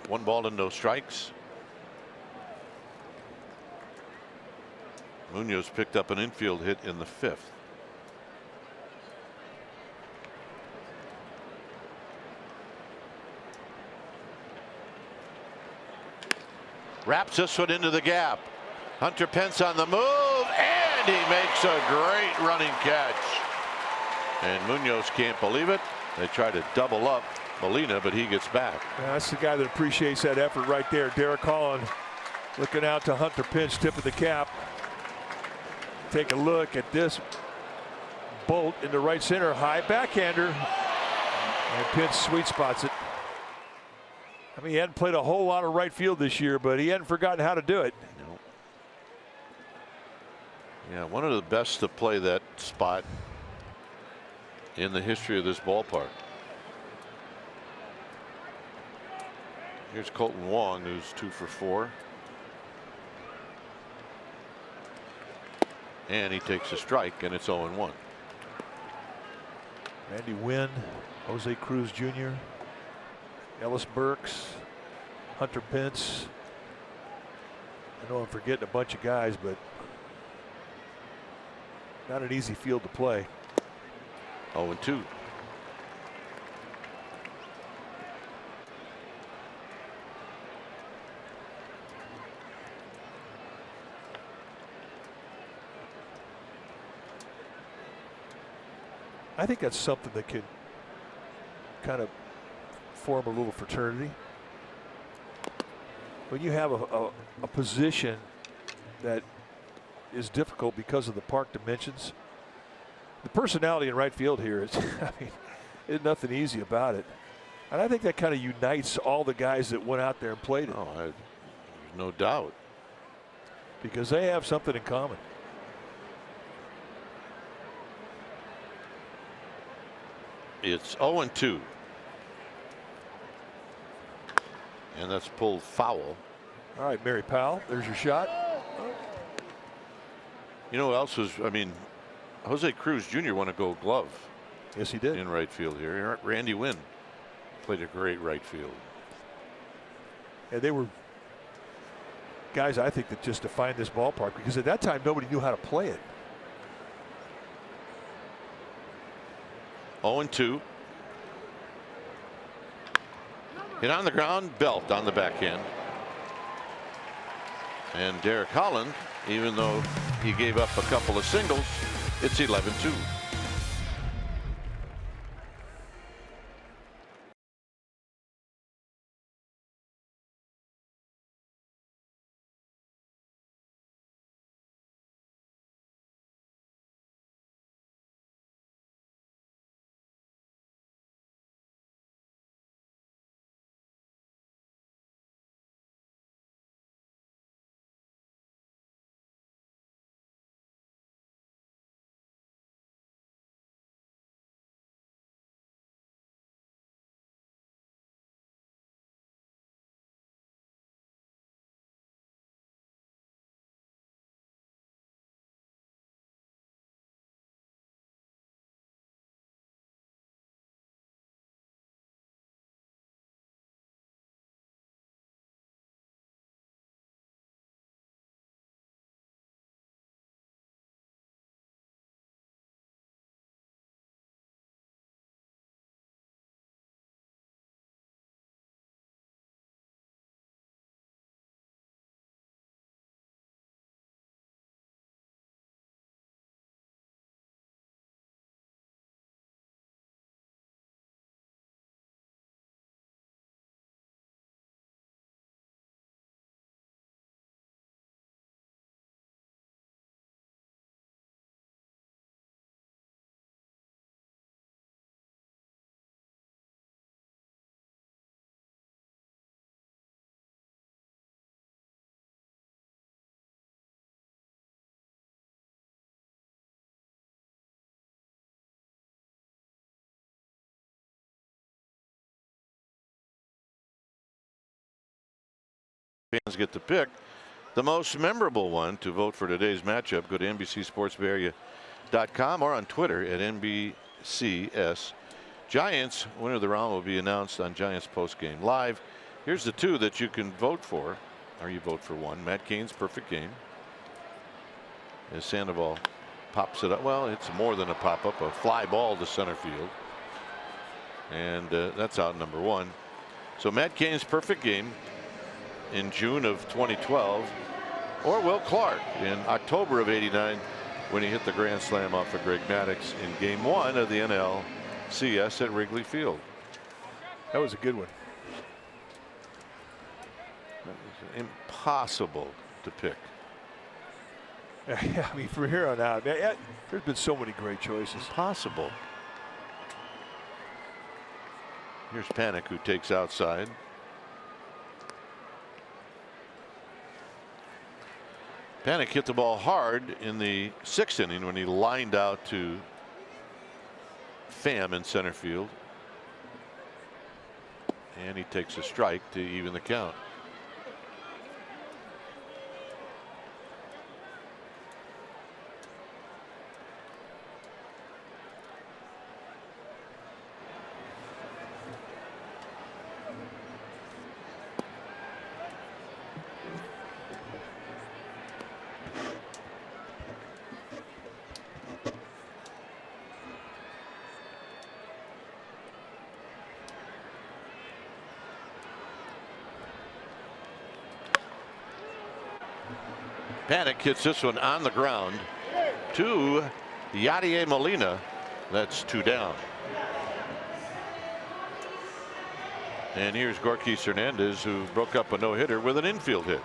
One ball and no strikes. Munoz picked up an infield hit in the 5th. Wraps this one into the gap. Hunter Pence on the move, and he makes a great running catch. And Munoz can't believe it. They try to double up Molina, but he gets back. Yeah, that's the guy that appreciates that effort right there. Derek Holland looking out to Hunter Pence, tip of the cap. Take a look at this bolt in the right center, high backhander, and Pence sweet spots it. I mean, he hadn't played a whole lot of right field this year, but he hadn't forgotten how to do it. No. Yeah, one of the best to play that spot in the history of this ballpark. Here's Colton Wong, who's 2 for 4. And he takes a strike, and it's 0-1. Randy Wynn, Jose Cruz Jr., Ellis Burks, Hunter Pence. I know I'm forgetting a bunch of guys, but not an easy field to play. 0-2. I think that's something that could kind of form a little fraternity. When you have a position that is difficult because of the park dimensions, the personality in right field here is, I mean, there's nothing easy about it. And I think that kind of unites all the guys that went out there and played it. Oh, there's no doubt. Because they have something in common. It's 0-2. And that's pulled foul. All right, Mary Powell, there's your shot. You know who else was, I mean, Jose Cruz Jr. won a Gold Glove. Yes, he did. In right field here. Randy Wynn played a great right field. And they were guys, I think, that just defined this ballpark, because at that time nobody knew how to play it. 0-2. Hit on the ground, belt on the backhand. And Derek Holland, even though he gave up a couple of singles, it's 11-2. Fans get to pick the most memorable one. To vote for today's matchup, go to NBCSportsBayArea.com or on Twitter at NBCS. Giants winner of the round will be announced on Giants postgame live. Here's the two that you can vote for, or you vote for one. Matt Cain's perfect game, as Sandoval pops it up. Well, it's more than a pop up, a fly ball to center field, and that's out number one. So Matt Cain's perfect game in June of 2012 or Will Clark in October of '89 when he hit the grand slam off of Greg Maddux in Game 1 of the NLCS at Wrigley Field. That was a good one. That was impossible to pick. Yeah, I mean, from here on out, man, there's been so many great choices. Impossible. Here's Panik, who takes outside. Panik hit the ball hard in the 6th inning when he lined out to Pham in center field. And he takes a strike to even the count. Panik hits this one on the ground to Yadier Molina. That's 2 down. And here's Gorky Hernandez, who broke up a no-hitter with an infield hit.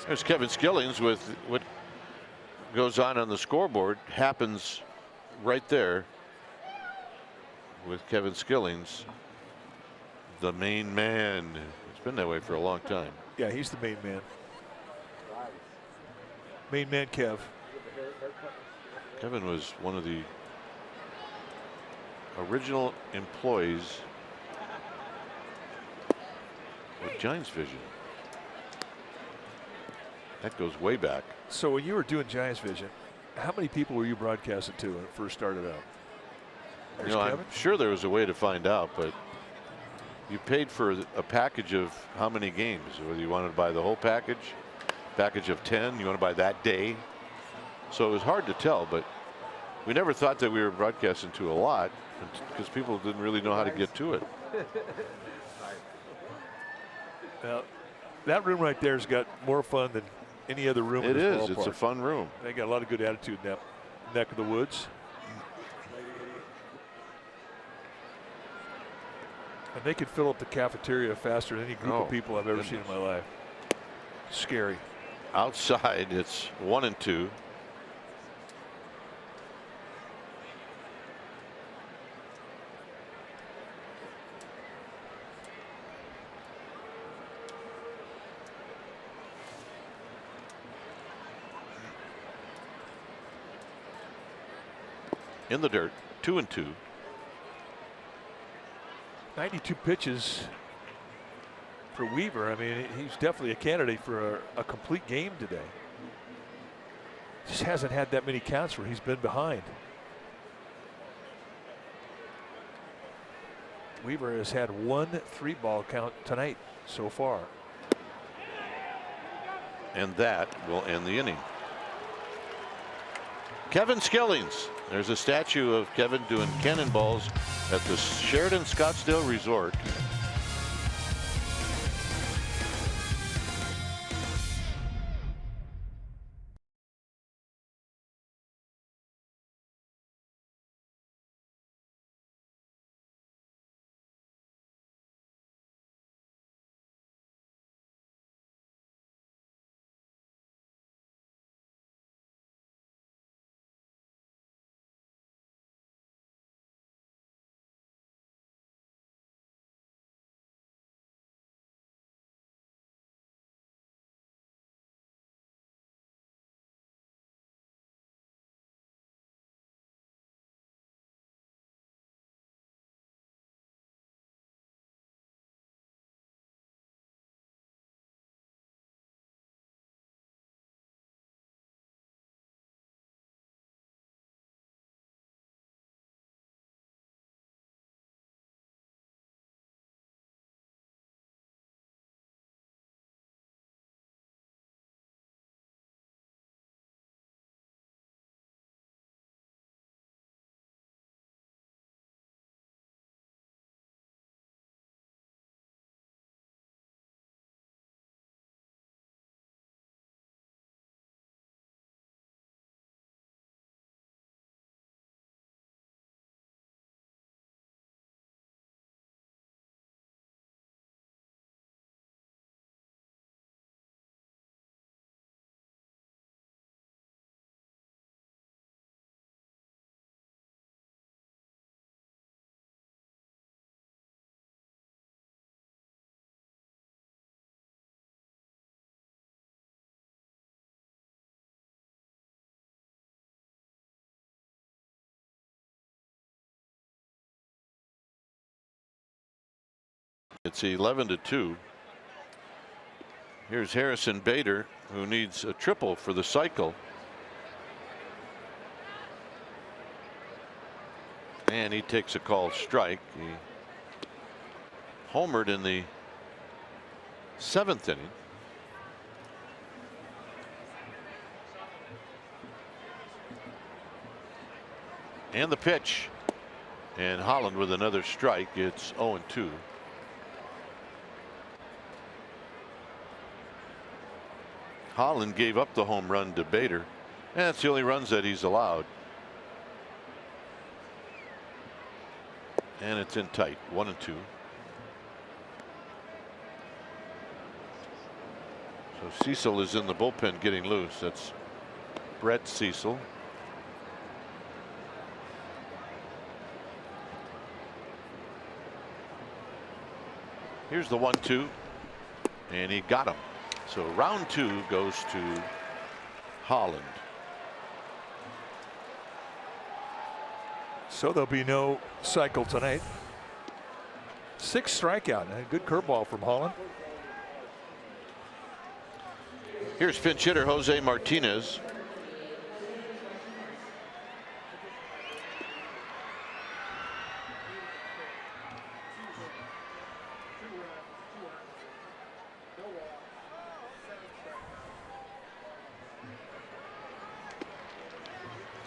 There's Kevin Skillings with what goes on the scoreboard happens right there with Kevin Skillings, the main man. It's been that way for a long time. Yeah, he's the main man. Main man, Kev. Kevin was one of the original employees of Giants Vision. That goes way back. So when you were doing Giants Vision, how many people were you broadcasting to when it first started out? There's Kevin? I'm sure there was a way to find out, but you paid for a package of how many games? Whether you wanted to buy the whole package of 10, you want to buy that day. So it was hard to tell, but we never thought that we were broadcasting to a lot because people didn't really know how to get to it. Now, that room right there's got more fun than any other room in this ballpark. It's a fun room. They got a lot of good attitude in that neck of the woods. And they could fill up the cafeteria faster than any group of people I've ever seen in my life. Scary. Outside, it's 1-2. In the dirt, 2-2. 92 pitches for Weaver. I mean, he's definitely a candidate for a complete game today. Just hasn't had that many counts where he's been behind. Weaver has had 1 3-ball count tonight so far. And that will end the inning. Kevin Skillings. There's a statue of Kevin doing cannonballs at the Sheraton Scottsdale Resort. It's 11-2. Here's Harrison Bader, who needs a triple for the cycle. And he takes a called strike. He homered in the 7th inning. And the pitch. And Holland with another strike. It's 0-2. Holland gave up the home run to Bader, and that's the only runs that he's allowed. And it's in tight, 1-2. So Cecil is in the bullpen getting loose. That's Brett Cecil. Here's the 1-2, and he got him. So round 2 goes to Holland. So there'll be no cycle tonight. 6 strikeout. A good curveball from Holland. Here's pinch hitter Jose Martinez.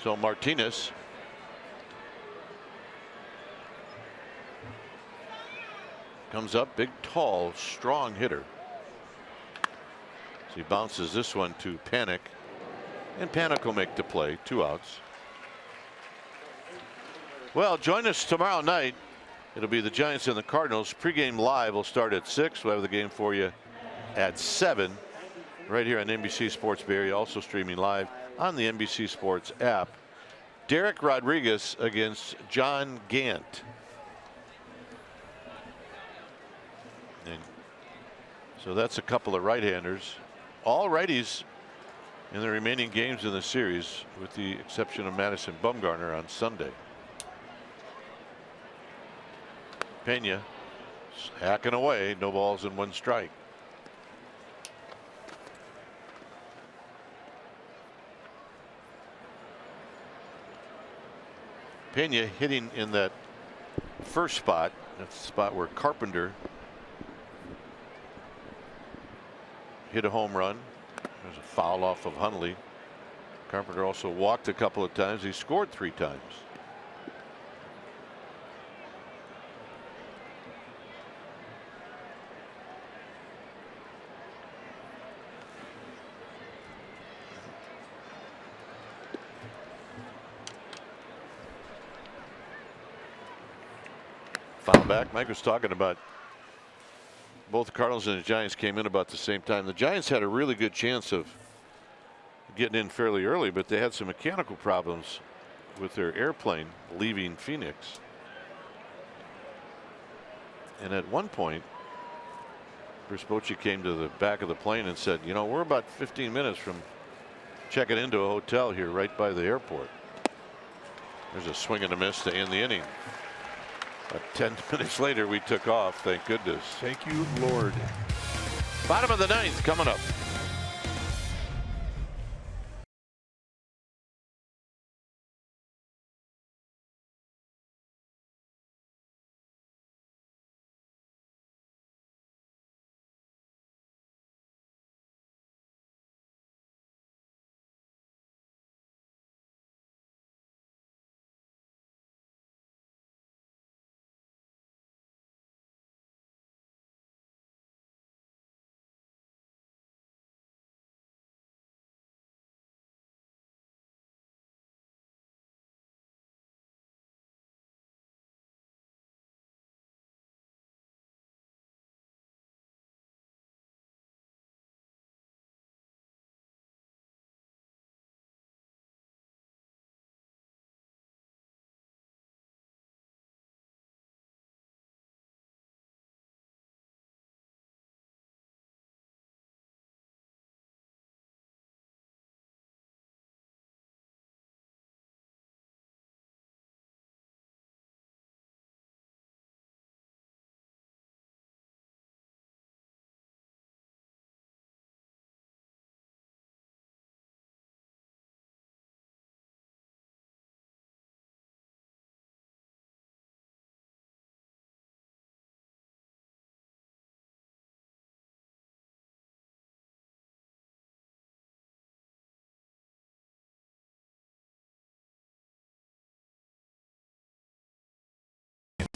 So Martinez comes up, big, tall, strong hitter. So he bounces this one to Panic, and Panic will make the play. 2 outs. Well, join us tomorrow night. It'll be the Giants and the Cardinals. Pregame live will start at 6. We'll have the game for you at 7 right here on NBC Sports Bay Area, also streaming live on the NBC Sports app. Derek Rodriguez against John Gant. And so that's a couple of right-handers. All righties in the remaining games in the series, with the exception of Madison Bumgarner on Sunday. Pena hacking away, no balls and 1 strike. Pena hitting in that first spot. That's the spot where Carpenter hit a home run. There's a foul off of Hundley. Carpenter also walked a couple of times. He scored 3 times. Foul back. Mike was talking about both the Cardinals and the Giants came in about the same time. The Giants had a really good chance of getting in fairly early, but they had some mechanical problems with their airplane leaving Phoenix. And at one point, Bruce Bochy came to the back of the plane and said, you know, we're about 15 minutes from checking into a hotel here right by the airport. There's a swing and a miss to end the inning. 10 minutes later, we took off. Thank goodness. Thank you, Lord. Bottom of the 9th coming up.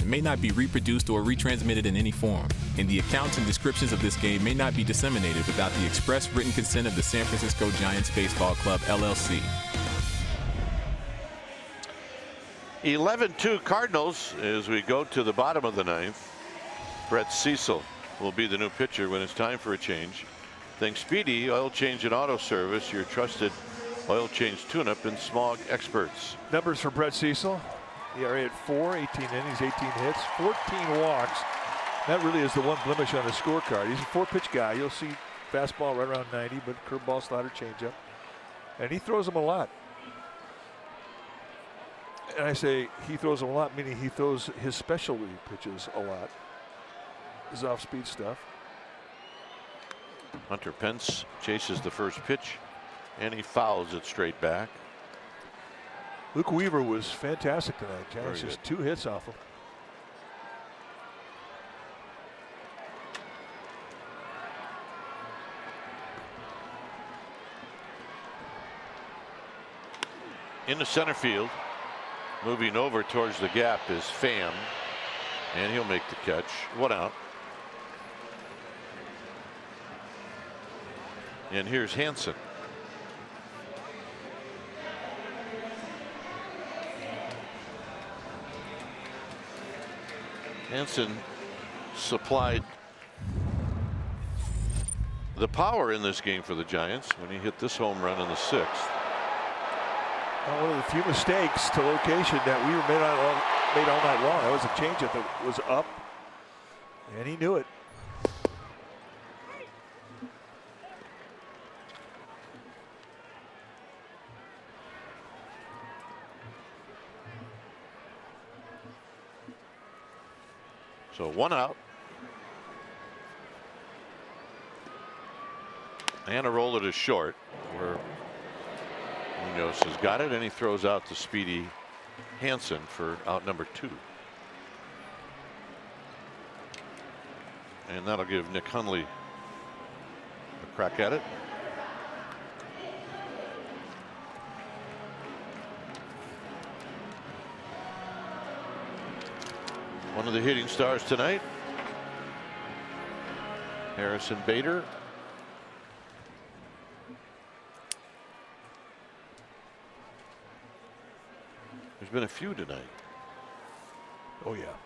and may not be reproduced or retransmitted in any form, and the accounts and descriptions of this game may not be disseminated without the express written consent of the San Francisco Giants Baseball Club, LLC. 11-2 Cardinals as we go to the bottom of the ninth. Brett Cecil will be the new pitcher when it's time for a change. Think Speedy, oil change and auto service, your trusted oil change tune-up and smog experts. Numbers for Brett Cecil. ERA at 4, 18 innings, 18 hits, 14 walks. That really is the one blemish on his scorecard. He's a 4-pitch guy. You'll see fastball right around 90, but curveball, slider, changeup. And he throws them a lot. And I say he throws them a lot, meaning he throws his specialty pitches a lot. His off-speed stuff. Hunter Pence chases the first pitch, and he fouls it straight back. Luke Weaver was fantastic tonight. Giants just 2 hits off him. Into center field, moving over towards the gap is Pham, and he'll make the catch. 1 out. And here's Hansen. Hansen supplied the power in this game for the Giants when he hit this home run in the 6th. One of the few mistakes to location that we made all night long. That was a changeup that was up, and he knew it. So 1 out. And a roll it is short, where Munoz has got it, and he throws out to Speedy Hansen for out number 2. And that'll give Nick Hundley a crack at it. One of the hitting stars tonight, Harrison Bader. There's been a few tonight. Oh, yeah.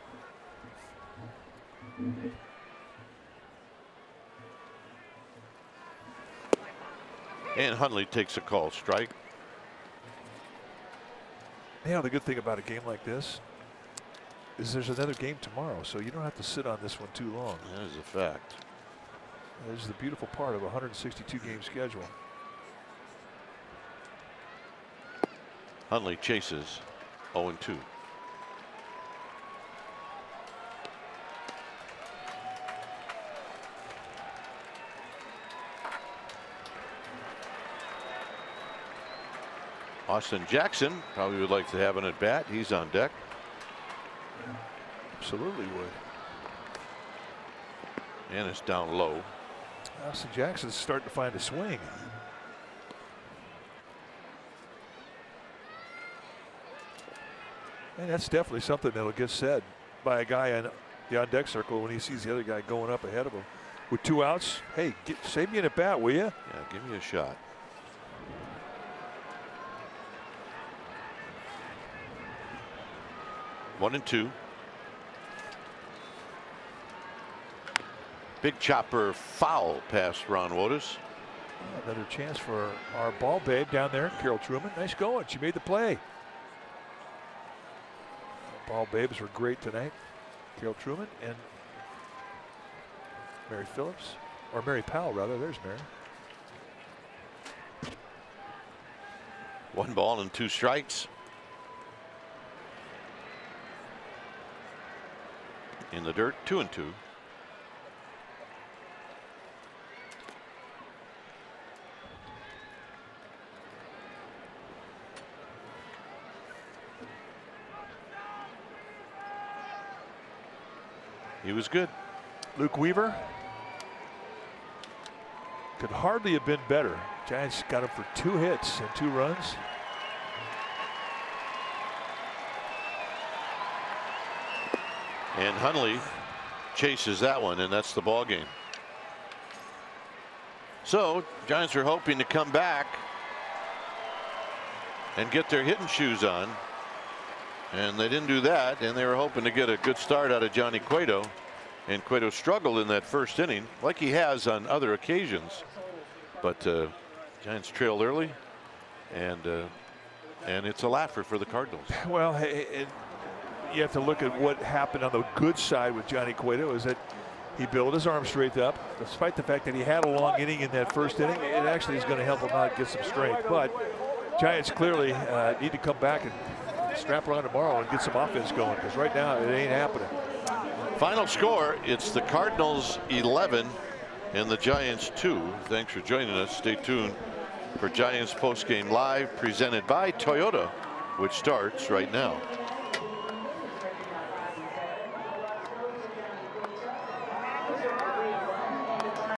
And Hundley takes a call strike. Yeah, the good thing about a game like this is there's another game tomorrow, so you don't have to sit on this one too long. That is a fact. That is the beautiful part of a 162 game schedule. Hundley chases 0-2. Austin Jackson probably would like to have an at bat. He's on deck. Absolutely would. And it's down low. Austin Jackson's starting to find a swing. And that's definitely something that'll get said by a guy in the on deck circle when he sees the other guy going up ahead of him. With 2 outs, hey, save me an at bat, will you? Yeah, give me a shot. One and 2. Big chopper foul past Ron Wotus. Another chance for our ball babe down there, Carol Truman. Nice going. She made the play. Ball babes were great tonight. Carol Truman and Mary Phillips, or Mary Powell rather. There's Mary. 1 ball and 2 strikes. In the dirt, 2-2. He was good. Luke Weaver could hardly have been better. Giants got him for 2 hits and 2 runs. And Hundley chases that one, and that's the ball game. So Giants are hoping to come back and get their hitting shoes on, and they didn't do that, and they were hoping to get a good start out of Johnny Cueto, and Cueto struggled in that first inning like he has on other occasions, but Giants trailed early, and it's a laugher for the Cardinals. Well, you have to look at what happened on the good side with Johnny Cueto, is that he built his arm strength up. Despite the fact that he had a long inning in that first inning, it actually is going to help him out get some strength. But Giants clearly need to come back and strap around tomorrow and get some offense going, because right now it ain't happening. Final score, it's the Cardinals 11 and the Giants 2. Thanks for joining us. Stay tuned for Giants Postgame Live, presented by Toyota, which starts right now.